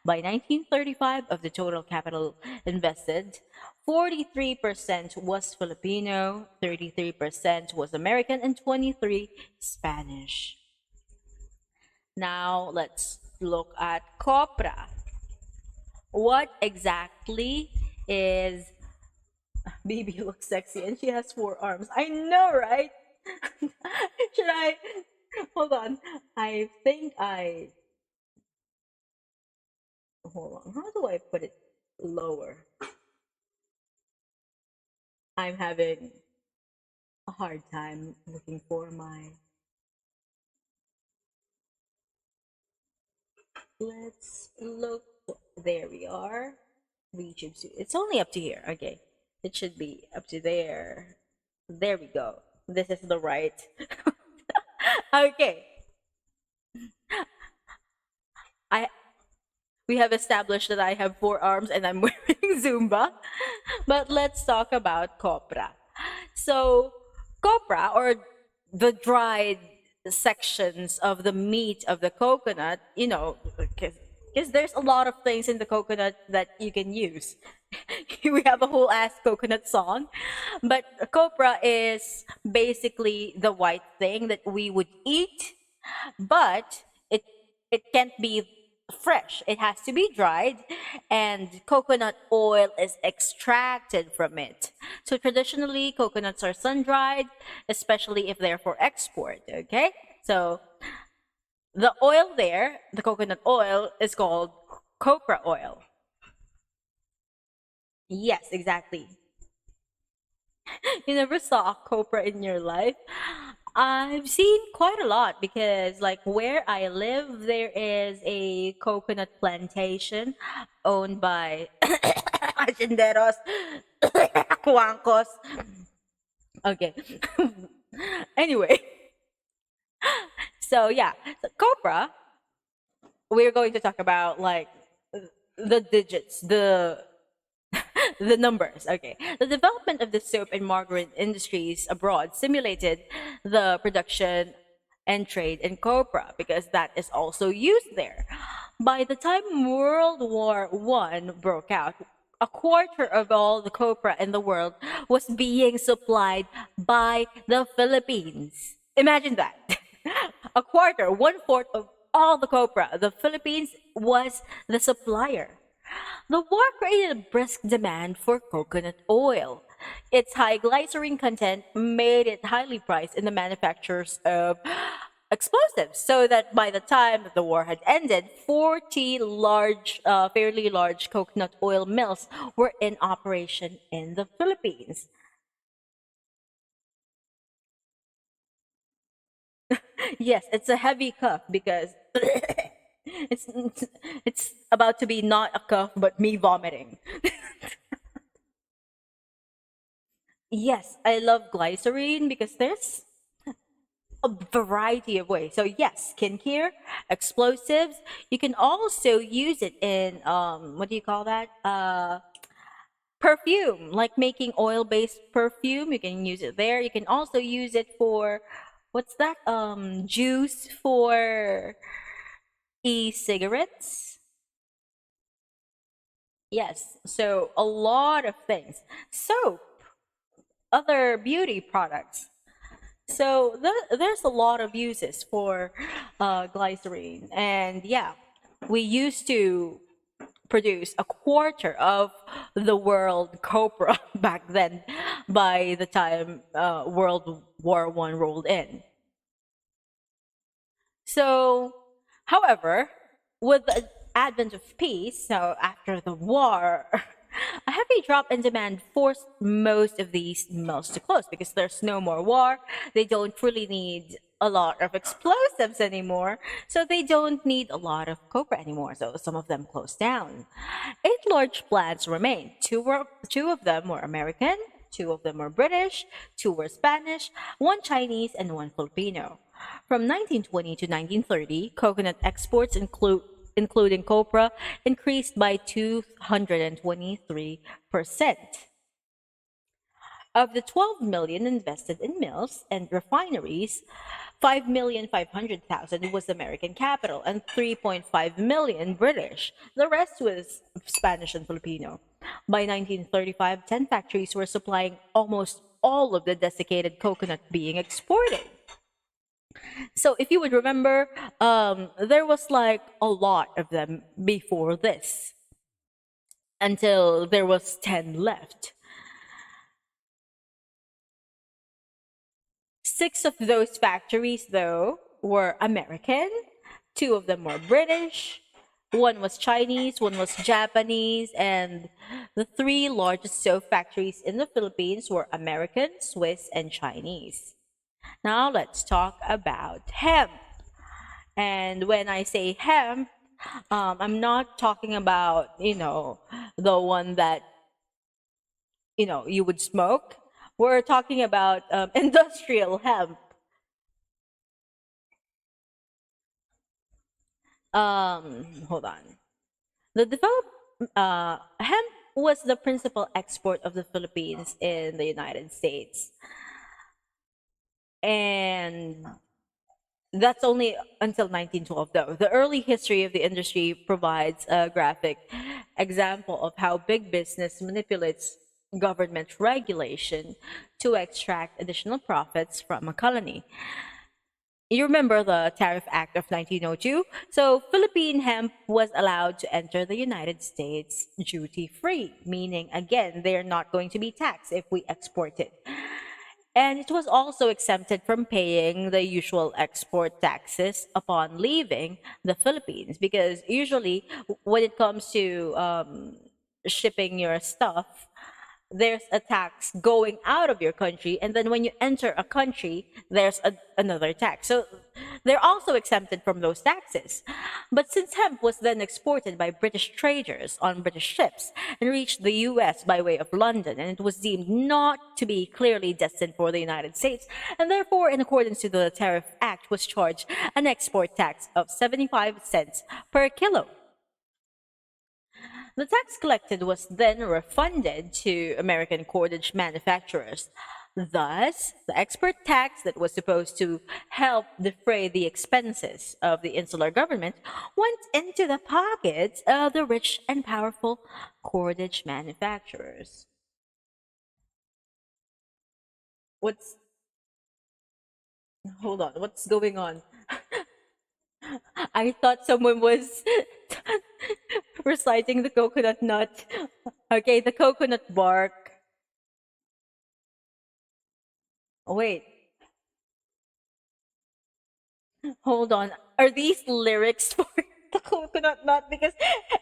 By 1935, of the total capital invested, 43% was Filipino, 33% was American, and 23 Spanish. Now let's look at copra. What exactly is Baby looks sexy and she has 4 arms. I know, right? Should I hold on? I think I hold on. How do I put it lower? I'm having a hard time looking for my. Let's look. There we are. YouTube suit. It's only up to here. Okay. It should be up to there. There we go. This is the right. Okay. I we have established that I have 4 arms and I'm wearing Zumba. But let's talk about copra. So, copra, or the dried sections of the meat of the coconut, because there's a lot of things in the coconut that you can use. We have a whole ass coconut song, but copra is basically the white thing that we would eat, but it can't be fresh. It has to be dried, and coconut oil is extracted from it. So traditionally, coconuts are sun dried, especially if they're for export. Okay, so the oil there, the coconut oil, is called copra oil. Yes, exactly. You never saw a copra in your life? I've seen quite a lot because, like, where I live, there is a coconut plantation owned by hacenderos, cuancos. Okay. Anyway, so yeah, so copra, we're going to talk about like the digits, the numbers. Okay. The development of the soap and margarine industries abroad simulated the production and trade in copra because that is also used there. By the time World War I broke out, a quarter of all the copra in the world was being supplied by the Philippines. Imagine that. A quarter, one fourth of all the copra, the Philippines was the supplier. The war created a brisk demand for coconut oil. Its high glycerin content made it highly priced in the manufacturers of explosives, so that by the time that the war had ended, 40 fairly large coconut oil mills were in operation in the Philippines. Yes, it's a heavy cough because it's it's about to be not a cough but me vomiting. Yes, I love glycerine because there's a variety of ways. So yes, skincare, explosives. You can also use it in what do you call that? Perfume, like making oil-based perfume. You can use it there. You can also use it for what's that? Juice for e-cigarettes. Yes. So a lot of things. Soap, other beauty products. So there's a lot of uses for glycerine, and yeah, we used to produce a quarter of the world copra back then by the time World War I rolled in. So, however, with the advent of peace, so after the war, a heavy drop in demand forced most of these mills to close because there's no more war. They don't really need a lot of explosives anymore, so they don't need a lot of copra anymore. So some of them closed down. 8 large plants remained. Two of them were American, two of them were British, two were Spanish, one Chinese, and one Filipino. From 1920 to 1930, coconut exports including copra increased by 223%. Of the 12 million invested in mills and refineries, 5,500,000 was American capital and 3.5 million British. The rest was Spanish and Filipino. By 1935, 10 factories were supplying almost all of the desiccated coconut being exported. So if you would remember, there was like a lot of them before this until there was 10 left. 6 of those factories, though, were American, 2 of them were British, one was Chinese, one was Japanese, and the 3 largest soap factories in the Philippines were American, Swiss, and Chinese. Now let's talk about hemp. And when I say hemp, I'm not talking about, the one that, you would smoke. We're talking about industrial hemp. Hold on. The developed hemp was the principal export of the Philippines in the United States. And that's only until 1912, though. The early history of the industry provides a graphic example of how big business manipulates government regulation to extract additional profits from a colony. You remember the Tariff Act of 1902? So, Philippine hemp was allowed to enter the United States duty free, meaning, again, they're not going to be taxed if we export it. And it was also exempted from paying the usual export taxes upon leaving the Philippines because usually when it comes to shipping your stuff, there's a tax going out of your country, and then when you enter a country, there's another tax. So they're also exempted from those taxes. But since hemp was then exported by British traders on British ships and reached the US by way of London, and it was deemed not to be clearly destined for the United States, and therefore, in accordance to the Tariff Act, was charged an export tax of 75 cents per kilo. The tax collected was then refunded to American cordage manufacturers. Thus, the export tax that was supposed to help defray the expenses of the insular government went into the pockets of the rich and powerful cordage manufacturers. What's Hold on, what's going on? I thought someone was reciting the coconut nut. Okay, the coconut bark. Oh, wait, hold on. Are these lyrics for the coconut nut? Because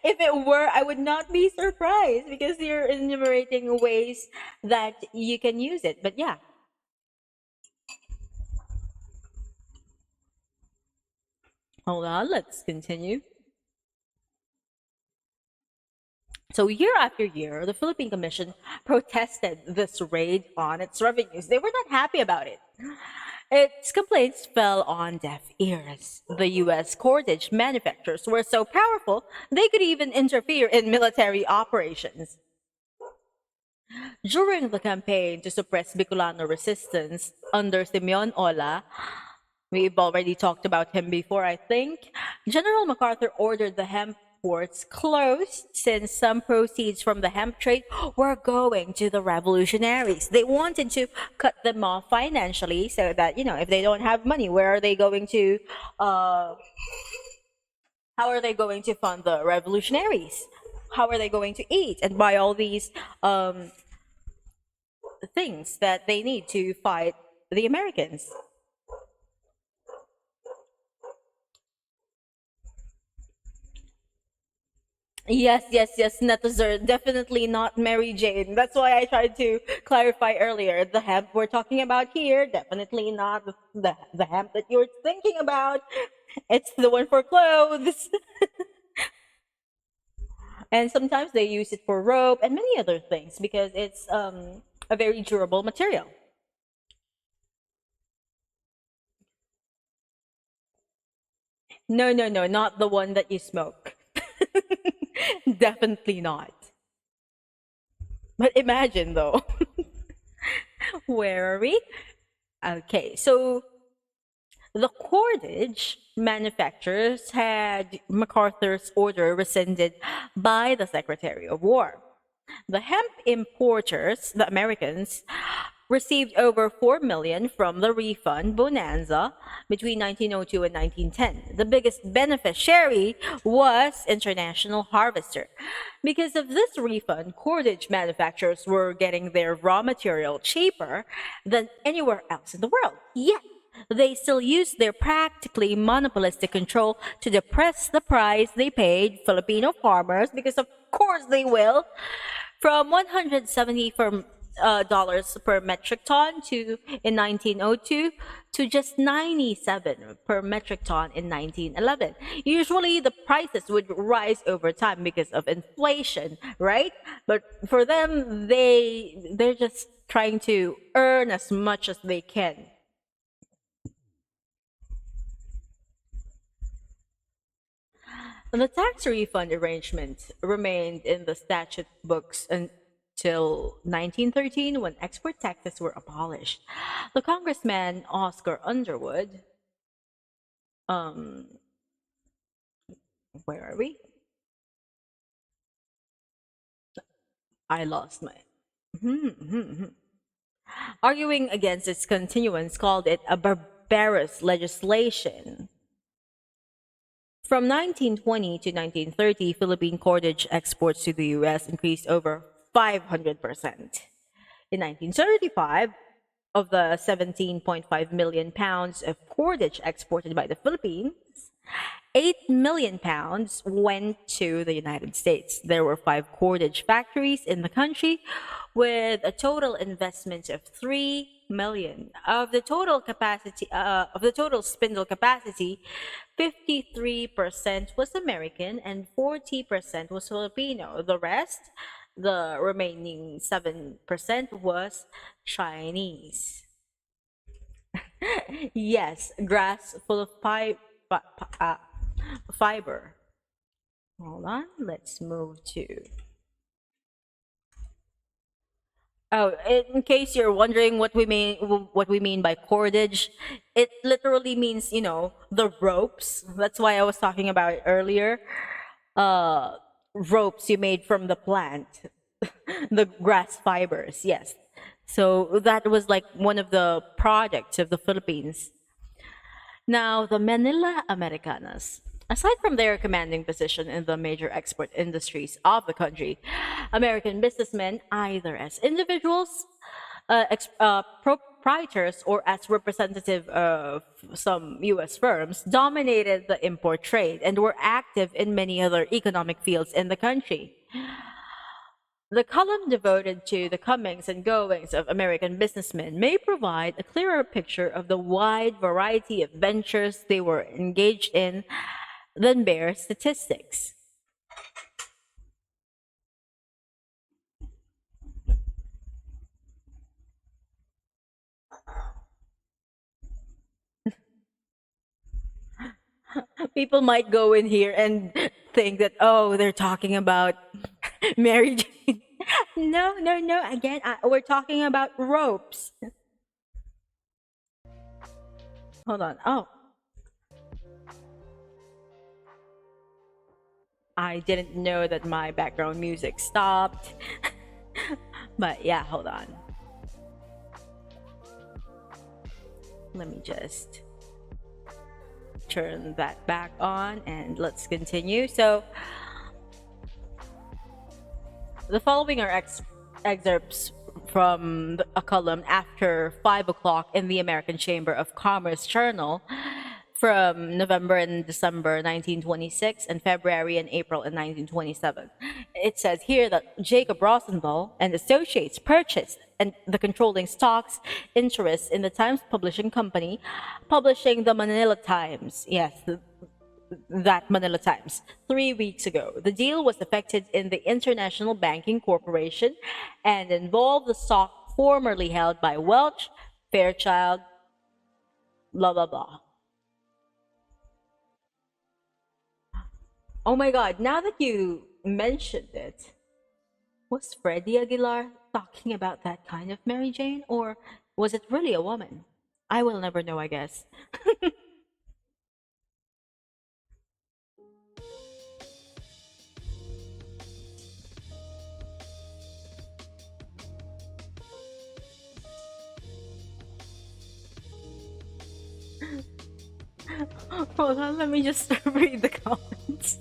if it were, I would not be surprised because you're enumerating ways that you can use it. But yeah, hold on, let's continue. So year after year, the Philippine Commission protested this raid on its revenues. They were not happy about it. Its complaints fell on deaf ears. The US cordage manufacturers were so powerful, they could even interfere in military operations. During the campaign to suppress Bicolano resistance under Simeon Ola, we've already talked about him before, I think, General MacArthur ordered the hemp ports closed since some proceeds from the hemp trade were going to the revolutionaries. They wanted to cut them off financially so that, if they don't have money, where are they going to, how are they going to fund the revolutionaries? How are they going to eat and buy all these things that they need to fight the Americans? Yes, yes, yes, not dessert. Definitely not Mary Jane. That's why I tried to clarify earlier. The hemp we're talking about here, definitely not the hemp that you're thinking about. It's the one for clothes. And sometimes they use it for rope and many other things because it's a very durable material. No, no, no, not the one that you smoke. Definitely not. But imagine though. Where are we? Okay, so the cordage manufacturers had MacArthur's order rescinded by the Secretary of War. The hemp importers, the Americans, received over 4 million from the refund bonanza between 1902 and 1910. The biggest beneficiary was International Harvester. Because of this refund, cordage manufacturers were getting their raw material cheaper than anywhere else in the world. Yet, they still used their practically monopolistic control to depress the price they paid Filipino farmers, because of course they will, from 170 dollars per metric ton in 1902 to just 97 per metric ton in 1911. Usually the prices would rise over time because of inflation, right? But for them, they're just trying to earn as much as they can. The tax refund arrangement remained in the statute books until 1913, when export taxes were abolished. The Congressman Oscar Underwood, um, where are we? I lost my. Arguing against its continuance, called it a barbarous legislation. From 1920 to 1930, Philippine cordage exports to the US increased over 500%. In 1935, of the 17.5 million pounds of cordage exported by the Philippines, 8 million pounds went to the United States. There were 5 cordage factories in the country with a total investment of 3 million. Of the total spindle capacity, 53% was American and 40% was Filipino. The remaining 7% was Chinese. Yes, grass full of fiber. Hold on, let's move to. Oh, in case you're wondering what we mean by cordage, it literally means, the ropes. That's why I was talking about it earlier. Uh, ropes you made from the plant, the grass fibers. Yes. So that was like one of the projects of the Philippines. Now, the Manila Americanas. Aside from their commanding position in the major export industries of the country, American businessmen, either as individuals, proprietors, or as representative of some U.S. firms, dominated the import trade and were active in many other economic fields in the country. The column devoted to the comings and goings of American businessmen may provide a clearer picture of the wide variety of ventures they were engaged in than bare statistics. People might go in here and think that, oh, they're talking about Mary Jane. No, no, no. Again, we're talking about ropes. Hold on. Oh, I didn't know that my background music stopped. But yeah, hold on. Let me just turn that back on and let's continue. So, the following are excerpts from a column after 5 o'clock in the American Chamber of Commerce Journal from November and December 1926 and February and April in 1927. It says here that Jacob Rosenthal and Associates purchased and the controlling stocks interests in the Times Publishing Company, publishing the Manila Times. Yes, that Manila Times 3 weeks ago. The deal was effected in the International Banking Corporation and involved the stock formerly held by Welch, Fairchild, blah blah blah. Oh my god, now that you mentioned it, was Freddie Aguilar talking about that kind of Mary Jane, or was it really a woman? I will never know, I guess. Hold on, let me just read the comments.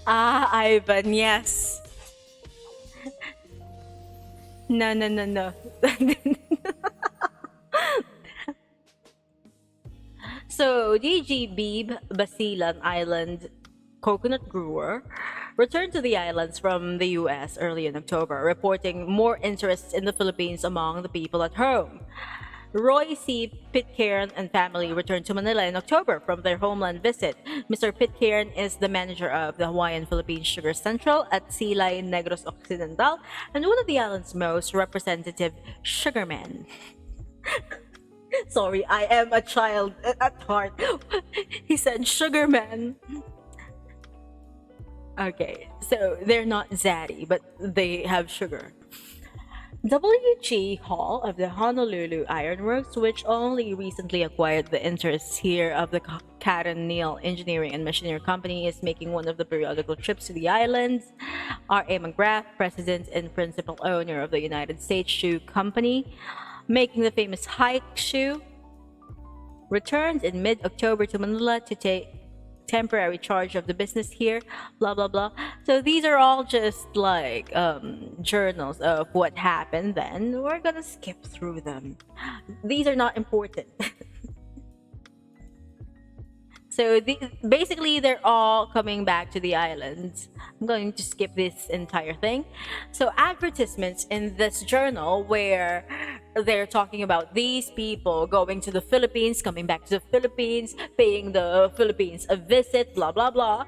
Ah, Ivan, yes. No, no, no, no. So, DG Beebe, Basilan Island coconut grower, returned to the islands from the US early in October, reporting more interest in the Philippines among the people at home. Roy C. Pitcairn and family returned to Manila in October from their homeland visit. Mr. Pitcairn is the manager of the Hawaiian Philippine Sugar Central at Silay Negros Occidental and one of the island's most representative sugarmen. Sorry, I am a child at heart. He said sugarman. Okay, so they're not zaddy, but they have sugar. W.G. Hall of the Honolulu Ironworks, which only recently acquired the interests here of the Karen Neal Engineering and Machinery Company, is making one of the periodical trips to the islands. R.A. McGrath, president and principal owner of the United States Shoe Company, making the famous hike shoe, returned in mid-October to Manila to take temporary charge of the business here, blah blah blah. So these are all just like journals of what happened then. We're gonna skip through them. These are not important. So basically, they're all coming back to the islands. I'm going to skip this entire thing. So advertisements in this journal where they're talking about these people going to the Philippines, coming back to the Philippines, paying the Philippines a visit, blah blah blah.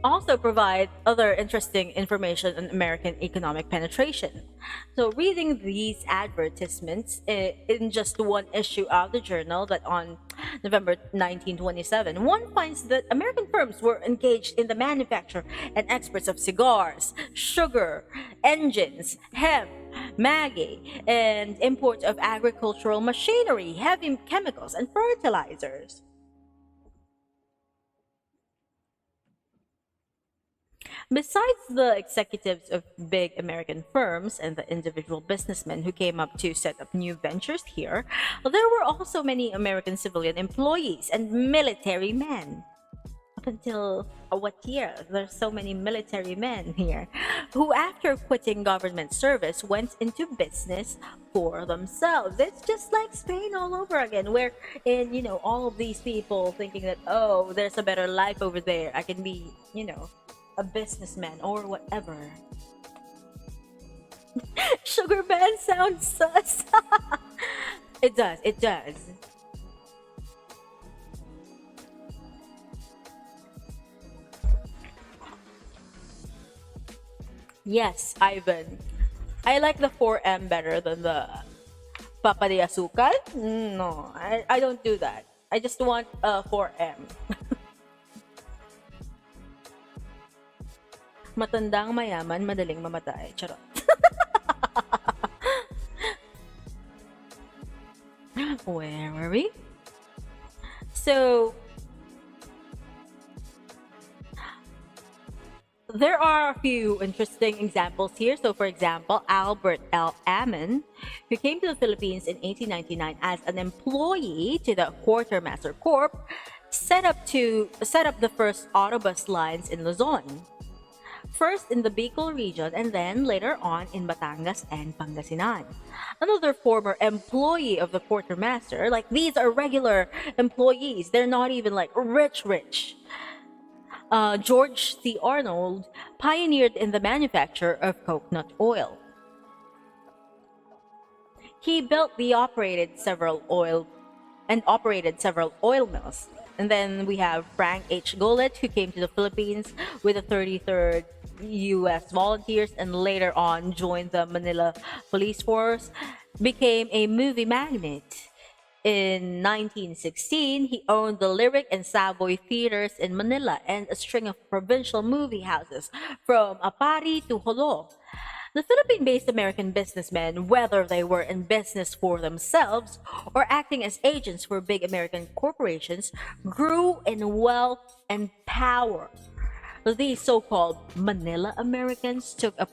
Also provide other interesting information on American economic penetration. So reading these advertisements in just one issue of the journal, that on November 1927, one finds that American firms were engaged in the manufacture and exports of cigars, sugar, engines, hemp, Maggie, and import of agricultural machinery, heavy chemicals, and fertilizers. Besides the executives of big American firms and the individual businessmen who came up to set up new ventures here, there were also many American civilian employees and military men. Up until what year? There's so many military men here who, after quitting government service, went into business for themselves. It's just like Spain all over again, where all of these people thinking that, oh, there's a better life over there. I can be, a businessman or whatever. Sugar man sounds sus. It does, it does. Yes, Ivan. I like the 4M better than the Papa de Azúcar. No, I don't do that. I just want 4M. Matandang mayaman, madaling mamatay. Charot. Where were we? So there are a few interesting examples here. So, for example, Albert L. Ammon, who came to the Philippines in 1899 as an employee to the Quartermaster Corp, set up the first autobus lines in Luzon. First in the Bicol region and then later on in Batangas and Pangasinan. Another former employee of the quartermaster, like these are regular employees, they're not even like rich. George C. Arnold pioneered in the manufacture of coconut oil. He built the operated several oil mills. And then we have Frank H. Gullet, who came to the Philippines with the 33rd U.S. Volunteers and later on joined the Manila Police Force, became a movie magnate. In 1916, he owned the Lyric and Savoy theaters in Manila and a string of provincial movie houses from Apari to Jolo. The Philippine-based American businessmen, whether they were in business for themselves or acting as agents for big American corporations, grew in wealth and power. These so-called Manila Americans took a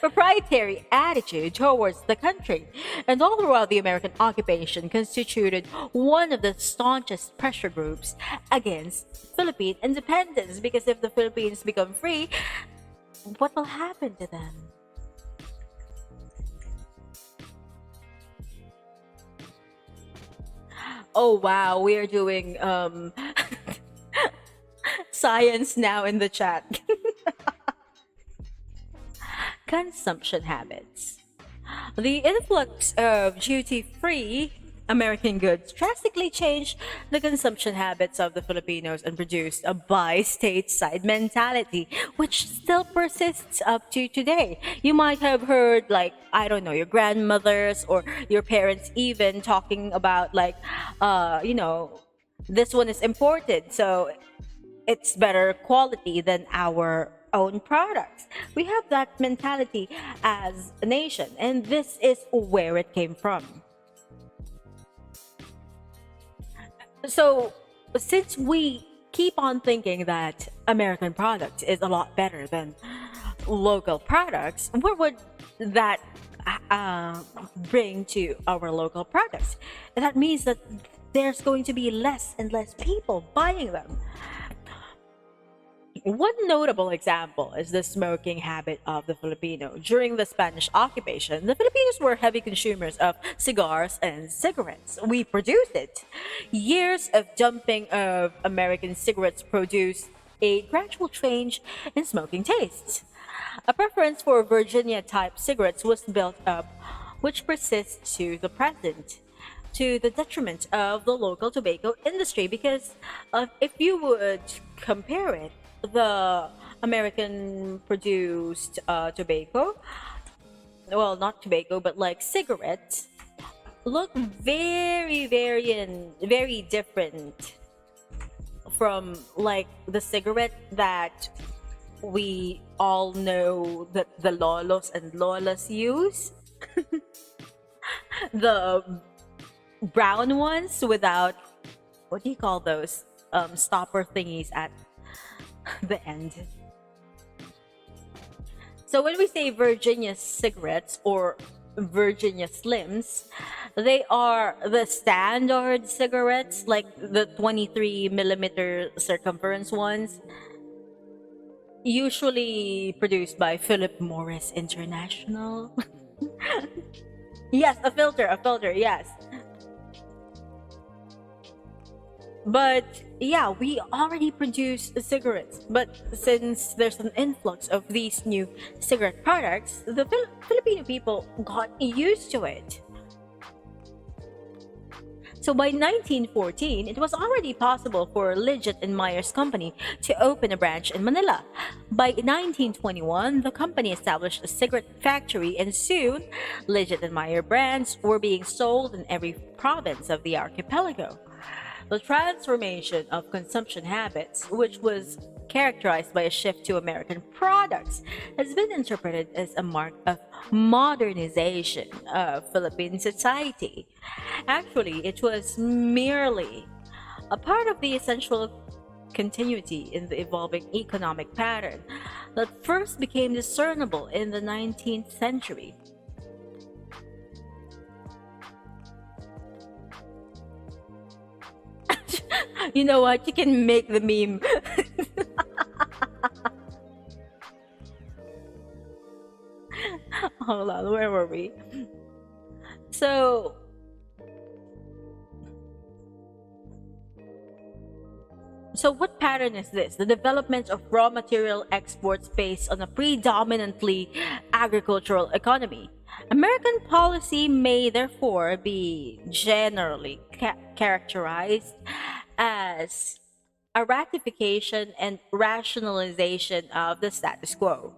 proprietary attitude towards the country, and all throughout the American occupation constituted one of the staunchest pressure groups against Philippine independence, because if the Philippines become free, what will happen to them? Oh wow, we are doing science now in the chat. Consumption habits. The influx of duty-free American goods drastically changed the consumption habits of the Filipinos and produced a buy-stateside mentality, which still persists up to today. You might have heard, like, I don't know, your grandmothers or your parents even talking about, like, this one is imported, so it's better quality than our own products. We have that mentality as a nation, and this is where it came from. So, since we keep on thinking that American products is a lot better than local products, what would that bring to our local products? And that means that there's going to be less and less people buying them. One notable example is the smoking habit of the Filipino. During the Spanish occupation, the Filipinos were heavy consumers of cigars and cigarettes. We produced it. Years of dumping of American cigarettes produced a gradual change in smoking tastes. A preference for Virginia-type cigarettes was built up, which persists to the present, to the detriment of the local tobacco industry, because if you would compare it, the American produced tobacco, well, not tobacco, but like cigarettes, look very different from like the cigarette that we all know that the lolos and lolas use. The brown ones without, what do you call those, stopper thingies at the end. So when we say Virginia cigarettes or Virginia Slims, they are the standard cigarettes, like the 23 millimeter circumference ones, usually produced by Philip Morris International. Yes, a filter, yes. But yeah, we already produce cigarettes. But since there's an influx of these new cigarette products, the Filipino people got used to it. So by 1914, it was already possible for Lidget and Myers Company to open a branch in Manila. By 1921, the company established a cigarette factory, and soon, Lidget and Myers brands were being sold in every province of the archipelago. The transformation of consumption habits, which was characterized by a shift to American products, has been interpreted as a mark of modernization of Philippine society. Actually, it was merely a part of the essential continuity in the evolving economic pattern that first became discernible in the 19th century. You know what? You can make the meme. Hold on, where were we? So, so what pattern is this? The development of raw material exports based on a predominantly agricultural economy. American policy may therefore be generally characterized as a ratification and rationalization of the status quo.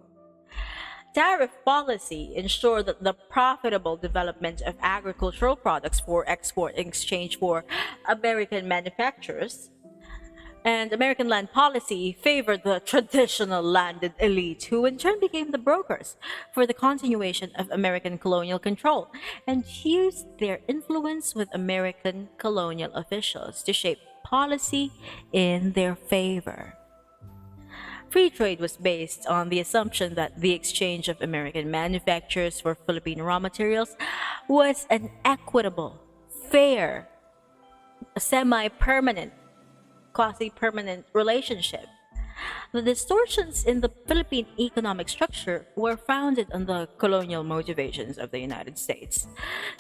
Tariff policy ensured that the profitable development of agricultural products for export in exchange for American manufacturers, and American land policy favored the traditional landed elite, who in turn became the brokers for the continuation of American colonial control and used their influence with American colonial officials to shape policy in their favor. Free trade was based on the assumption that the exchange of American manufacturers for Philippine raw materials was an equitable, fair, semi permanent, quasi permanent relationship. The distortions in the Philippine economic structure were founded on the colonial motivations of the United States.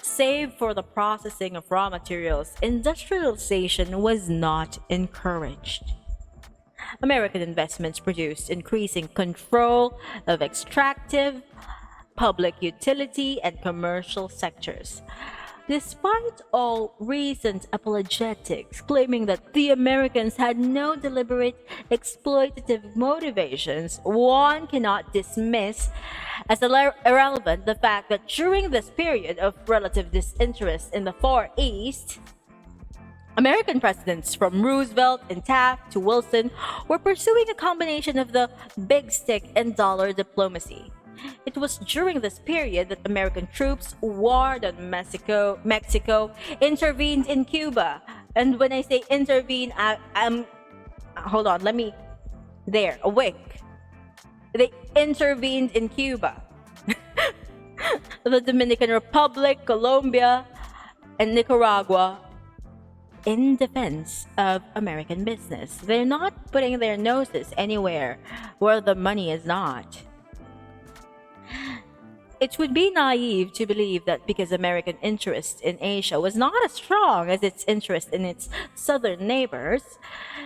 Save for the processing of raw materials, industrialization was not encouraged. American investments produced increasing control of extractive, public utility, and commercial sectors. Despite all recent apologetics claiming that the Americans had no deliberate exploitative motivations, one cannot dismiss as irrelevant the fact that during this period of relative disinterest in the Far East, American presidents from Roosevelt and Taft to Wilson were pursuing a combination of the big stick and dollar diplomacy. It was during this period that American troops warred on Mexico, intervened in Cuba. And when I say intervene, I'm hold on, let me there, awake. They intervened in Cuba, the Dominican Republic, Colombia, and Nicaragua in defense of American business. They're not putting their noses anywhere where the money is not. It would be naive to believe that because American interest in Asia was not as strong as its interest in its southern neighbors,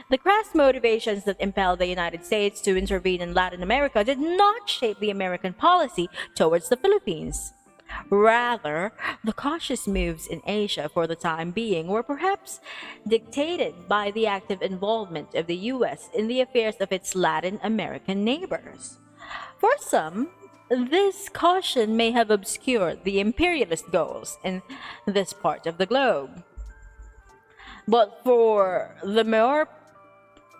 the crass motivations that impelled the United States to intervene in Latin America did not shape the American policy towards the Philippines. Rather, the cautious moves in Asia for the time being were perhaps dictated by the active involvement of the US in the affairs of its Latin American neighbors. For some, this caution may have obscured the imperialist goals in this part of the globe. But for the more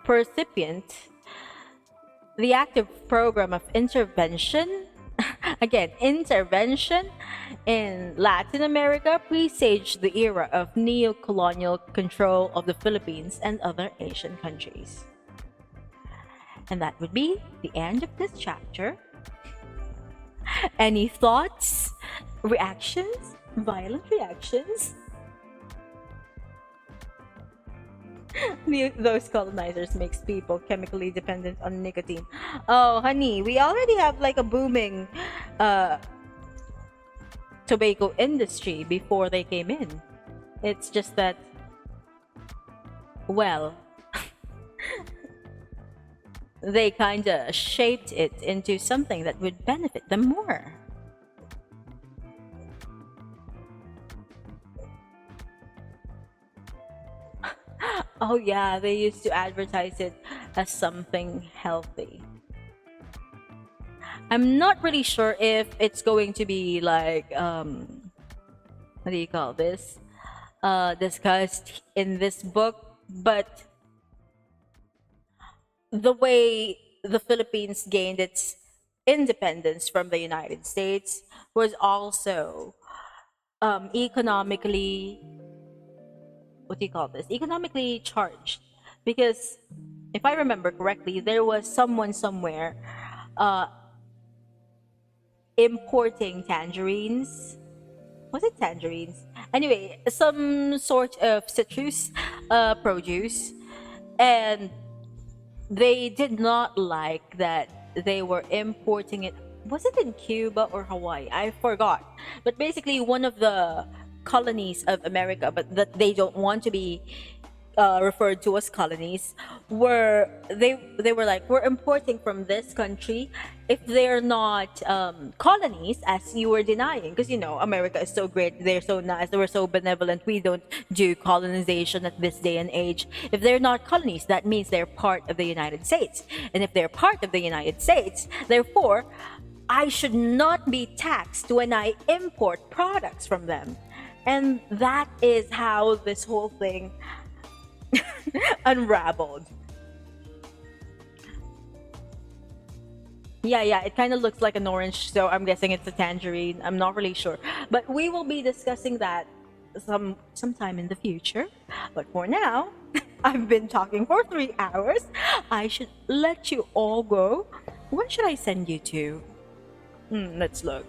percipient, the active program of intervention, again, intervention in Latin America presaged the era of neo-colonial control of the Philippines and other Asian countries. And that would be the end of this chapter. Any thoughts, reactions, violent reactions? Those colonizers makes people chemically dependent on nicotine. Oh, honey, we already have like a booming tobacco industry before they came in. It's just that, well, they kind of shaped it into something that would benefit them more. Oh yeah, they used to advertise it as something healthy. I'm not really sure if it's going to be like what do you call this? Discussed in this book, but the way the Philippines gained its independence from the United States was also economically, what do you call this? Economically charged, because if I remember correctly, there was someone somewhere uh, importing tangerines. Was it tangerines? Anyway, some sort of citrus produce, and they did not like that they were importing it. Was it in Cuba or Hawaii? I forgot. But basically, one of the colonies of America, but that they don't want to be referred to as colonies, were they were like, we're importing from this country if they're not colonies, as you were denying, because you know America is so great, they're so nice, they were so benevolent, we don't do colonization at this day and age. If they're not colonies, that means they're part of the United States, and if they're part of the United States, therefore I should not be taxed when I import products from them. And that is how this whole thing unraveled. Yeah, it kind of looks like an orange, so I'm guessing it's a tangerine. I'm not really sure, but we will be discussing that sometime in the future. But for now, I've been talking for 3 hours. I should let you all go. Where should I send you to? Let's look.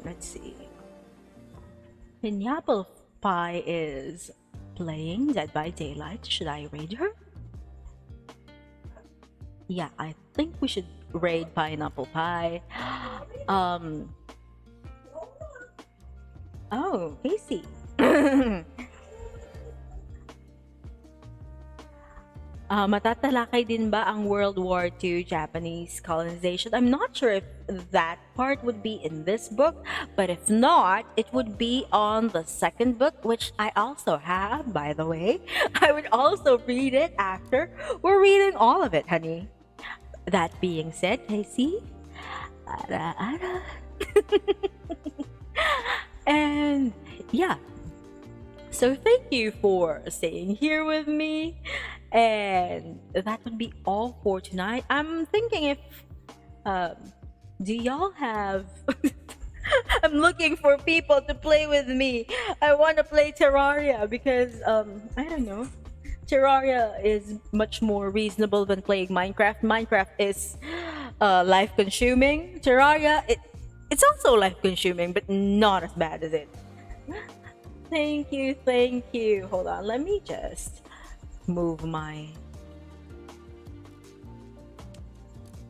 Let's see. Pineapple Pie is playing Dead by Daylight. Should I raid her? Yeah, I think we should raid Pineapple Pie. Oh, Casey. Matatalakay din ba ang World War II Japanese colonization? I'm not sure if that part would be in this book, but if not, it would be on the second book, which I also have, by the way. I would also read it after. We're reading all of it, honey. That being said, Casey, ara ara. And yeah, so thank you for staying here with me. And that would be all for tonight. I'm thinking if do y'all have I'm looking for people to play with me. I want to play Terraria because I don't know. Terraria is much more reasonable than playing Minecraft. Minecraft is life consuming. Terraria, it's also life consuming, but not as bad as it. Thank you, thank you. Hold on, let me just move my.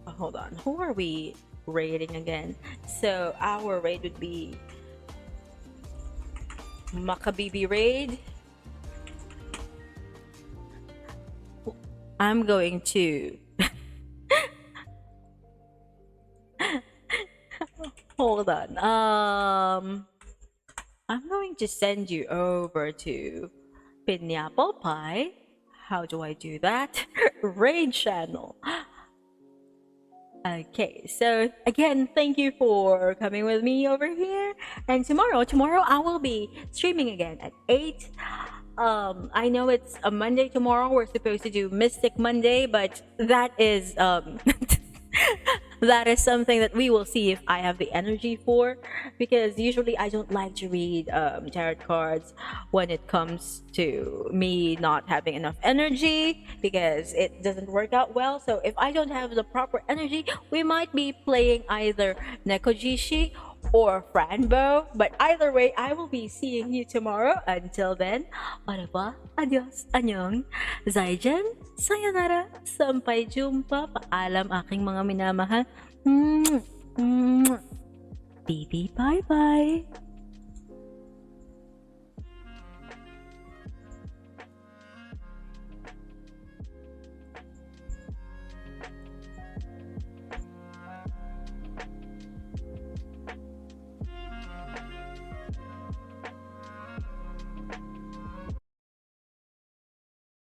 Hold on, who are we rating again? So our raid would be Makabibi raid. I'm going to hold on. I'm going to send you over to Pineapple Pie. How do I do that? Raid channel. Okay, so again, thank you for coming with me over here. And tomorrow I will be streaming again at 8. I know it's a Monday tomorrow. We're supposed to do Mystic Monday, but that is that is something that we will see if I have the energy for, because usually I don't like to read tarot cards when it comes to me not having enough energy, because it doesn't work out well. So if I don't have the proper energy, we might be playing either Nekojishi or Franbo, but either way, I will be seeing you tomorrow. Until then, au revoir, adios, annyeong, zaijian, sayonara, sampay jumpa, paalam aking mga minamahal. Baby, bye-bye.